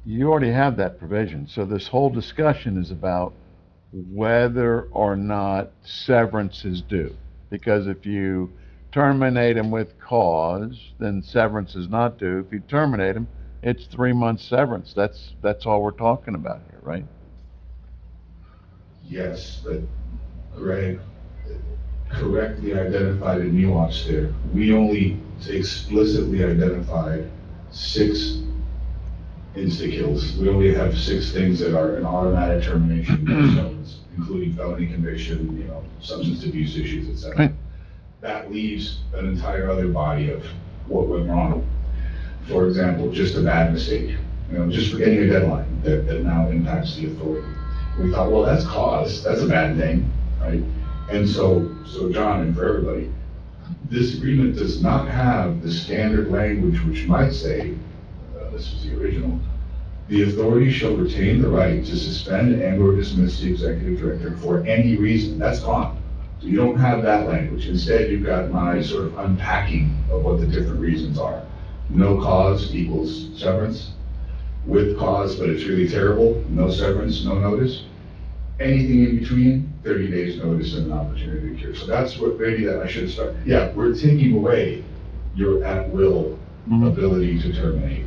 Speaker 2: You already have that provision, so this whole discussion is about whether or not severance is due. Because if you terminate them with cause, then severance is not due. If you terminate them, it's 3 months severance. That's all we're talking about here, right?
Speaker 10: Yes, but Greg correctly identified a nuance there. We only explicitly identified 6 insta-kills. We only have 6 things that are an automatic termination. including felony conviction, you know, substance abuse issues, et cetera.
Speaker 2: Right.
Speaker 10: That leaves an entire other body of what went wrong. For example, just a bad mistake, you know, just forgetting a deadline that now impacts the authority. We thought, well, that's cause, that's a bad thing, right? And so John, and for everybody, this agreement does not have the standard language which might say, this is the original, the authority shall retain the right to suspend and or dismiss the executive director for any reason. That's gone. So you don't have that language. Instead, you've got my sort of unpacking of what the different reasons are. No cause equals severance. With cause, but it's really terrible, no severance, no notice. Anything in between, 30 days notice and an opportunity to cure. So that's what, maybe that I should start. Yeah, we're taking away your at-will ability to terminate.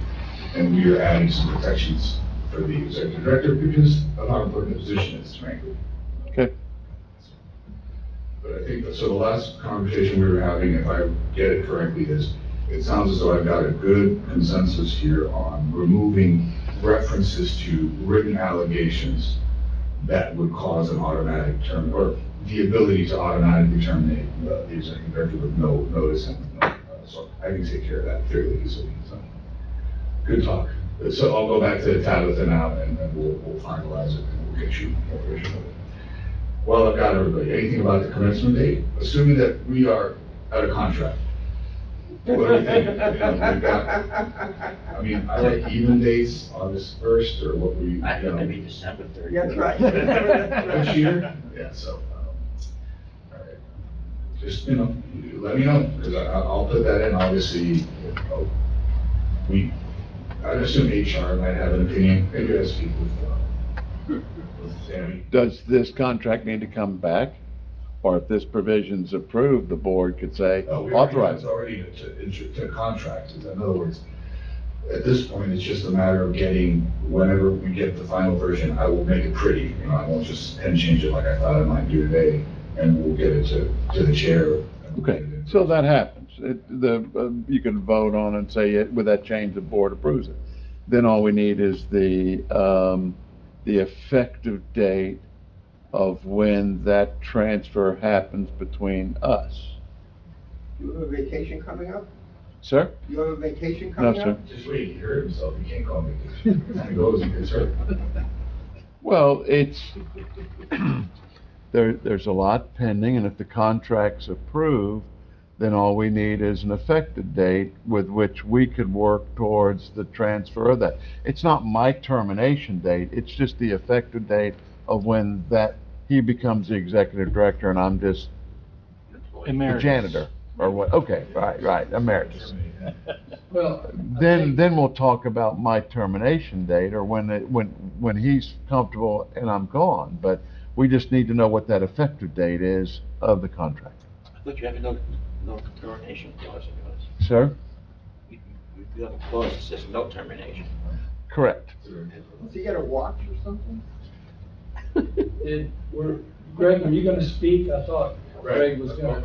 Speaker 10: And we are adding some protections for the executive director because of how important the position is, frankly.
Speaker 2: Okay.
Speaker 10: But I think, so the last conversation we were having, if I get it correctly, is it sounds as though I've got a good consensus here on removing references to written allegations that would cause an automatic term, or the ability to automatically terminate the executive director with no notice. So I can take care of that fairly easily. So, good talk. So I'll go back to Tabitha now, and we'll finalize it, and we'll get you more version of it. Well, I've got everybody. Anything about the commencement date? Assuming that we are out of contract. What do you think? You know, we've got, I mean, I like even dates, August 1st, or what we,
Speaker 9: I
Speaker 10: you know.
Speaker 9: thought maybe December 30th.
Speaker 7: That's right.
Speaker 10: This year? Yeah, so, all right. Just, you know, let me know, because I'll put that in, obviously, you know, I'd assume HR might have an opinion, maybe I speak with Sammy.
Speaker 2: Does this contract need to come back? Or if this provision's approved, the board could say, authorize
Speaker 10: It's
Speaker 2: it.
Speaker 10: already to contract. In other words, at this point, it's just a matter of getting, whenever we get the final version, I will make it pretty. You know, I won't just pen change it like I thought I might do today, and we'll get it to the chair.
Speaker 2: Okay, so that happens. You can vote on it and say, with that change, the board approves it. Then all we need is the effective date of when that transfer happens between us.
Speaker 7: You have a vacation coming up?
Speaker 2: Sir?
Speaker 7: You have a vacation
Speaker 2: No,
Speaker 7: coming
Speaker 2: sir.
Speaker 7: up?
Speaker 10: Just wait, he hurt himself, he can't call vacation. When he goes, he gets hurt.
Speaker 2: Well, there's a lot pending, and if the contract's approved, then all we need is an effective date with which we could work towards the transfer of that. It's not my termination date, it's just the effective date of when that he becomes the executive director and I'm just the
Speaker 8: Emeritus.
Speaker 2: janitor, or what, okay, right, emeritus.
Speaker 1: Well,
Speaker 2: Then we'll talk about my termination date, or when he's comfortable and I'm gone, but we just need to know what that effective date is of the contract.
Speaker 9: I thought you had no termination clause in yours.
Speaker 2: Sir?
Speaker 9: You have a clause that says no termination.
Speaker 2: Correct.
Speaker 7: Does he get a watch or something?
Speaker 1: Greg, were you gonna speak? I thought Greg was gonna.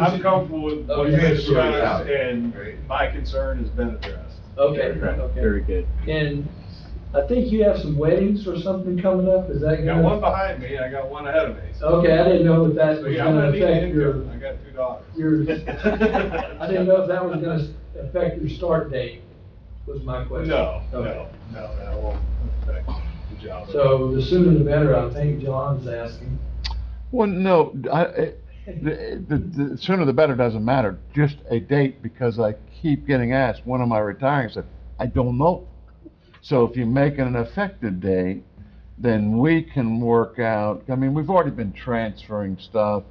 Speaker 11: I'm comfortable with what you
Speaker 1: Okay.
Speaker 11: discussed, and my concern has been addressed.
Speaker 1: Okay,
Speaker 8: Right,
Speaker 1: okay.
Speaker 8: very good.
Speaker 1: And I think you have some weddings or something coming up, is that
Speaker 11: I got one
Speaker 1: gonna?
Speaker 11: behind me, I got one ahead of me. so-
Speaker 1: Okay, I didn't know if that
Speaker 11: So,
Speaker 1: was
Speaker 11: yeah, I'm
Speaker 1: gonna
Speaker 11: gonna need
Speaker 1: affect
Speaker 11: income. I got 2 daughters.
Speaker 1: your, I didn't know if that was gonna affect your start date, was my question.
Speaker 11: No,
Speaker 1: Okay.
Speaker 11: that won't affect the job.
Speaker 1: So the sooner the better, I think John's asking.
Speaker 2: Well, no, the sooner the better doesn't matter, just a date, because I keep getting asked, when am I retiring? I said, I don't know. So if you make it an effective date, then we can work out, I mean, we've already been transferring stuff,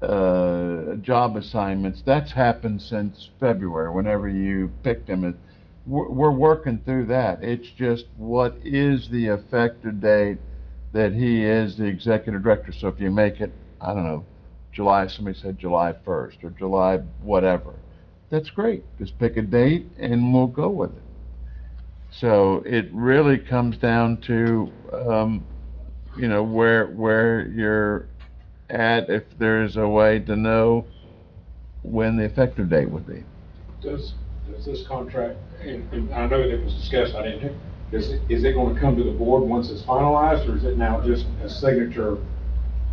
Speaker 2: job assignments, that's happened since February, whenever you picked him. We're working through that. It's just, what is the effective date that he is the executive director? So if you make it, I don't know, July, somebody said July 1st, or July whatever, that's great. Just pick a date and we'll go with it. So it really comes down to, you know, where you're at, if there's a way to know when the effective date would be.
Speaker 5: Does this contract, and I know that it was discussed, I didn't is it gonna come to the board once it's finalized, or is it now just a signature,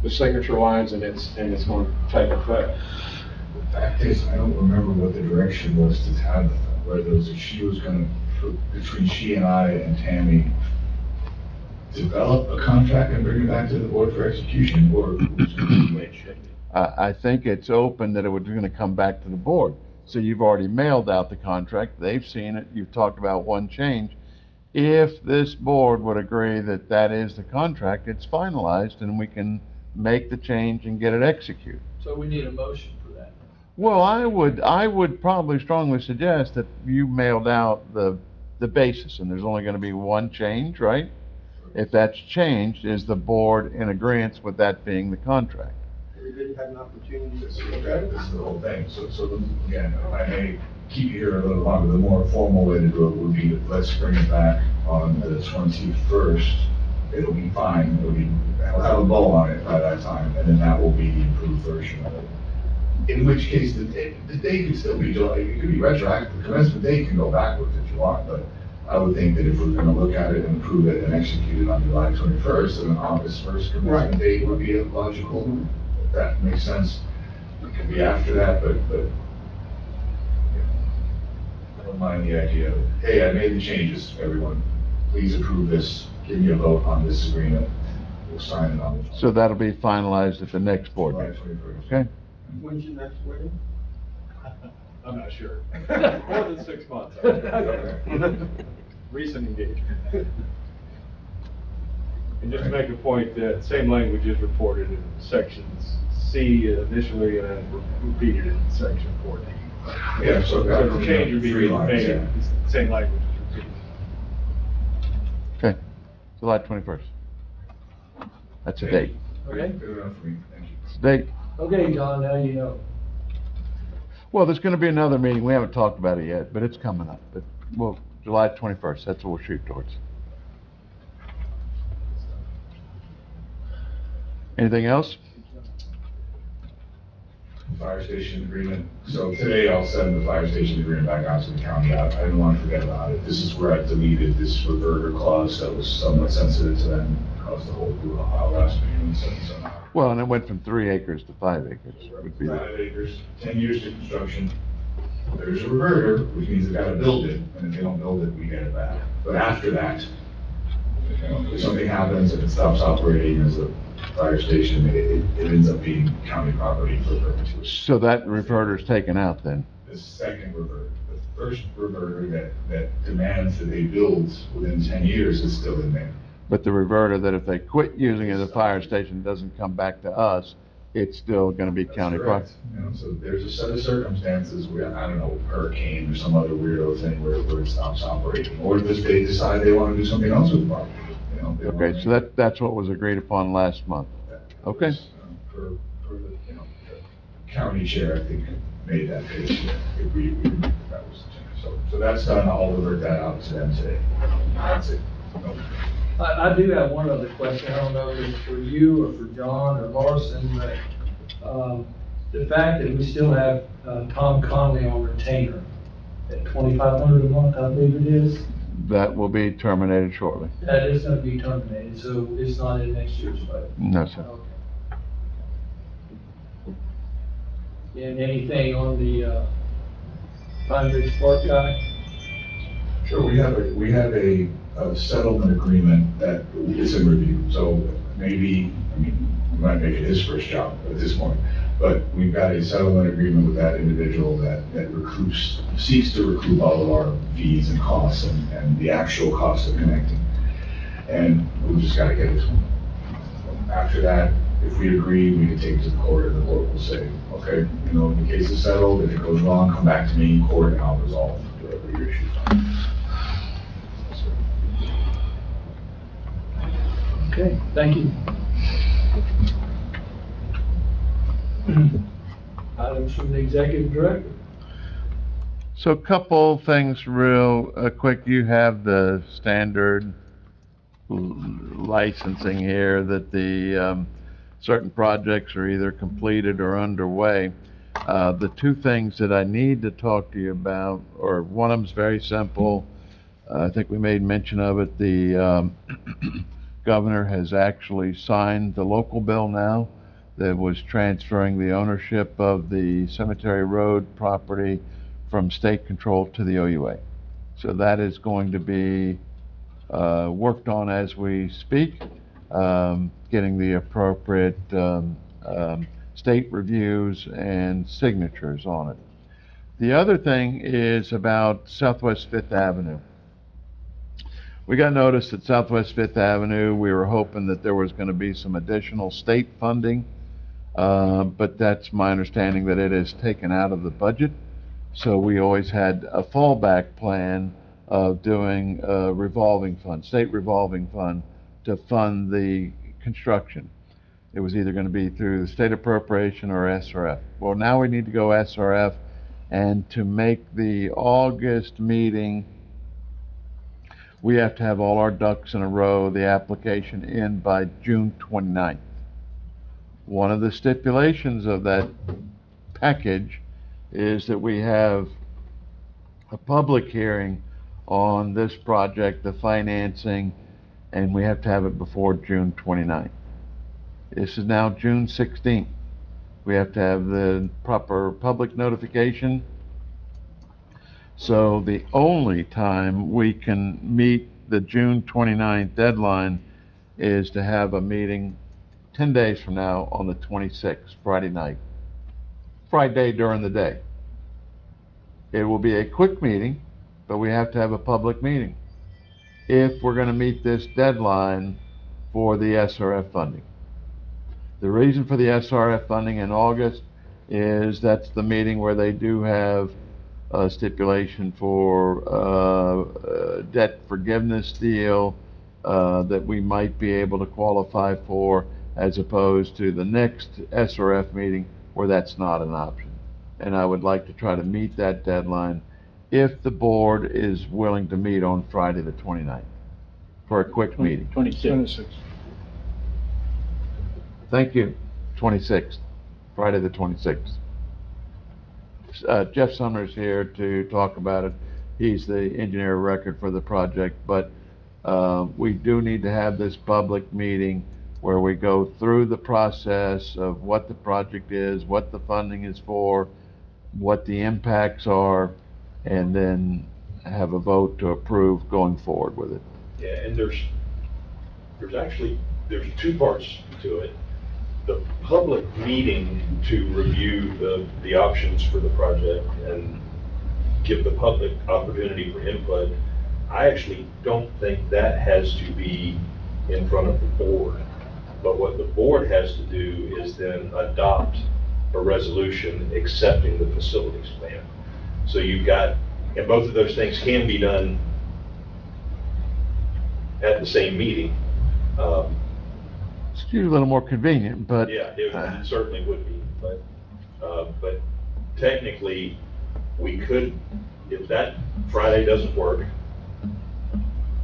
Speaker 5: the signature lines and it's gonna take effect?
Speaker 10: The fact is, I don't remember what the direction was to Tabitha, whether it was that she was gonna, between she and I and Tammy, develop a contract and bring it back to the board for execution, or who's gonna do it?
Speaker 2: I think it's open that it was gonna come back to the board. So you've already mailed out the contract, they've seen it, you've talked about one change. If this board would agree that that is the contract, it's finalized and we can make the change and get it executed.
Speaker 1: So we need a motion for that.
Speaker 2: Well, I would probably strongly suggest that you mailed out the basis, and there's only gonna be one change, right? If that's changed, is the board in agreement with that being the contract?
Speaker 7: Everybody had an opportunity
Speaker 10: This
Speaker 7: to
Speaker 10: is
Speaker 7: look at it.
Speaker 10: the whole thing, again, if I may keep you here a little longer, the more formal way to do it would be, let's bring it back on the 21st. It'll be fine, I'll have a bow on it by that time, and then that will be the improved version of it. In which case, the date could still be July, it could be retroactive, the commencement date can go backwards if you want, but I would think that if we're gonna look at it and approve it and execute it on July 21st, then an August 1st commencement
Speaker 7: Right.
Speaker 10: date would be a logical, if that makes sense. It could be after that, but I don't mind the idea of, hey, I made the changes, everyone, please approve this, give me a vote on this agreement, we'll sign it on the.
Speaker 2: So that'll be finalized at the next board
Speaker 10: July
Speaker 2: meeting,
Speaker 10: 21st.
Speaker 2: okay?
Speaker 7: When's your next wedding?
Speaker 11: I'm not sure. More than 6 months. Recent engagement. And just to make a point, that same language is reported in sections C initially and then repeated in section 14.
Speaker 10: Yeah, so.
Speaker 11: So the change would be
Speaker 10: Three lines,
Speaker 11: made,
Speaker 10: yeah.
Speaker 11: the same language is repeated.
Speaker 2: Okay, July 21st. That's a date.
Speaker 1: Okay?
Speaker 10: Good enough for me, thank you.
Speaker 2: It's a date.
Speaker 1: Okay, John, now you know.
Speaker 2: Well, there's gonna be another meeting, we haven't talked about it yet, but it's coming up, but, well, July 21st, that's what we'll shoot towards. Anything else?
Speaker 10: Fire station agreement, so today I'll send the fire station agreement back out to the county. I didn't want to forget about it. This is where I deleted this reverter clause that was somewhat sensitive to them, caused the whole brouhaha last meeting, so.
Speaker 2: Well, and it went from 3 acres to 5 acres, would be the,
Speaker 10: 5 acres, 10 years to construction. There's a reverter, which means they gotta build it, and if they don't build it, we get it back. But after that, you know, if something happens, if it stops operating as a fire station, it ends up being county property for perpetuity.
Speaker 2: so that reverter's taken out then?
Speaker 10: The second reverter, the first reverter that demands that they build within 10 years is still in there.
Speaker 2: But the reverter that if they quit using it as a fire station, doesn't come back to us, it's still gonna be
Speaker 10: That's
Speaker 2: county
Speaker 10: correct.
Speaker 2: property?
Speaker 10: You know, so there's a set of circumstances where, I don't know, hurricane or some other weirdo thing where it stops operating. Or if they decide they wanna do something else with the property, you know. they
Speaker 2: Okay,
Speaker 10: wanna-
Speaker 2: so that's what was agreed upon last month. Okay.
Speaker 10: For the, you know, the county chair, I think, made that case, we, that was, so that's done, I'll revert that out to them today. That's it. No.
Speaker 1: I do have one other question. I don't know if it's for you or for John or Larson, but, the fact that we still have, Tom Conley on retainer at $2,500 a month, I believe it is,
Speaker 2: That will be terminated shortly.
Speaker 1: that is gonna be terminated, so it's not in next year's budget.
Speaker 2: No, sir.
Speaker 1: Okay. And anything on the, Pine Ridge Park guy?
Speaker 10: Sure, we have a settlement agreement that is in review, so maybe, I mean, we might make it his first job at this point, but we've got a settlement agreement with that individual that seeks to recoup all of our fees and costs and the actual cost of connecting. And we just gotta get it. After that, if we agree, we can take it to the court, and the court will say, okay, you know, the case is settled, if it goes wrong, come back to me in court, and I'll resolve whatever your issues are.
Speaker 1: Okay, thank you. Items from the executive director.
Speaker 2: So a couple things real quick. You have the standard licensing here that the certain projects are either completed or underway. The two things that I need to talk to you about, or one of them's very simple. I think we made mention of it, the governor has actually signed the local bill now that was transferring the ownership of the Cemetery Road property from state control to the OUA. So that is going to be worked on as we speak, getting the appropriate state reviews and signatures on it. The other thing is about Southwest Fifth Avenue. We got notice at Southwest Fifth Avenue. We were hoping that there was going to be some additional state funding, but that's my understanding that it is taken out of the budget. So we always had a fallback plan of doing a revolving fund, state revolving fund, to fund the construction. It was either going to be through the state appropriation or SRF. Well, now we need to go SRF, and to make the August meeting, we have to have all our ducks in a row, the application in by June 29th. One of the stipulations of that package is that we have a public hearing on this project, the financing, and we have to have it before June 29th. This is now June 16th. We have to have the proper public notification. So the only time we can meet the June 29th deadline is to have a meeting 10 days from now on the 26th, Friday night. Friday during the day. It will be a quick meeting, but we have to have a public meeting if we're going to meet this deadline for the SRF funding. The reason for the SRF funding in August is that's the meeting where they do have a stipulation for debt forgiveness deal that we might be able to qualify for, as opposed to the next SRF meeting where that's not an option. And I would like to try to meet that deadline if the board is willing to meet on Friday the 29th for a quick meeting.
Speaker 8: 26.
Speaker 2: Thank you. 26th, Friday the 26th. Jeff Sumner's here to talk about it. He's the engineer of record for the project, but we do need to have this public meeting where we go through the process of what the project is, what the funding is for, what the impacts are, and then have a vote to approve going forward with it.
Speaker 13: Yeah, and there's two parts to it. The public meeting to review the options for the project and give the public opportunity for input, I actually don't think that has to be in front of the board. But what the board has to do is then adopt a resolution accepting the facilities plan. So you've got, and both of those things can be done at the same meeting.
Speaker 2: It's usually a little more convenient, but...
Speaker 13: Yeah, it certainly would be, but technically, we could, if that Friday doesn't work,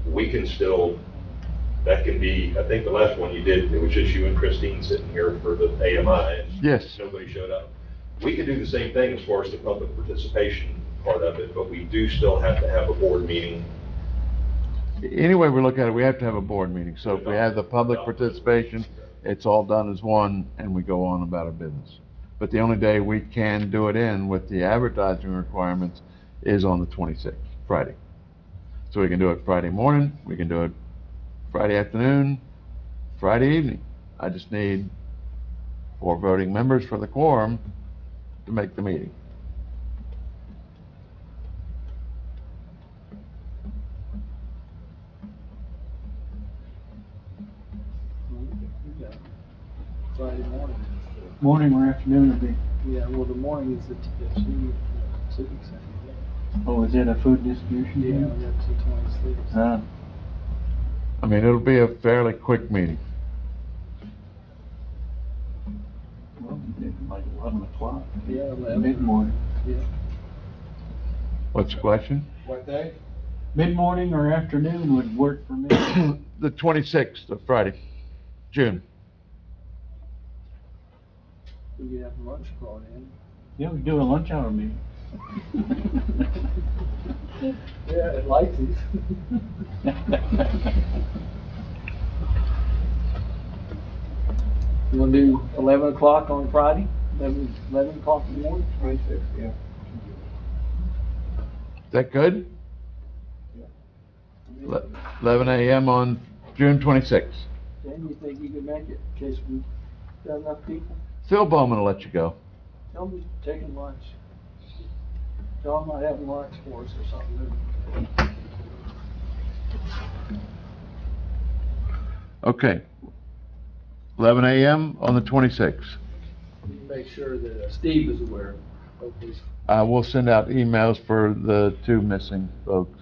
Speaker 13: we can still, that can be, I think the last one you did, it was just you and Christine sitting here for the AMI, and
Speaker 2: yes,
Speaker 13: nobody showed up. We could do the same thing as far as the public participation part of it, but we do still have to have a board meeting.
Speaker 2: Anyway we look at it, we have to have a board meeting. So if we have the public participation, it's all done as one, and we go on about our business. But the only day we can do it in with the advertising requirements is on the 26th, Friday. So we can do it Friday morning, we can do it Friday afternoon, Friday evening. I just need 4 voting members for the quorum to make the meeting.
Speaker 1: Friday morning.
Speaker 8: Morning or afternoon would be.
Speaker 1: Yeah, well, the morning is the civic center.
Speaker 8: Oh, is it a food distribution?
Speaker 1: Yeah, that's the 26th.
Speaker 2: I mean, it'll be a fairly quick meeting.
Speaker 8: Well, like 11 o'clock.
Speaker 1: Yeah, 11.
Speaker 8: Mid-morning.
Speaker 1: Yeah.
Speaker 2: What's the question?
Speaker 5: What day?
Speaker 8: Mid-morning or afternoon would work for me.
Speaker 2: The 26th of Friday, June.
Speaker 1: We could have lunch brought in.
Speaker 8: Yeah, we could do a lunch hour meeting.
Speaker 1: Yeah, it likes it. You wanna do 11 o'clock on Friday? 11 o'clock in the morning?
Speaker 7: 26, yeah.
Speaker 2: Is that good? 11 a.m. on June 26th.
Speaker 1: Jan, you think you can make it, in case we got enough people?
Speaker 2: Phil Bowman will let you go.
Speaker 1: Tell them he's taking lunch. Tell him I have lunch for us or something.
Speaker 2: Okay. 11 a.m. on the 26th.
Speaker 1: You can make sure that Steve is aware of this.
Speaker 2: We'll send out emails for the 2 missing folks.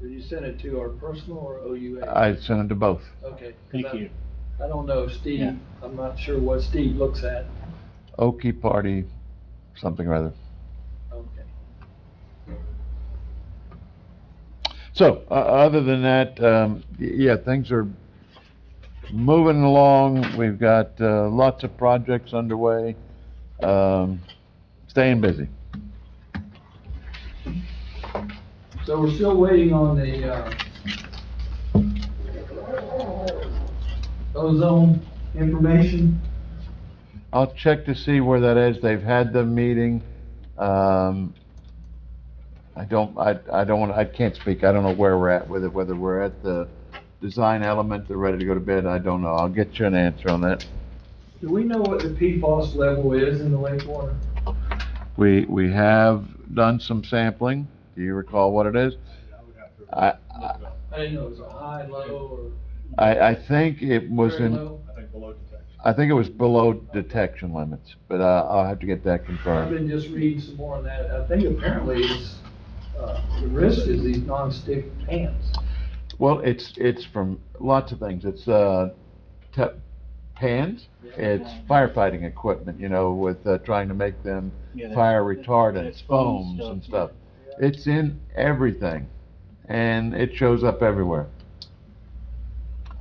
Speaker 1: Did you send it to our personal or OUA?
Speaker 2: I sent it to both.
Speaker 1: Okay. 'Cause
Speaker 8: Thank you.
Speaker 1: I don't know if Steve,
Speaker 8: Yeah.
Speaker 1: I'm not sure what Steve looks at.
Speaker 2: Okie Party, something or other.
Speaker 1: Okay.
Speaker 2: So, other than that, yeah, things are moving along. We've got lots of projects underway. Staying busy.
Speaker 1: So we're still waiting on the, ozone information.
Speaker 2: I'll check to see where that is. They've had the meeting. I can't speak. I don't know where we're at with it, whether we're at the design element, they're ready to go to bed. I don't know. I'll get you an answer on that.
Speaker 1: Do we know what the PFAS level is in the lake water?
Speaker 2: We have done some sampling. Do you recall what it is?
Speaker 1: I didn't know, it was a high, low, or
Speaker 2: I think it was
Speaker 1: very
Speaker 2: in,
Speaker 1: low?
Speaker 11: I think below detection.
Speaker 2: I think it was below detection limits, but I'll have to get that
Speaker 1: I've
Speaker 2: confirmed.
Speaker 1: been just reading some more on that. I think apparently it's, the risk is these non-stick pans.
Speaker 2: Well, it's from lots of things. It's pans, it's firefighting equipment, you know, with trying to make them
Speaker 8: Yeah, that's-
Speaker 2: fire
Speaker 8: that's
Speaker 2: retardants,
Speaker 8: foam
Speaker 2: foams and
Speaker 8: stuff,
Speaker 2: stuff. It's in everything, and it shows up everywhere.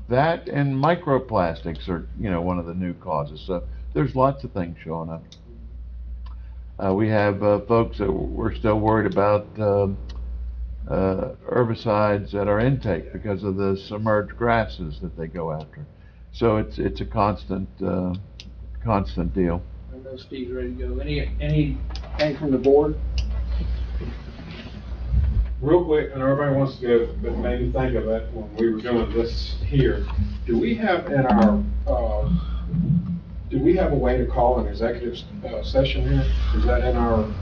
Speaker 2: That and microplastics are, you know, one of the new causes. So there's lots of things showing up. We have folks that we're still worried about herbicides at our intake because of the submerged grasses that they go after. So it's a constant deal.
Speaker 1: I know Steve's ready to go. Anything from the board?
Speaker 5: Real quick, and everybody wants to go, but made me think of it when we were doing this here. Do we have in our, do we have a way to call an executive session here? Is that in our?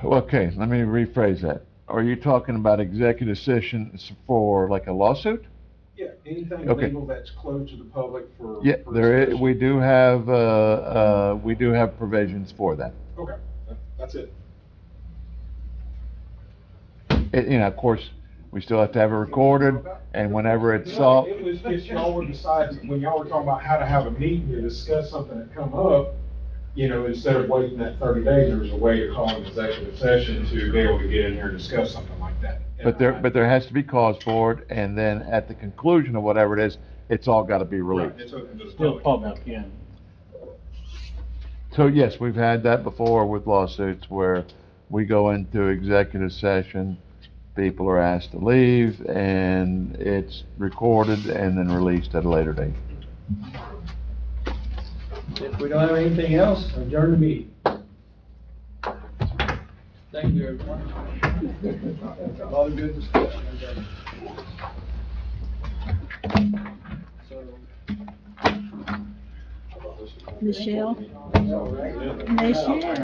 Speaker 2: Okay, let me rephrase that. Are you talking about executive sessions for like a lawsuit?
Speaker 5: Yeah, anything
Speaker 2: Okay.
Speaker 5: legal that's closed to the public for?
Speaker 2: Yeah,
Speaker 5: for
Speaker 2: there is,
Speaker 5: discussion?
Speaker 2: we do have provisions for that.
Speaker 5: Okay, that's it.
Speaker 2: You know, of course, we still have to have it recorded, and whenever it's solved,
Speaker 5: It was just y'all were deciding, when y'all were talking about how to have a meeting to discuss something that come up, you know, instead of waiting that 30 days, there was a way to call an executive session to be able to get in here and discuss something like that.
Speaker 2: but there has to be cause for it, and then at the conclusion of whatever it is, it's all gotta be
Speaker 5: Right,
Speaker 2: released.
Speaker 5: it's open to the
Speaker 8: Still public, yeah.
Speaker 2: So yes, we've had that before with lawsuits where we go into executive session, people are asked to leave, and it's recorded and then released at a later date.
Speaker 1: If we don't have anything else, adjourn the meeting. Thank you, everyone. A lot of good discussion today. So,
Speaker 14: Michelle? Michelle?